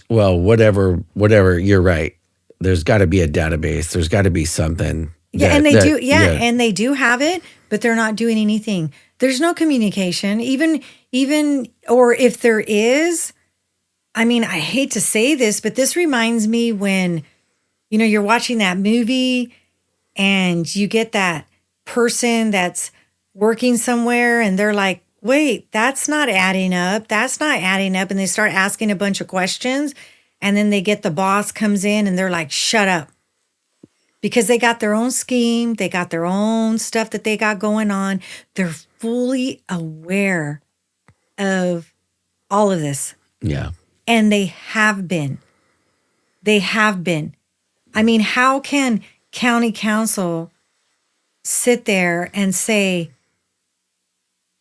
whatever, you're right. There's got to be a database. There's got to be something. And they do have it, but they're not doing anything. There's no communication, even, or if there is, I mean, I hate to say this, but this reminds me when, you're watching that movie and you get that person that's working somewhere and they're like, wait, that's not adding up. That's not adding up. And they start asking a bunch of questions. And then they get the boss comes in and they're like, shut up. Because they got their own scheme. They got their own stuff that they got going on. They're fully aware of all of this. Yeah. And they have been. I mean, how can county council sit there and say,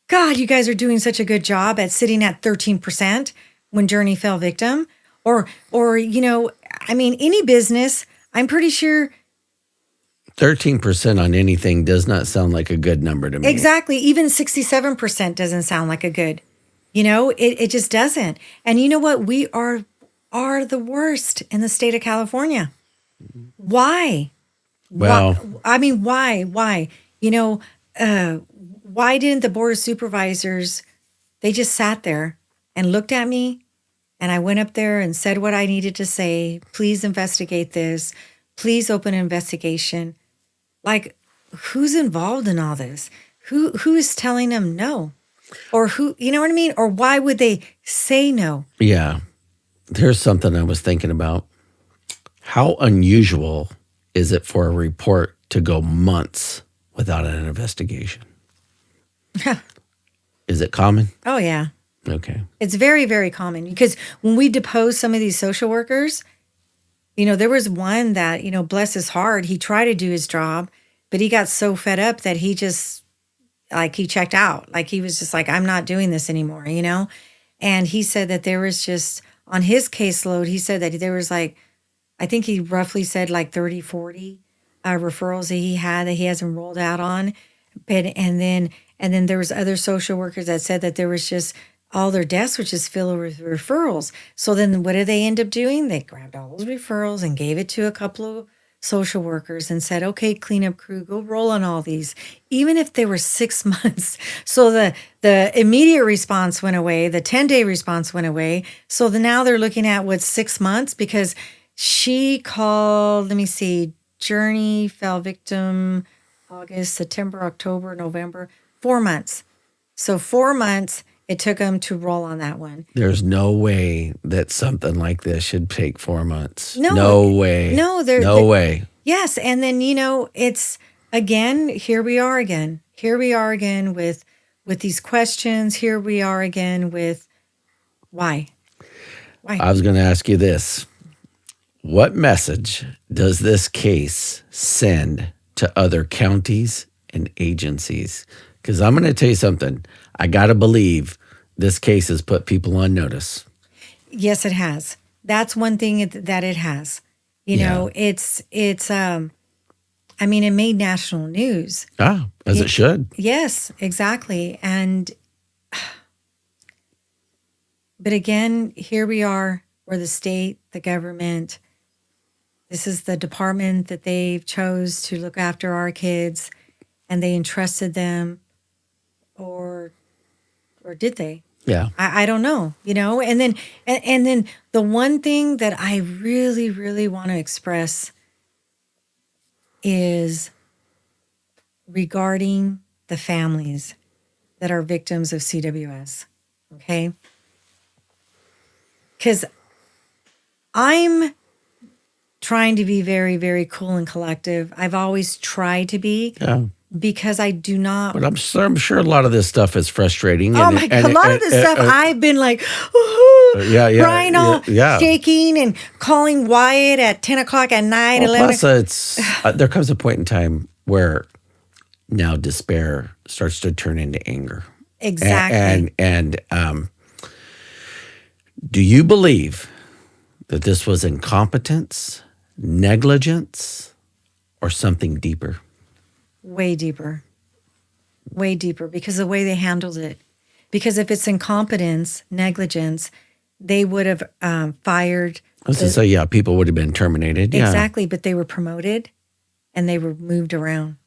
God, you guys are doing such a good job at sitting at 13% when Journey fell victim. Or, I mean, any business, I'm pretty sure. 13% on anything does not sound like a good number to me. Exactly. Even 67% doesn't sound like a good, it just doesn't. And you know what? We are the worst in the state of California. Why? Well, Why? Why didn't the Board of Supervisors, they just sat there and looked at me, and I went up there and said what I needed to say. Please investigate this. Please open an investigation. Like, who's involved in all this? Who is telling them no? Or who, you know what I mean? Or why would they say no? yeah. Here's something I was thinking about. How unusual is it for a report to go months without an investigation? Is it common? Oh, yeah. Okay. It's very, very common because when we depose some of these social workers, there was one that, bless his heart, he tried to do his job, but he got so fed up that he just, he checked out. Like, he was just like, I'm not doing this anymore, And he said that there was just, on his caseload, he said that there was I think he roughly said 30, 40 referrals that he had that he hasn't rolled out on. But, and then there was other social workers that said that there was just all their desks were just filled with referrals. So then what did they end up doing? They grabbed all those referrals and gave it to a couple of social workers and said, okay, cleanup crew, go roll on all these, even if they were 6 months. So the immediate response went away. The 10-day response went away. So now they're looking at 6 months because she called, let me see, Journey fell victim August, September, October, November, 4 months. So 4 months it took them to roll on that one. There's no way that something like this should take 4 months. No way. No, way. Yes. And then, it's again, here we are again. Here we are again with these questions. Here we are again with why? I was going to ask you this. What message does this case send to other counties and agencies? Because I'm going to tell you something. I got to believe this case has put people on notice. Yes, it has. That's one thing that it has. It made national news. As it should. Yes, exactly. But again, here we are, where the state, the government, this is the department that they've chose to look after our kids, and they entrusted them, or did they? Yeah. I don't know, and then the one thing that I really, really want to express is regarding the families that are victims of CWS. Okay. Because I'm trying to be very, very cool and collective. I've always tried to be. Yeah. Because I do not. But I'm sure a lot of this stuff is frustrating. Oh my God! A lot of this stuff I've been crying all shaking and calling Wyatt at 10 o'clock at night. Well, plus, there comes a point in time where now despair starts to turn into anger. Exactly. And do you believe that this was incompetence, negligence, or something deeper? Way deeper, because the way they handled it. Because if it's incompetence, negligence, they would have fired. I was going to say, people would have been terminated. Exactly, but they were promoted and they were moved around.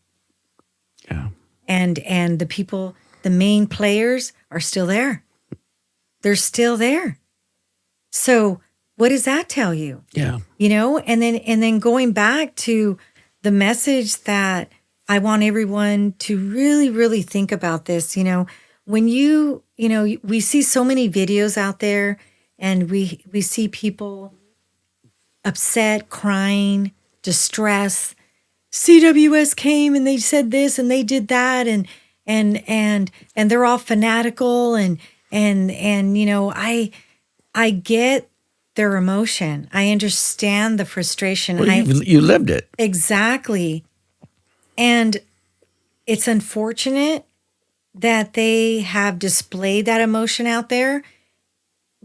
Yeah. And the people, the main players are still there. They're still there. So what does that tell you? Yeah. And then going back to the message that I want everyone to really, really think about this. When we see so many videos out there, and we see people upset, crying, distressed. CWS came and they said this and they did that, and they're all fanatical, and I get their emotion. I understand the frustration. Well, you lived it. Exactly. And it's unfortunate that they have displayed that emotion out there,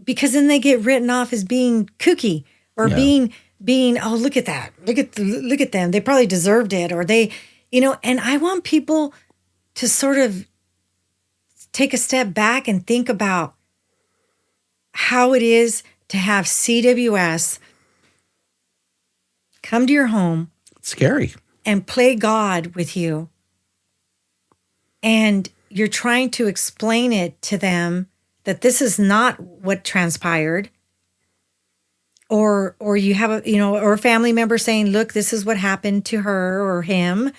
because then they get written off as being kooky or Yeah. being, oh, look at that. Look at them. They probably deserved it, or they, and I want people to sort of take a step back and think about how it is to have CWS come to your home. It's scary. And play God with you. And you're trying to explain it to them that this is not what transpired. Or you have or a family member saying, look, this is what happened to her or him.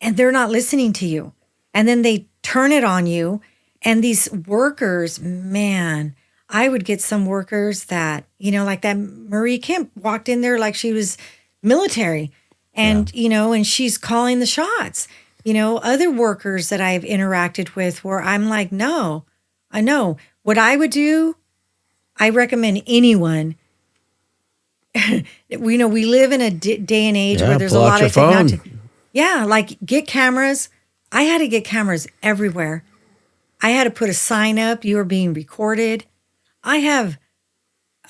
And they're not listening to you. And then they turn it on you. And these workers, man, I would get some workers that, like that Marie Kemp walked in there like she was military. And, and she's calling the shots. Other workers that I've interacted with where I'm like, no, I know. What I would do, I recommend anyone. We live in a day and age where there's a lot of technology. Yeah, like get cameras. I had to get cameras everywhere. I had to put a sign up, you are being recorded. I have,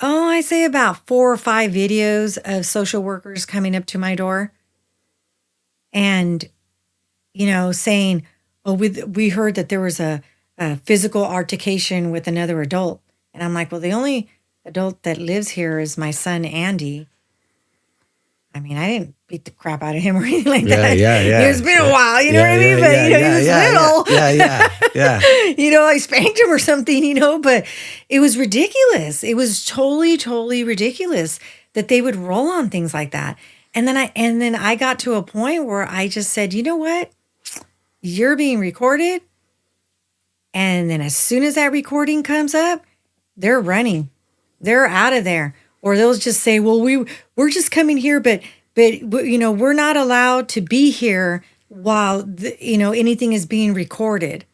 I say about 4 or 5 videos of social workers coming up to my door and, saying, oh, we heard that there was a physical altercation with another adult. And I'm like, well, the only adult that lives here is my son, Andy. I mean, I didn't beat the crap out of him or anything like that. Yeah. It's been a while, you know what I mean? But, he was little. Yeah. I spanked him or something, but it was ridiculous. It was totally, totally ridiculous that they would roll on things like that. And then I got to a point where I just said, you know what? You're being recorded. And then as soon as that recording comes up, they're running. They're out of there. Or they'll just say, well, we're just coming here, but we're not allowed to be here while anything is being recorded.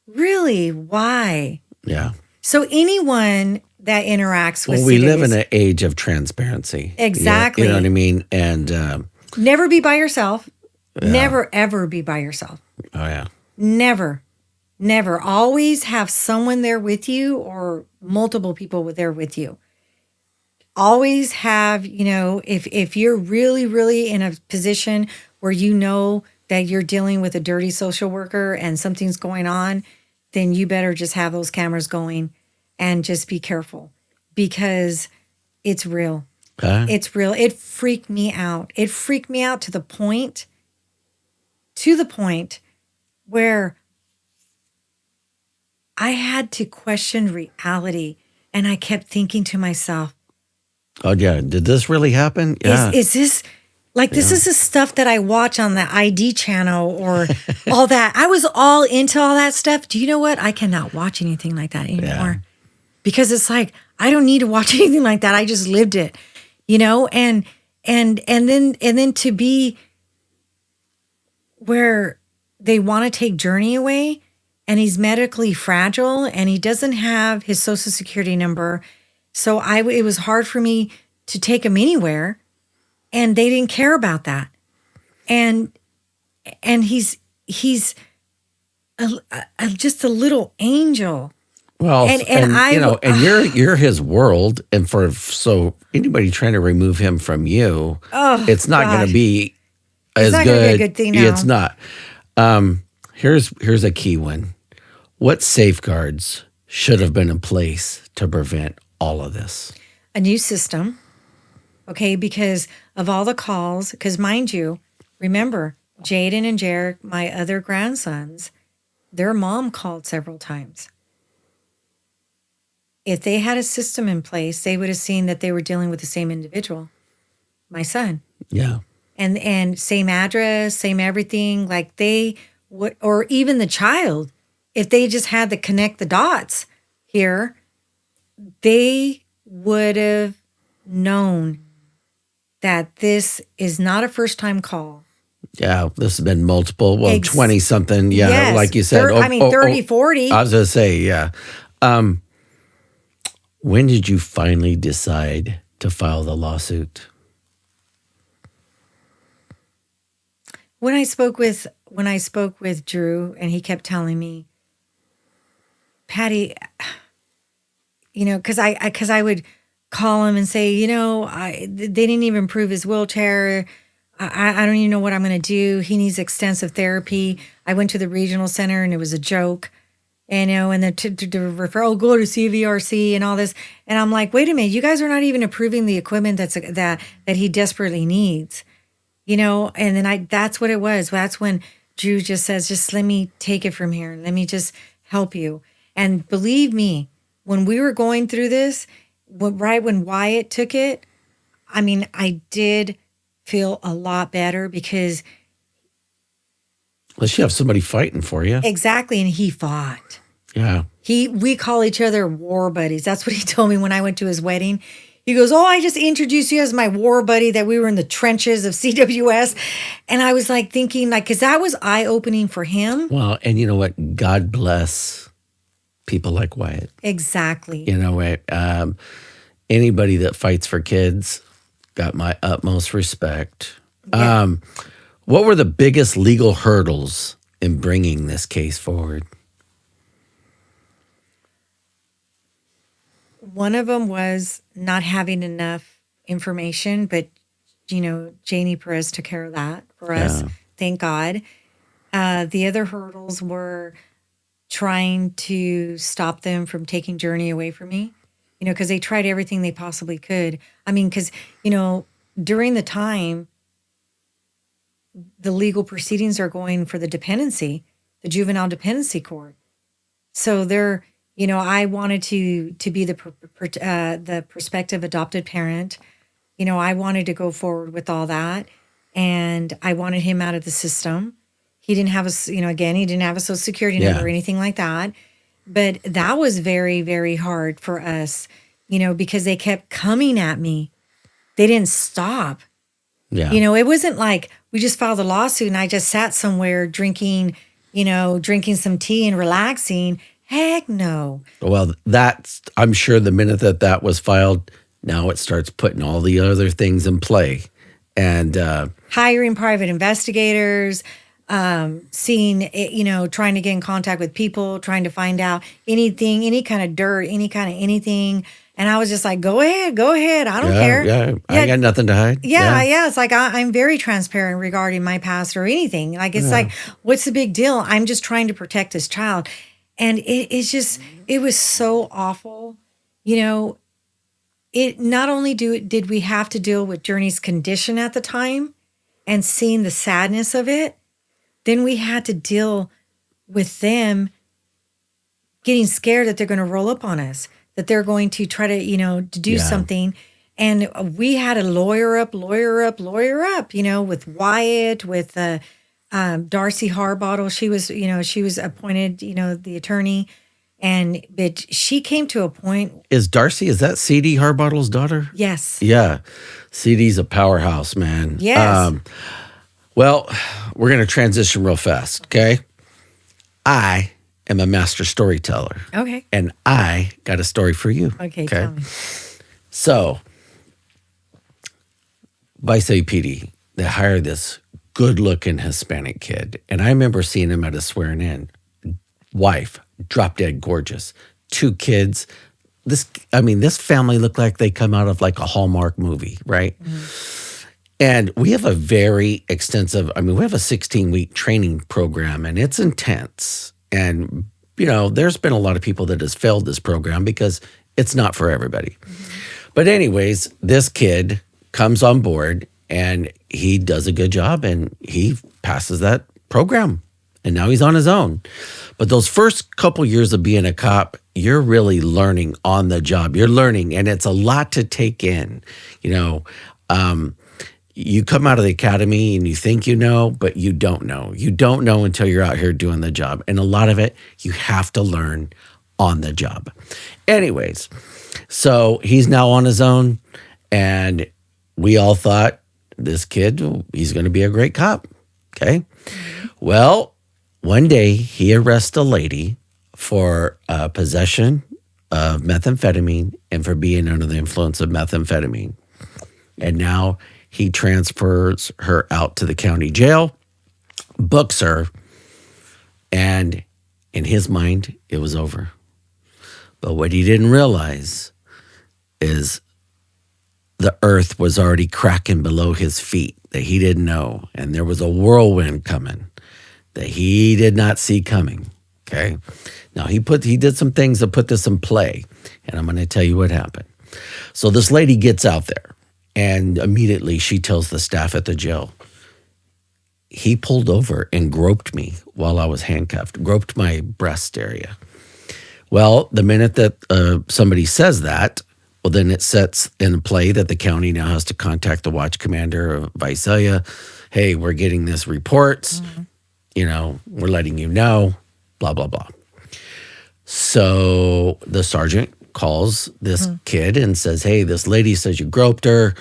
Really? Why? Yeah. So anyone that interacts with we live in an age of transparency. Exactly. You know what I mean? And never be by yourself. Yeah. Never, ever be by yourself. Oh, yeah. Never. Always have someone there with you or multiple people there with you. Always have, if you're really, really in a position where that you're dealing with a dirty social worker and something's going on, then you better just have those cameras going and just be careful because it's real. It's real. It freaked me out. It freaked me out to the point where I had to question reality. And I kept thinking to myself, oh, yeah. Did this really happen? Yeah. Is this like this is the stuff that I watch on the ID channel or all that? I was all into all that stuff. Do you know what? I cannot watch anything like that anymore because it's like I don't need to watch anything like that. I just lived it, and then to be where they want to take Journey away and he's medically fragile and he doesn't have his social security number. So it was hard for me to take him anywhere, and they didn't care about that. And he's just a little angel. Well, and you're his world, and so anybody trying to remove him from you, it's not going to be as good. Gonna be a good thing now. It's not. Here's a key one. What safeguards should have been in place to prevent all of this? A new system, okay, because of all the calls, because mind you, remember, Jaden and Jarek, my other grandsons, their mom called several times. If they had a system in place, they would have seen that they were dealing with the same individual, my son. Yeah. And same address, same everything, like they would, or even the child, if they just had to connect the dots here, they would have known that this is not a first-time call. Yeah, this has been multiple, 20-something. Yeah, yes. Like you said. 30, 40. I was going to say, yeah. When did you finally decide to file the lawsuit? When I spoke with Drew, and he kept telling me, Patty, because I would call him and say, they didn't even improve his wheelchair. I don't even know what I'm going to do. He needs extensive therapy. I went to the regional center and it was a joke, and then to refer, go to CVRC and all this. And I'm like, wait a minute, you guys are not even approving the equipment that he desperately needs, and then that's what it was. That's when Drew just says, just let me take it from here. Let me just help you. And believe me, when we were going through this, right when Wyatt took it, I did feel a lot better because... Unless you have somebody fighting for you. Exactly, and he fought. Yeah. We call each other war buddies. That's what he told me when I went to his wedding. He goes, I just introduced you as my war buddy, that we were in the trenches of CWS. And I was like thinking, because that was eye-opening for him. Well, and you know what? God bless people like Wyatt. Exactly. Anybody that fights for kids got my utmost respect. Yeah. What were the biggest legal hurdles in bringing this case forward? One of them was not having enough information, but, Janie Perez took care of that for us. Yeah. Thank God. The other hurdles were trying to stop them from taking Journey away from me, because they tried everything they possibly could. Because, during the time, the legal proceedings are going for the dependency, the juvenile dependency court. So they're, I wanted to be the prospective adopted parent. I wanted to go forward with all that, and I wanted him out of the system. He didn't have he didn't have a Social Security number or anything like that. But that was very, very hard for us, because they kept coming at me. They didn't stop. Yeah. It wasn't like we just filed a lawsuit and I just sat somewhere drinking some tea and relaxing. Heck no. Well, I'm sure the minute that was filed, now it starts putting all the other things in play. And hiring private investigators, seeing it, trying to get in contact with people, trying to find out anything, any kind of dirt, any kind of anything. And I was just like, go ahead. I don't care. Yeah, I got nothing to hide. Yeah. It's like I'm very transparent regarding my past or anything. Like, it's like, what's the big deal? I'm just trying to protect this child. And it was so awful. It not only did we have to deal with Journey's condition at the time and seeing the sadness of it, then we had to deal with them getting scared that they're going to roll up on us, that they're going to try to, to do something. And we had a lawyer up, with Wyatt, with Darcy Harbottle. She was appointed, the attorney. But she came to a point. Is that C.D. Harbottle's daughter? Yes. Yeah. C.D.'s a powerhouse, man. Yes. Well, we're going to transition real fast, okay? I am a master storyteller. Okay. And I got a story for you. Okay, tell me. So, Vice APD, they hired this good-looking Hispanic kid. And I remember seeing him at a swearing-in. Wife, drop-dead gorgeous. 2 kids. This family looked like they come out of like a Hallmark movie, right? Mm-hmm. And we have a very extensive, we have a 16-week training program, and it's intense. And, there's been a lot of people that has failed this program because it's not for everybody. Mm-hmm. But anyways, this kid comes on board, and he does a good job, and he passes that program. And now he's on his own. But those first couple years of being a cop, you're really learning on the job. You're learning, and it's a lot to take in. You come out of the academy and you think but you don't know. You don't know until you're out here doing the job. And a lot of it, you have to learn on the job. Anyways, so he's now on his own, and we all thought this kid, he's going to be a great cop. Okay. Well, one day he arrests a lady for possession of methamphetamine and for being under the influence of methamphetamine. And now he transfers her out to the county jail. books her, and in his mind, it was over. But what he didn't realize is the earth was already cracking below his feet that he didn't know. And there was a whirlwind coming that he did not see coming. Okay. Now he did some things to put this in play. And I'm going to tell you what happened. So this lady gets out there and immediately she tells the staff at the jail, he pulled over and groped me while I was handcuffed, groped my breast area. Well, the minute that somebody says that, well, then it sets in play that the county now has to contact the watch commander of Visalia. Hey, we're getting this reports. We're letting you know, blah, blah, blah. So the sergeant calls this kid and says, hey, this lady says you groped her.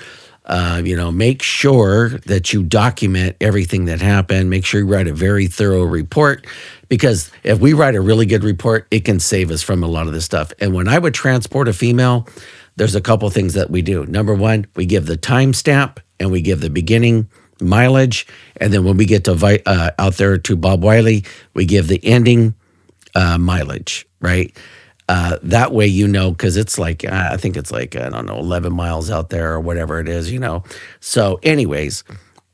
Make sure that you document everything that happened. Make sure you write a very thorough report, because if we write a really good report, it can save us from a lot of this stuff. And when I would transport a female, there's a couple things that we do. Number one, we give the timestamp and we give the beginning mileage. And then when we get to out there to Bob Wiley, we give the ending mileage, right? That way, because it's like, I think it's like, 11 miles out there or whatever it is, So anyways,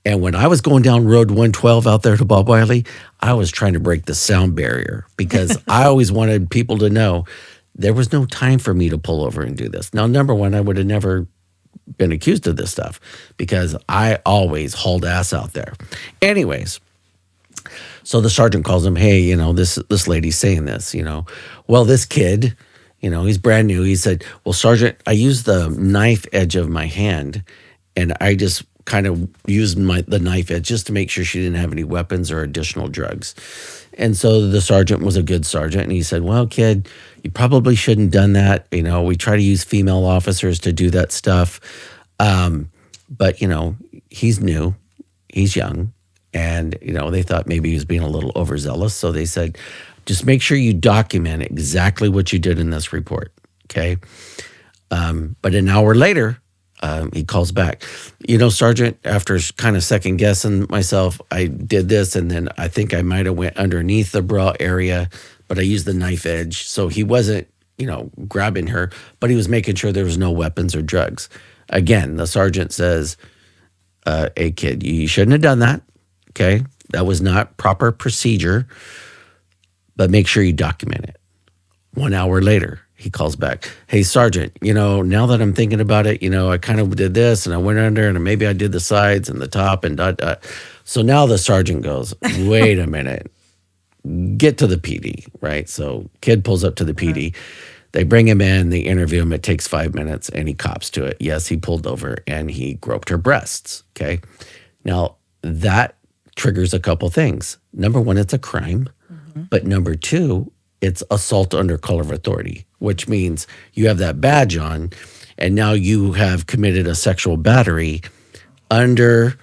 and when I was going down Road 112 out there to Bob Wiley, I was trying to break the sound barrier because I always wanted people to know there was no time for me to pull over and do this. Now, number one, I would have never been accused of this stuff because I always hauled ass out there. Anyways, so the sergeant calls him, hey, this lady's saying this, Well, this kid, he's brand new. He said, well, Sergeant, I used the knife edge of my hand and I just kind of used the knife edge just to make sure she didn't have any weapons or additional drugs. And so the sergeant was a good sergeant. And he said, well, kid, you probably shouldn't have done that. We try to use female officers to do that stuff. But, he's new, he's young. And, they thought maybe he was being a little overzealous. So they said, just make sure you document exactly what you did in this report. Okay. But an hour later, he calls back, Sergeant, after kind of second guessing myself, I did this. And then I think I might've went underneath the bra area, but I used the knife edge. So he wasn't, grabbing her, but he was making sure there was no weapons or drugs. Again, the sergeant says, hey kid, you shouldn't have done that. Okay. That was not proper procedure, but make sure you document it. 1 hour later, he calls back. Hey, Sergeant, now that I'm thinking about it, I kind of did this and I went under and maybe I did the sides and the top and dot, dot. So now the sergeant goes, wait a minute, get to the PD, right? So kid pulls up to the PD. They bring him in, they interview him. It takes 5 minutes and he cops to it. Yes, he pulled over and he groped her breasts. Okay. Now that triggers a couple things. Number one, it's a crime. But number two, it's assault under color of authority, which means you have that badge on and now you have committed a sexual battery under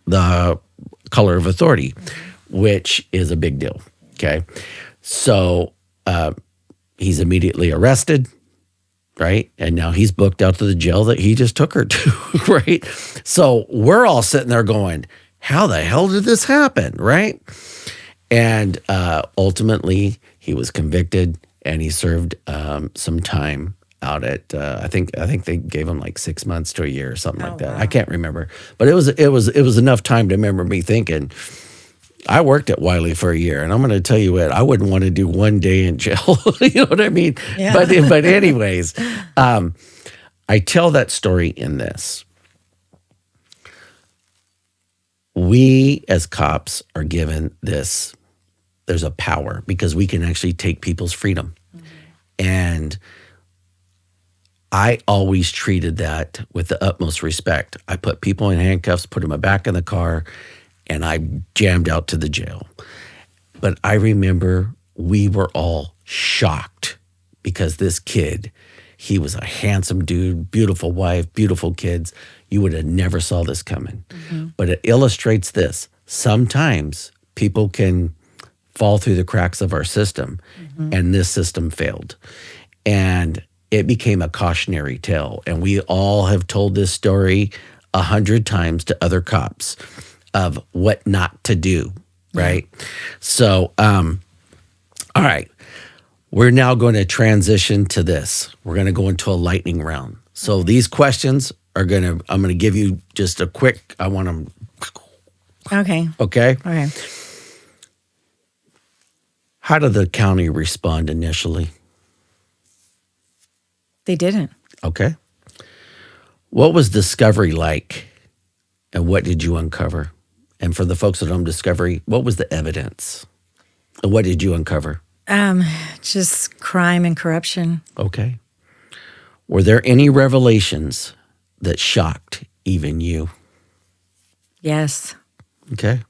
the color of authority, which is a big deal. Okay. So he's immediately arrested, right? And now he's booked out to the jail that he just took her to, right? So we're all sitting there going, how the hell did this happen, right? And ultimately, he was convicted and he served some time out at I think they gave him like 6 months to a year or something like that. Wow. I can't remember, but it was enough time to remember me thinking. I worked at Wiley for a year, and I'm going to tell you what, I wouldn't want to do 1 day in jail. You know what I mean? Yeah. But anyways, I tell that story in this. We as cops are given this, there's a power because we can actually take people's freedom. Mm-hmm. And I always treated that with the utmost respect. I put people in handcuffs, put them back in the car, and I jammed out to the jail. But I remember we were all shocked because this kid, he was a handsome dude, beautiful wife, beautiful kids. You would have never saw this coming. Mm-hmm. But it illustrates this. Sometimes people can fall through the cracks of our system, and this system failed. And it became a cautionary tale. And we all have told this story 100 times to other cops. of what not to do, right? So, all right. We're now going to transition to this. We're going to go into a lightning round. So these questions I'm going to give you just a quick, I want them. Okay. Okay. Okay. How did the county respond initially? They didn't. Okay. What was discovery like, and what did you uncover? And for the folks at home, discovery, what was the evidence? And what did you uncover? Just crime and corruption. Okay. Were there any revelations that shocked even you? Yes. Okay.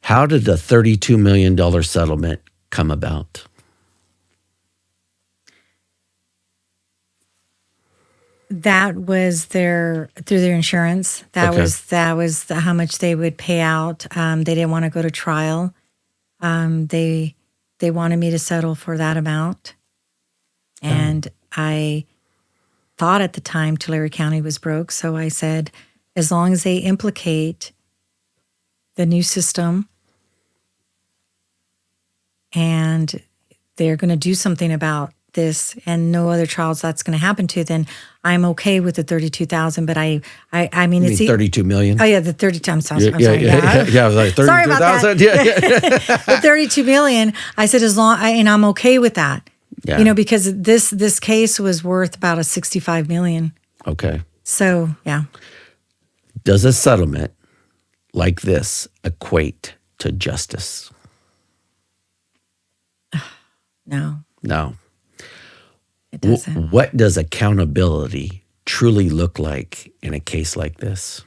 How did the $32 million settlement come about? That was through their insurance. That Okay. was how much they would pay out. They didn't want to go to trial. They wanted me to settle for that amount. And I thought at the time Tulare County was broke. So I said, as long as they implicate the new system and they're going to do something about this and no other child that's going to happen to, then I'm okay with the 32,000. But I mean, You it's mean 32 million? Oh yeah, the 32. I'm sorry. I'm Yeah, sorry. yeah, I was like, Sorry about that. 32,000? Yeah, yeah. The 32 million. I said and I'm okay with that. Yeah. You know, because this case was worth about a 65 million. Okay. So yeah. Does a settlement like this equate to justice? No, No. it doesn't. What does accountability truly look like in a case like this?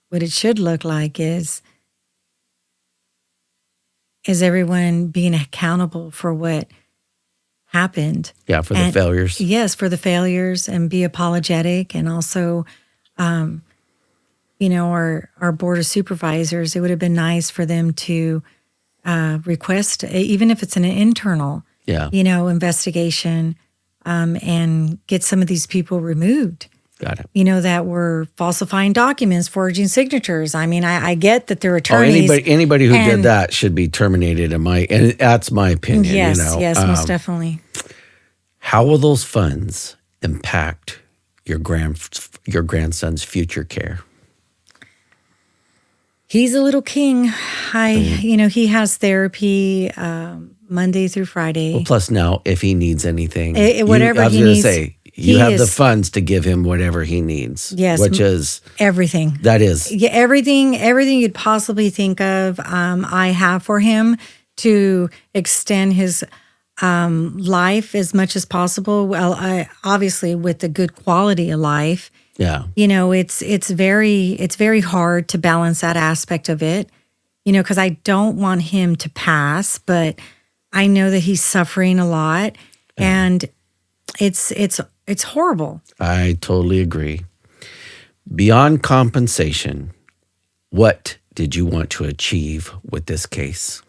What it should look like is everyone being accountable for what happened. Yeah, for the failures. Yes, for the failures, and be apologetic. And also, our board of supervisors, it would have been nice for them to request, even if it's an internal, Yeah. investigation, and get some of these people removed. Got it. That were falsifying documents, forging signatures. I mean, I get that they're attorneys. Anybody who did that should be terminated. And that's my opinion. Yes, you know. yes, most definitely. How will those funds impact your grandson's future care? He's a little king. He has therapy Monday through Friday. Well, plus now, if he needs anything, Whatever he needs, you have the funds to give him whatever he needs. Yes, which is everything. That is, yeah, everything you'd possibly think of. I have for him to extend his life as much as possible. Well, obviously with the good quality of life. yeah, It's very hard to balance that aspect of it. Because I don't want him to pass, but I know that he's suffering a lot, and it's horrible. I totally agree. Beyond compensation, what did you want to achieve with this case?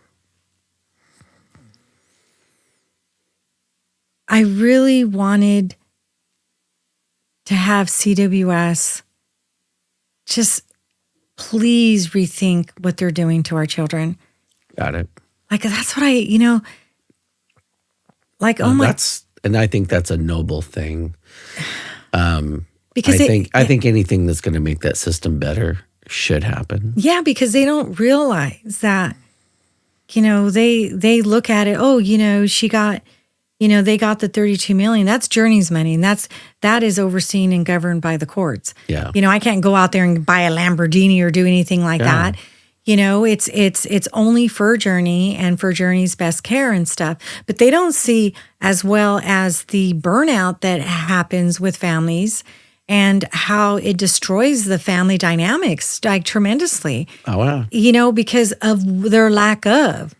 I really wanted to have CWS just please rethink what they're doing to our children. Got it. Like, that's what And I think that's a noble thing. Because I think anything that's going to make that system better should happen. Yeah, because they don't realize that, they look at it, she got, they got the 32 million. That's Journey's money. And that is overseen and governed by the courts. Yeah. I can't go out there and buy a Lamborghini or do anything like that. It's only for Journey and for Journey's best care and stuff. But they don't see as well as the burnout that happens with families and how it destroys the family dynamics like tremendously. Oh, wow. Because of their lack of.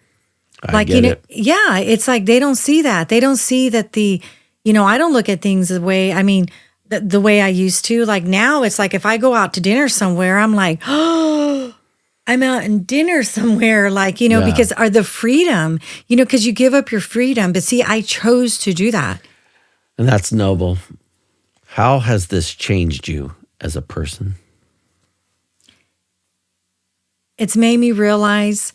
I get it. Yeah, it's like they don't see that. They don't see that I don't look at things the way I used to. Like now it's like if I go out to dinner somewhere, I'm like, oh, I'm out in dinner somewhere, because the freedom, because you give up your freedom. But see, I chose to do that. And that's noble. How has this changed you as a person? It's made me realize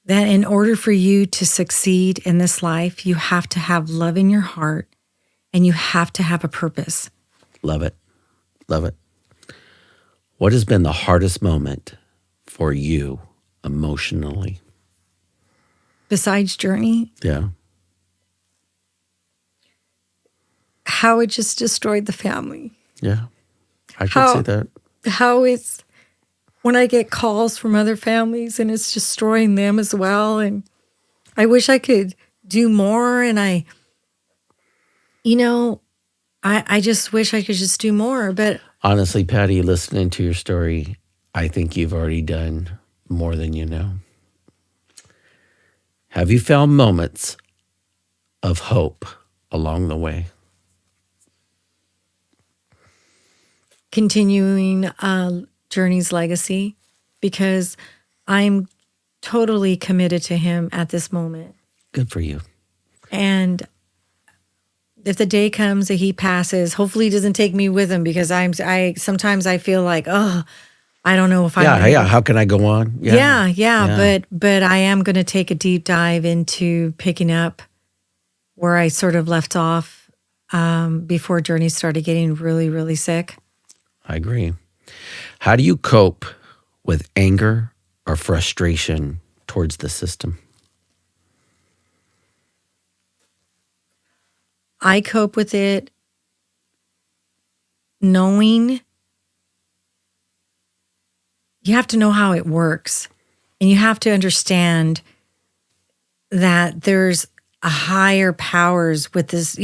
that in order for you to succeed in this life, you have to have love in your heart and you have to have a purpose. Love it. Love it. What has been the hardest moment for you emotionally? Besides Journey, Yeah. how it just destroyed the family. Yeah. I could see that. How it's when I get calls from other families and it's destroying them as well. And I wish I could do more. And I just wish I could just do more. But Honestly, Patty, listening to your story, I think you've already done more than you know. Have you found moments of hope along the way? continuing Journey's legacy, because I'm totally committed to him at this moment. Good for you. And if the day comes that he passes, hopefully he doesn't take me with him, because I sometimes I feel like, oh, I don't know if I'm Yeah. How can I go on? Yeah. But I am going to take a deep dive into picking up where I sort of left off before Journey started getting really, really sick. I agree. How do you cope with anger or frustration towards the system? I cope with it knowing you have to know how it works, and you have to understand that there's a higher powers with this,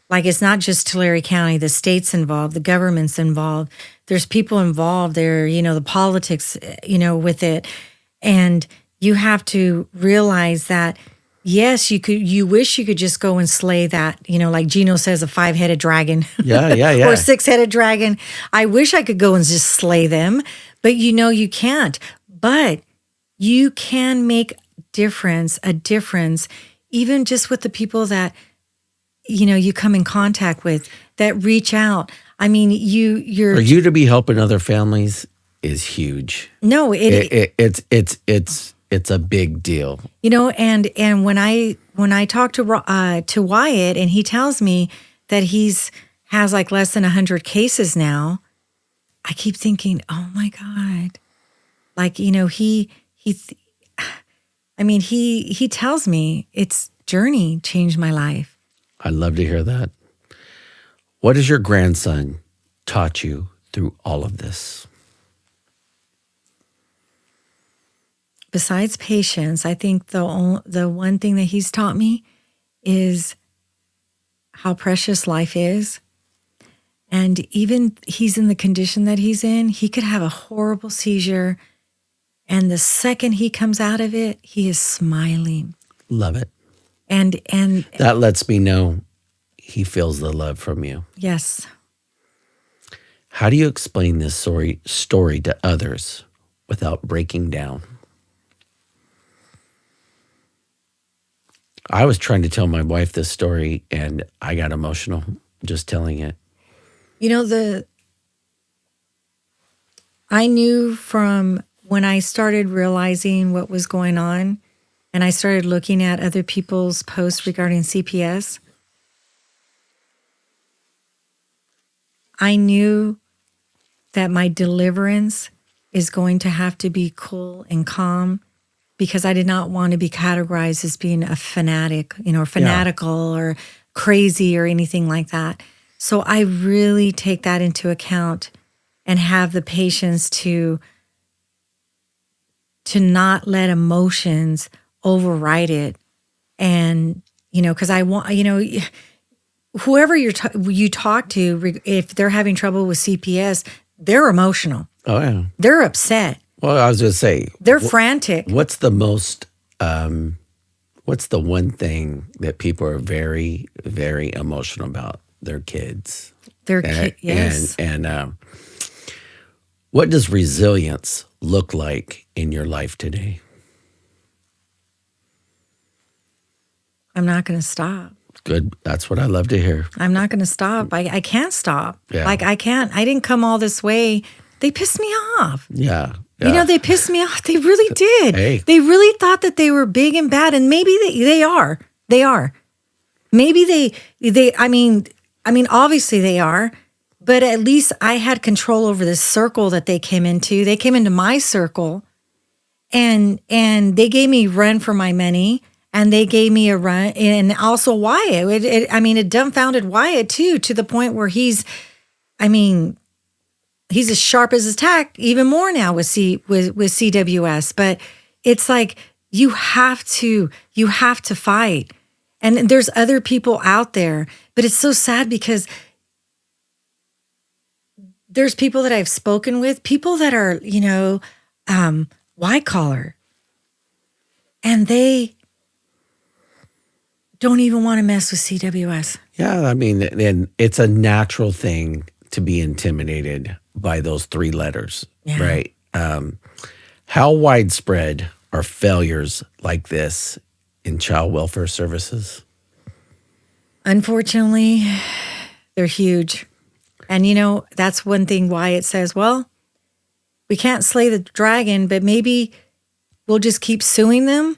like it's not just Tulare County, the state's involved, the government's involved. There's people involved there, the politics, with it. And you have to realize that, yes, you wish you could just go and slay that, like Gino says, a 5-headed dragon. Yeah. Or a 6-headed dragon. I wish I could go and just slay them, but you can't. But you can make a difference, even just with the people that, you come in contact with, that reach out. I mean, For you to be helping other families is huge. No, it's a big deal. And when I talk to Wyatt and he tells me that has like less than 100 cases now, I keep thinking, oh my God, like he tells me it's Journey changed my life. I'd love to hear that. What has your grandson taught you through all of this? Besides patience, I think the one thing that he's taught me is how precious life is. And even he's in the condition that he's in, he could have a horrible seizure. And the second he comes out of it, he is smiling. Love it. And that lets me know he feels the love from you. Yes. How do you explain this story to others without breaking down? I was trying to tell my wife this story and I got emotional just telling it. I knew from when I started realizing what was going on and I started looking at other people's posts regarding CPS, I knew that my deliverance is going to have to be cool and calm, because I did not want to be categorized as being a fanatic, or fanatical or crazy or anything like that. So I really take that into account and have the patience to not let emotions override it. And, because I want, whoever you talk to, if they're having trouble with CPS, they're emotional. Oh, yeah. They're upset. Well, I was going to say. They're frantic. What's the one thing that people are very, very emotional about? Their kids. Yes. And what does resilience look like in your life today? I'm not going to stop. Good. That's what I love to hear. I'm not going to stop. I can't stop. Yeah. Like, I can't. I didn't come all this way. They pissed me off. Yeah. You know, they pissed me off. They really did. Hey. They really thought that they were big and bad, and maybe they are. They are. Maybe they. I mean, obviously they are. But at least I had control over this circle that they came into. They came into my circle, and they gave me run for my money, and they gave me a run, and also Wyatt. It dumbfounded Wyatt too, to the point where he's as sharp as his tack, even more now with CWS. But it's like you have to fight, and there's other people out there. But it's so sad because there's people that I've spoken with, people that are, white collar, and they don't even want to mess with CWS. Yeah, I mean, and it's a natural thing to be intimidated by those three letters, right? How widespread are failures like this in child welfare services? Unfortunately, they're huge. And, that's one thing Wyatt says, well, we can't slay the dragon, but maybe we'll just keep suing them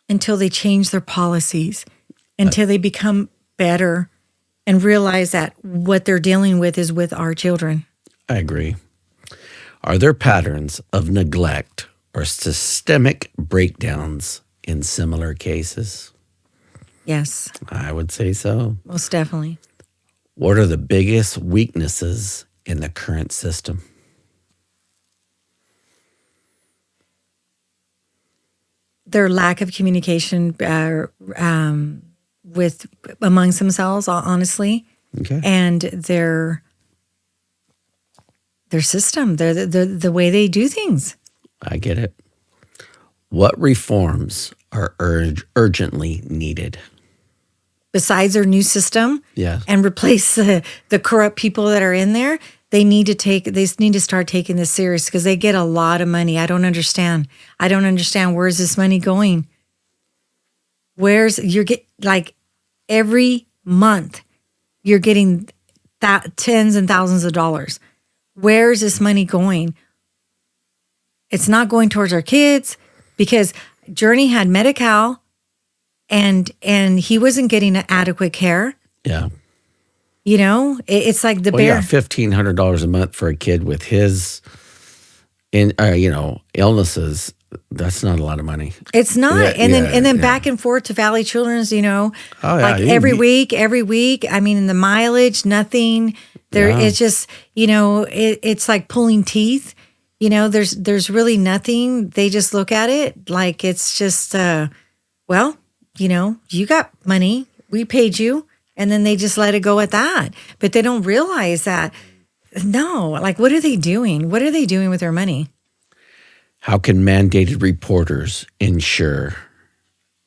until they change their policies, until they become better and realize that what they're dealing with is with our children. I agree. Are there patterns of neglect or systemic breakdowns in similar cases? Yes. I would say so. Most definitely. What are the biggest weaknesses in the current system? Their lack of communication with amongst themselves, honestly, Okay. and their system, the way they do things. I get it. What reforms are urgently needed? Besides their new system, and replace the corrupt people that are in there, they need to start taking this serious because they get a lot of money. I don't understand. Where's this money going? Every month you're getting tens and thousands of dollars. Where's this money going? It's not going towards our kids because Journey had Medi-Cal and he wasn't getting adequate care. Yeah. It's like the bear. $1,500 a month for a kid with his, illnesses. That's not a lot of money. It's not. And then back and forth to Valley Children's, every week. I mean, in the mileage, nothing. It's just, it's like pulling teeth. There's really nothing. They just look at it like it's just, you got money. We paid you. And then they just let it go at that. But they don't realize that, what are they doing? What are they doing with their money? How can mandated reporters ensure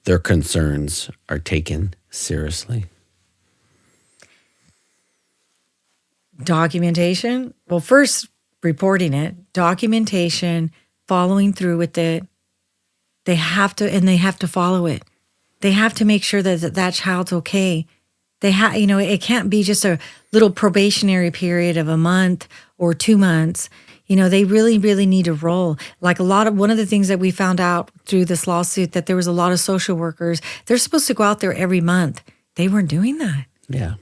their concerns are taken seriously? Documentation. Well, first, reporting it. Documentation, following through with it. They have to follow it. They have to make sure that child's okay. It can't be just a little probationary period of a month or 2 months. They really, really need to roll. One of the things that we found out through this lawsuit, that there was a lot of social workers, they're supposed to go out there every month. They weren't doing that. Yeah.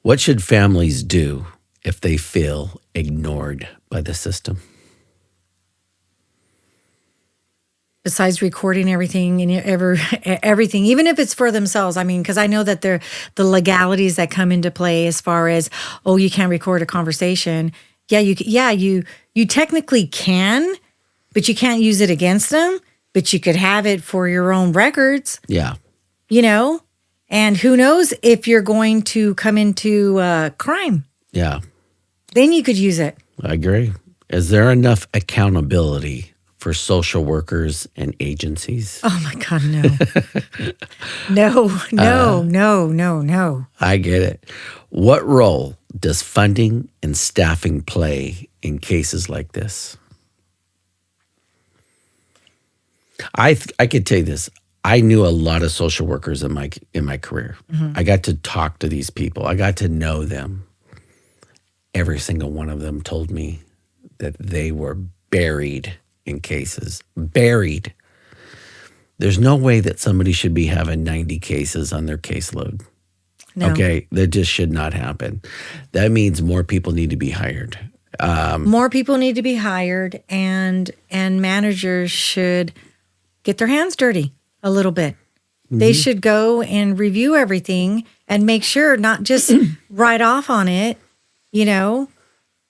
What should families do if they feel ignored by the system? Besides recording everything and everything, even if it's for themselves. I mean, because I know that the legalities that come into play as far as, you can't record a conversation. Yeah, you technically can, but you can't use it against them. But you could have it for your own records. Yeah. And who knows if you're going to come into crime. Yeah. Then you could use it. I agree. Is there enough accountability for social workers and agencies? Oh my God, no. No. I get it. What role does funding and staffing play in cases like this? I could tell you this. I knew a lot of social workers in my career. I got to talk to these people. I got to know them. Every single one of them told me that they were buried in cases. Buried. There's no way that somebody should be having 90 cases on their caseload. No. Okay, that just should not happen. That means more people need to be hired. More people need to be hired, and managers should get their hands dirty a little bit. They should go and review everything and make sure, not just write off on it,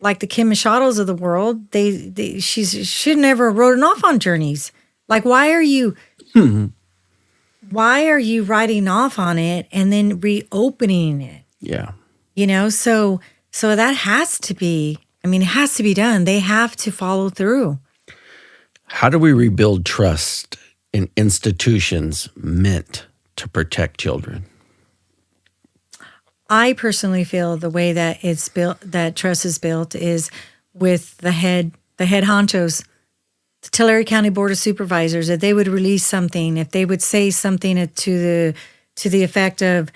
like the Kim Machados of the world. She should never have written off on journeys. Like, why are you writing off on it and then reopening it? Yeah. So that has to be, it has to be done. They have to follow through. How do we rebuild trust in institutions meant to protect children? I personally feel the way that it's built, that trust is built, is with the head honchos, the Tulare County Board of Supervisors, that they would release something, if they would say something to the effect of,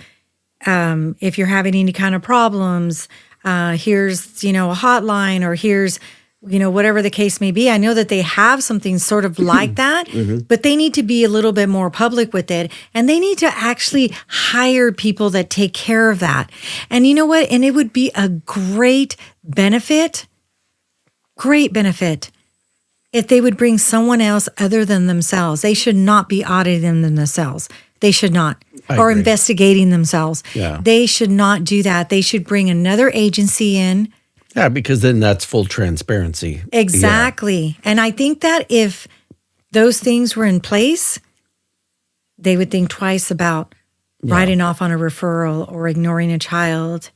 if you're having any kind of problems, here's, a hotline, or here's, whatever the case may be. I know that they have something sort of like that, but they need to be a little bit more public with it. And they need to actually hire people that take care of that. And you know what? And it would be a great benefit, if they would bring someone else other than themselves. They should not be auditing themselves. They should not. Or investigating themselves. Yeah. They should not do that. They should bring another agency in. Yeah, because then that's full transparency. Exactly. Yeah. And I think that if those things were in place, they would think twice about writing off on a referral, or ignoring a child,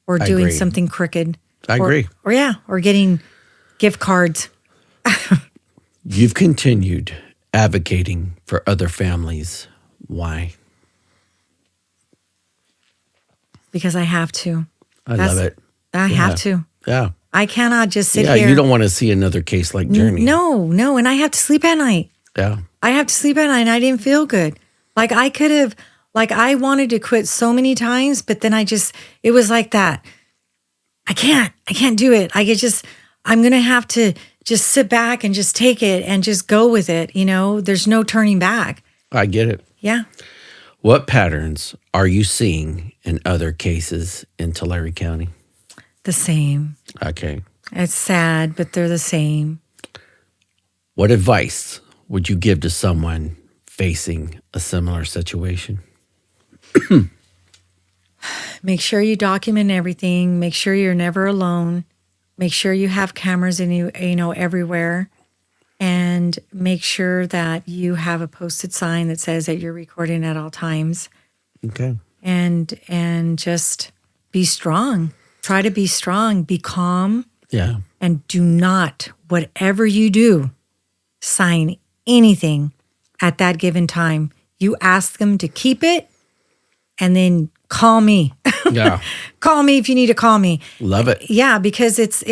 or doing something crooked. I agree. Or getting gift cards. You've continued advocating for other families. Why? Because I have to. I love it. I have to. Yeah. I cannot just sit here. Yeah, you don't want to see another case like Journey. No. And I have to sleep at night. Yeah. I have to sleep at night, and I didn't feel good. Like, I wanted to quit so many times, but then it was like that. I can't do it. I'm going to have to just sit back and just take it and just go with it. There's no turning back. I get it. Yeah. What patterns are you seeing in other cases in Tulare County? The same. Okay. It's sad, but they're the same. What advice would you give to someone facing a similar situation? Make sure you document everything. Make sure you're never alone. Make sure you have cameras in you, everywhere. And make sure that you have a posted sign that says that you're recording at all times. Okay. And just be strong. Try to be strong. Be calm. Yeah. And do not, whatever you do, sign anything at that given time. You ask them to keep it, and then call me. Yeah. Call me if you need to call me. Love it. Yeah, because it's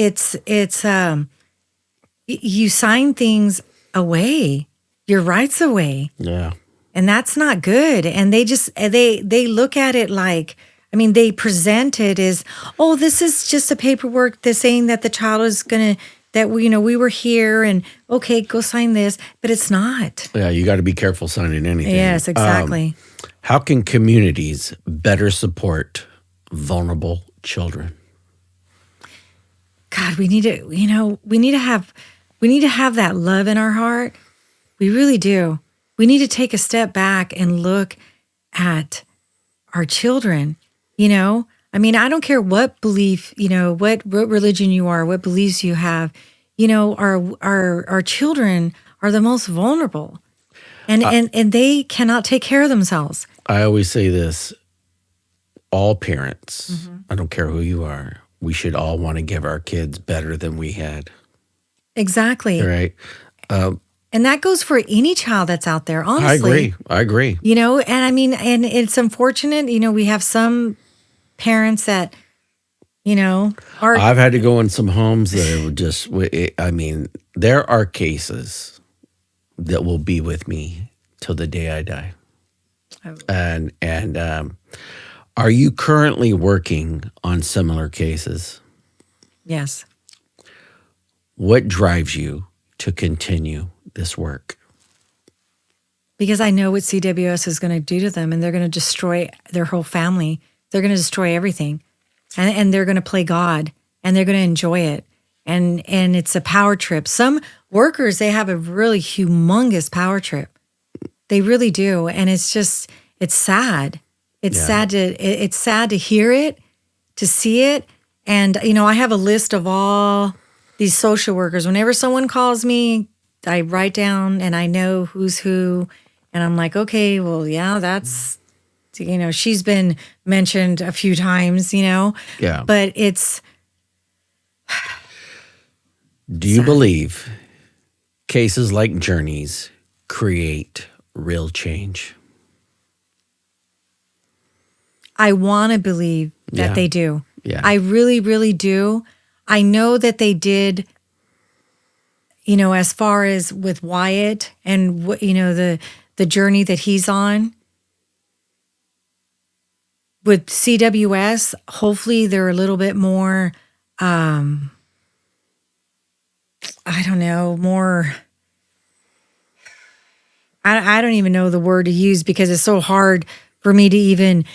you sign things away, your rights away. Yeah. And that's not good. And they look at it like, they present it as, oh, this is just a paperwork that's saying that the child is that we were here, and okay, go sign this, but it's not. Yeah, you got to be careful signing anything. Yes, exactly. How can communities better support vulnerable children? God, we need to have that love in our heart. We really do. We need to take a step back and look at our children. I don't care what belief, what religion you are, what beliefs you have. Our children are the most vulnerable, and they cannot take care of themselves. I always say this: all parents, I don't care who you are, we should all want to give our kids better than we had. Exactly. Right. And that goes for any child that's out there, honestly. I agree. And it's unfortunate, we have some parents that, are. I've had to go in some homes that are just, there are cases that will be with me till the day I die. Oh. And are you currently working on similar cases? Yes. What drives you to continue this work? Because I know what CWS is going to do to them, and they're going to destroy their whole family. They're going to destroy everything, and they're going to play God, and they're going to enjoy it. And it's a power trip. Some workers, they have a really humongous power trip. They really do, and it's sad. It's sad to hear it, to see it. And I have a list of all these social workers. Whenever someone calls me, I write down and I know who's who. And I'm like, okay, well, yeah, that's, she's been mentioned a few times, Yeah. But it's. Do you believe cases like Journey's create real change? I want to believe that they do. Yeah. I really, really do. I know that they did, as far as with Wyatt and, the journey that he's on. With CWS, hopefully they're a little bit more, I don't know, more, I don't even know the word to use because it's so hard for me to even,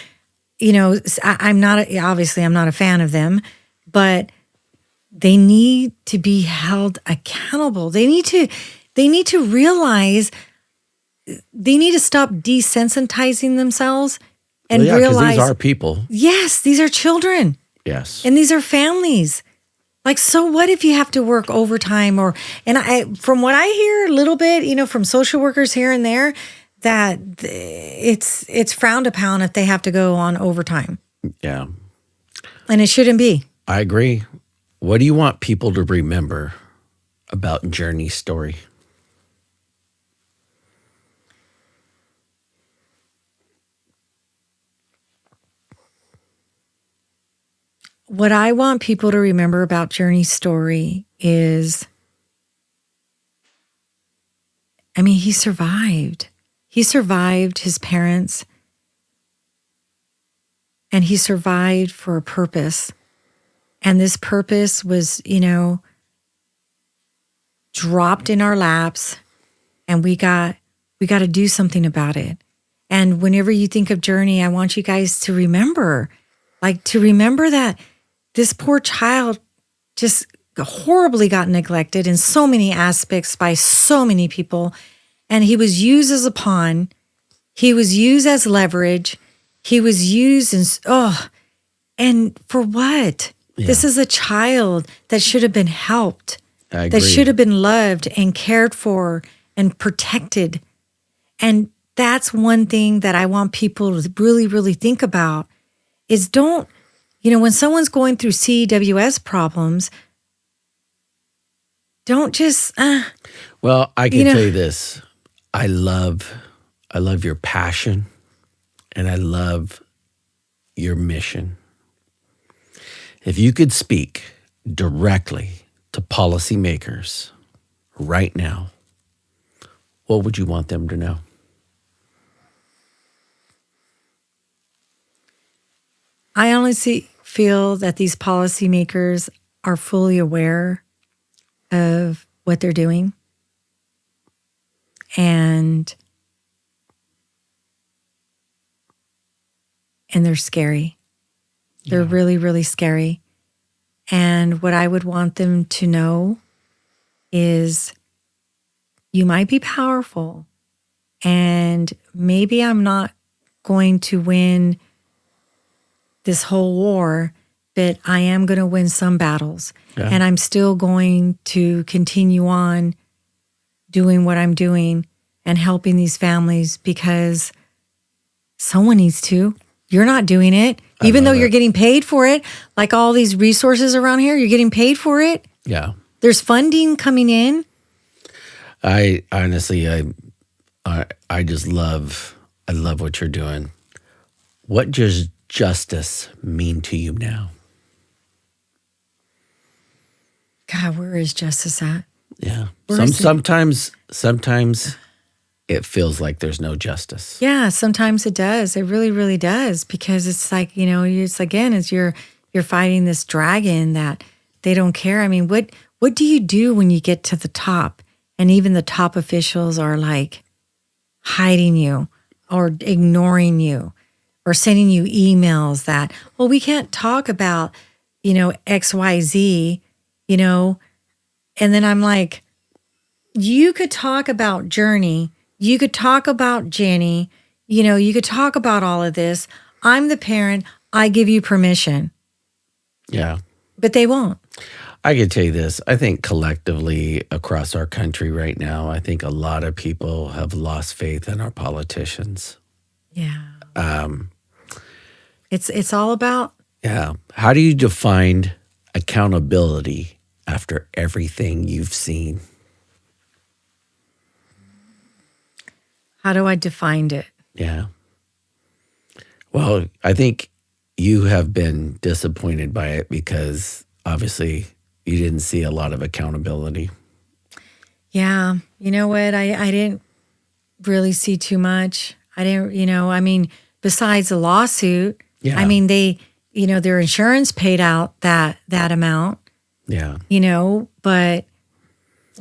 I'm not a fan of them, but they need to be held accountable. They need to realize they need to stop desensitizing themselves and realize these are people. Yes, these are children. Yes. And these are families. Like, so what if you have to work overtime from what I hear a little bit, from social workers here and there, that it's frowned upon if they have to go on overtime. Yeah. And it shouldn't be. I agree. What do you want people to remember about Journey's story? What I want people to remember about Journey's story is, he survived. He survived his parents, and he survived for a purpose. And this purpose was, dropped in our laps, and we got to do something about it. And whenever you think of Journey, I want you guys to remember that this poor child just horribly got neglected in so many aspects by so many people. And he was used as a pawn. He was used as leverage. He was used and for what? Yeah. This is a child that should have been helped, that should have been loved and cared for and protected. And that's one thing that I want people to really, really think about is when someone's going through CWS problems, don't just. Well, I can tell you this. I love your passion, and I love your mission. If you could speak directly to policymakers right now, what would you want them to know? I honestly feel that these policymakers are fully aware of what they're doing. And they're scary. They're really, really scary. And what I would want them to know is you might be powerful, and maybe I'm not going to win this whole war, but I am going to win some battles. Yeah. And I'm still going to continue on doing what I'm doing and helping these families because someone needs to. You're not doing it, even though you're getting paid for it. Like all these resources around here, you're getting paid for it. Yeah. There's funding coming in. I honestly, I just love what you're doing. What does justice mean to you now? God, where is justice at? Yeah. Sometimes it feels like there's no justice. Yeah, sometimes it does. It really, really does, because it's like, it's again, it's you're fighting this dragon that they don't care. I mean, what do you do when you get to the top and even the top officials are like hiding you or ignoring you or sending you emails that, well, we can't talk about, XYZ, and then I'm like, you could talk about Journey. You could talk about Jenny. You could talk about all of this. I'm the parent. I give you permission. Yeah. But they won't. I can tell you this. I think collectively across our country right now, I think a lot of people have lost faith in our politicians. Yeah. It's all about. Yeah. How do you define accountability after everything you've seen? How do I define it? Yeah. Well, I think you have been disappointed by it because obviously you didn't see a lot of accountability. Yeah. You know what? I didn't really see too much. I didn't, besides the lawsuit, Yeah. they, their insurance paid out that amount. Yeah.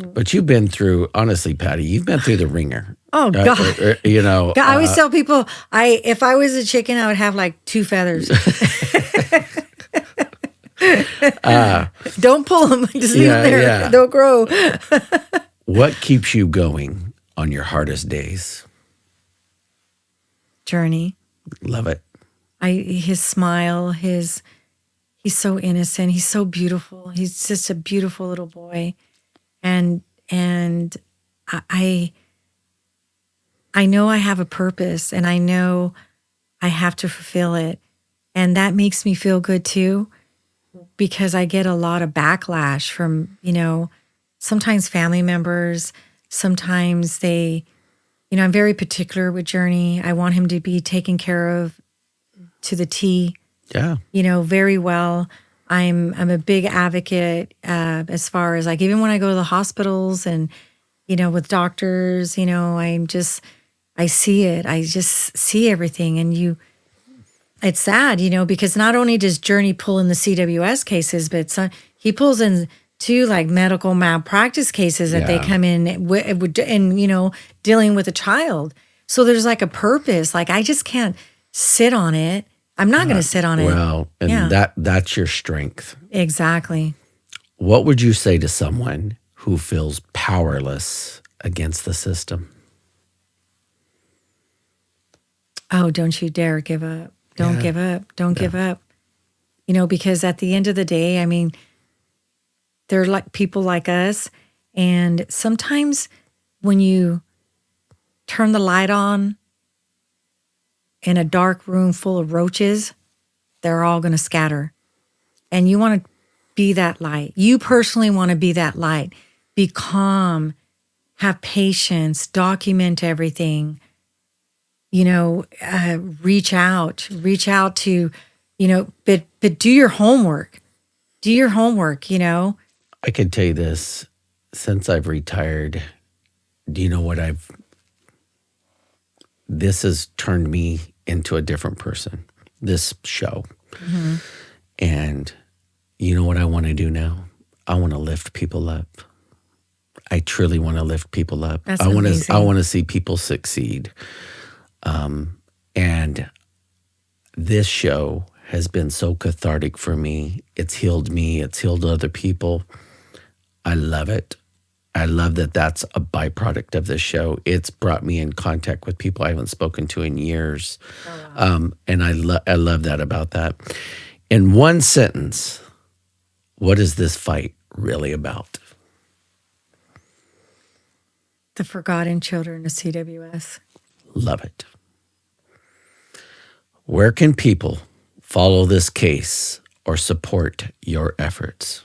But you've been through, honestly, Patty, you've been through the ringer. Oh God! God, I always tell people, if I was a chicken, I would have like 2 feathers. Don't pull them; just leave them there. Yeah. They'll grow. What keeps you going on your hardest days? Journey. Love it. His smile, he's so innocent. He's so beautiful. He's just a beautiful little boy, and I know I have a purpose, and I know I have to fulfill it. And that makes me feel good too, because I get a lot of backlash from, sometimes family members. Sometimes they, I'm very particular with Journey. I want him to be taken care of to the T, Yeah. very well. I'm a big advocate as far as like, even when I go to the hospitals and, with doctors, I see it. I just see everything. And it's sad, because not only does Journey pull in the CWS cases, but he pulls in too, like medical malpractice cases that they come in and, dealing with a child. So there's like a purpose. Like, I just can't sit on it. I'm not going to sit on it. Well, and that's your strength. Exactly. What would you say to someone who feels powerless against the system? Oh, don't you dare give up. Don't give up. Don't give up. Because at the end of the day, they're like people like us. And sometimes when you turn the light on in a dark room full of roaches, they're all going to scatter. And you want to be that light. You personally want to be that light. Be calm, have patience, document everything. Reach out to, but do your homework. Do your homework, I can tell you this, since I've retired, do you know what this has turned me into a different person, this show. Mm-hmm. And you know what I want to do now? I want to lift people up. I truly want to lift people up. That's I want amazing. to. I want to see people succeed. And this show has been so cathartic for me. It's healed me. It's healed other people. I love it. I love that that's a byproduct of this show. It's brought me in contact with people I haven't spoken to in years. Oh, wow. And I love that about that. In one sentence, what is this fight really about? The forgotten children of CWS. Love it. Where can people follow this case or support your efforts?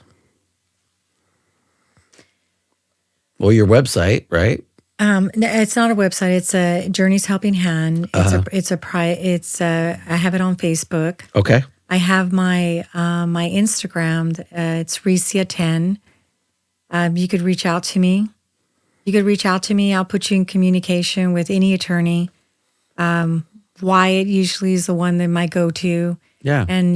Well, your website, right? No, it's not a website. It's a Journey's Helping Hand. It's I have it on Facebook. Okay. I have my my Instagram. It's Recia10. You could reach out to me. You could reach out to me. I'll put you in communication with any attorney. Wyatt usually is the one that might go to. Yeah. And,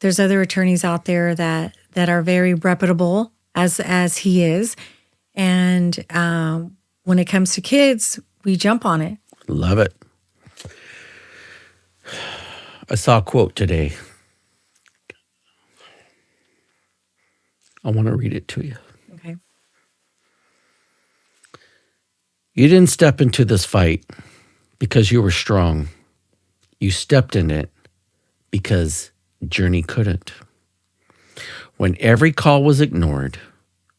there's other attorneys out there that are very reputable as he is. And when it comes to kids, we jump on it. Love it. I saw a quote today. I want to read it to you. Okay. You didn't step into this fight because you were strong. You stepped in it because Journey couldn't. When every call was ignored,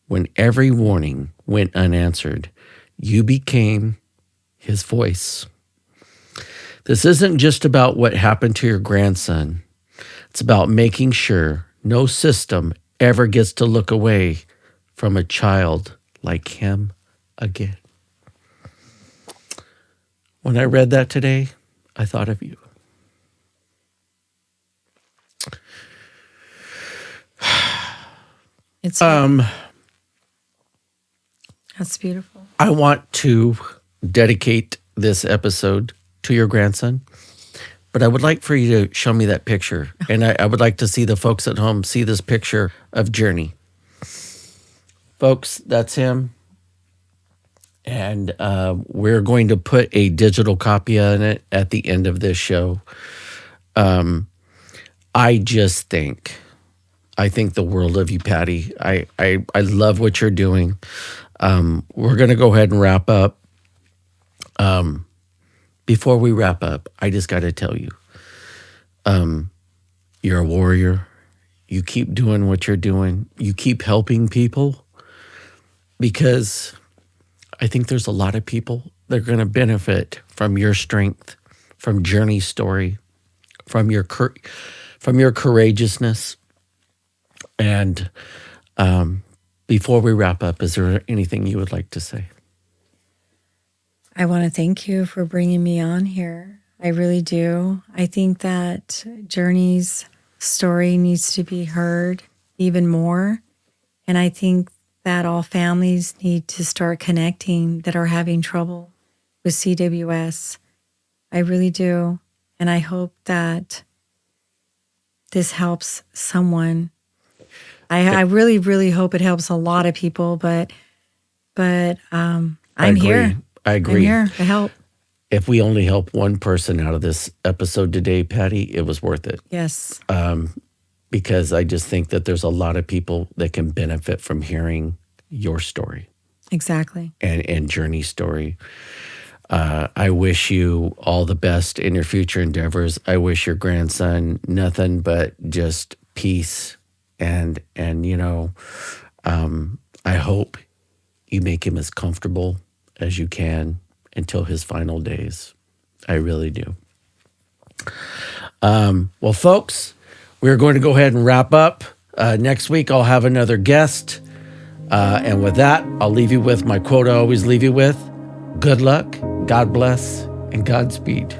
when every warning went unanswered, you became his voice. This isn't just about what happened to your grandson. It's about making sure no system ever gets to look away from a child like him again. When I read that today, I thought of you. It's that's beautiful. I want to dedicate this episode to your grandson, but I would like for you to show me that picture. And I would like to see the folks at home see this picture of Journey. Folks, that's him. And we're going to put a digital copy on it at the end of this show. I think the world of you, Patty. I love what you're doing. We're going to go ahead and wrap up. Before we wrap up, I just got to tell you, you're a warrior. You keep doing what you're doing. You keep helping people, because I think there's a lot of people that are going to benefit from your strength, from Journey's story, from your courageousness. And before we wrap up, is there anything you would like to say? I want to thank you for bringing me on here. I really do. I think that Journey's story needs to be heard even more. And I think that all families need to start connecting that are having trouble with CWS. I really do. And I hope that this helps someone. I really, really hope it helps a lot of people, but I'm here. I agree. I'm here to help. If we only help one person out of this episode today, Patty, it was worth it. Yes. Because I just think that there's a lot of people that can benefit from hearing your story. Exactly. And Journey's story. I wish you all the best in your future endeavors. I wish your grandson nothing but just peace. And I hope you make him as comfortable as you can until his final days. I really do. Well, folks, we're going to go ahead and wrap up. Next week, I'll have another guest. And with that, I'll leave you with my quote I always leave you with. Good luck, God bless, and Godspeed.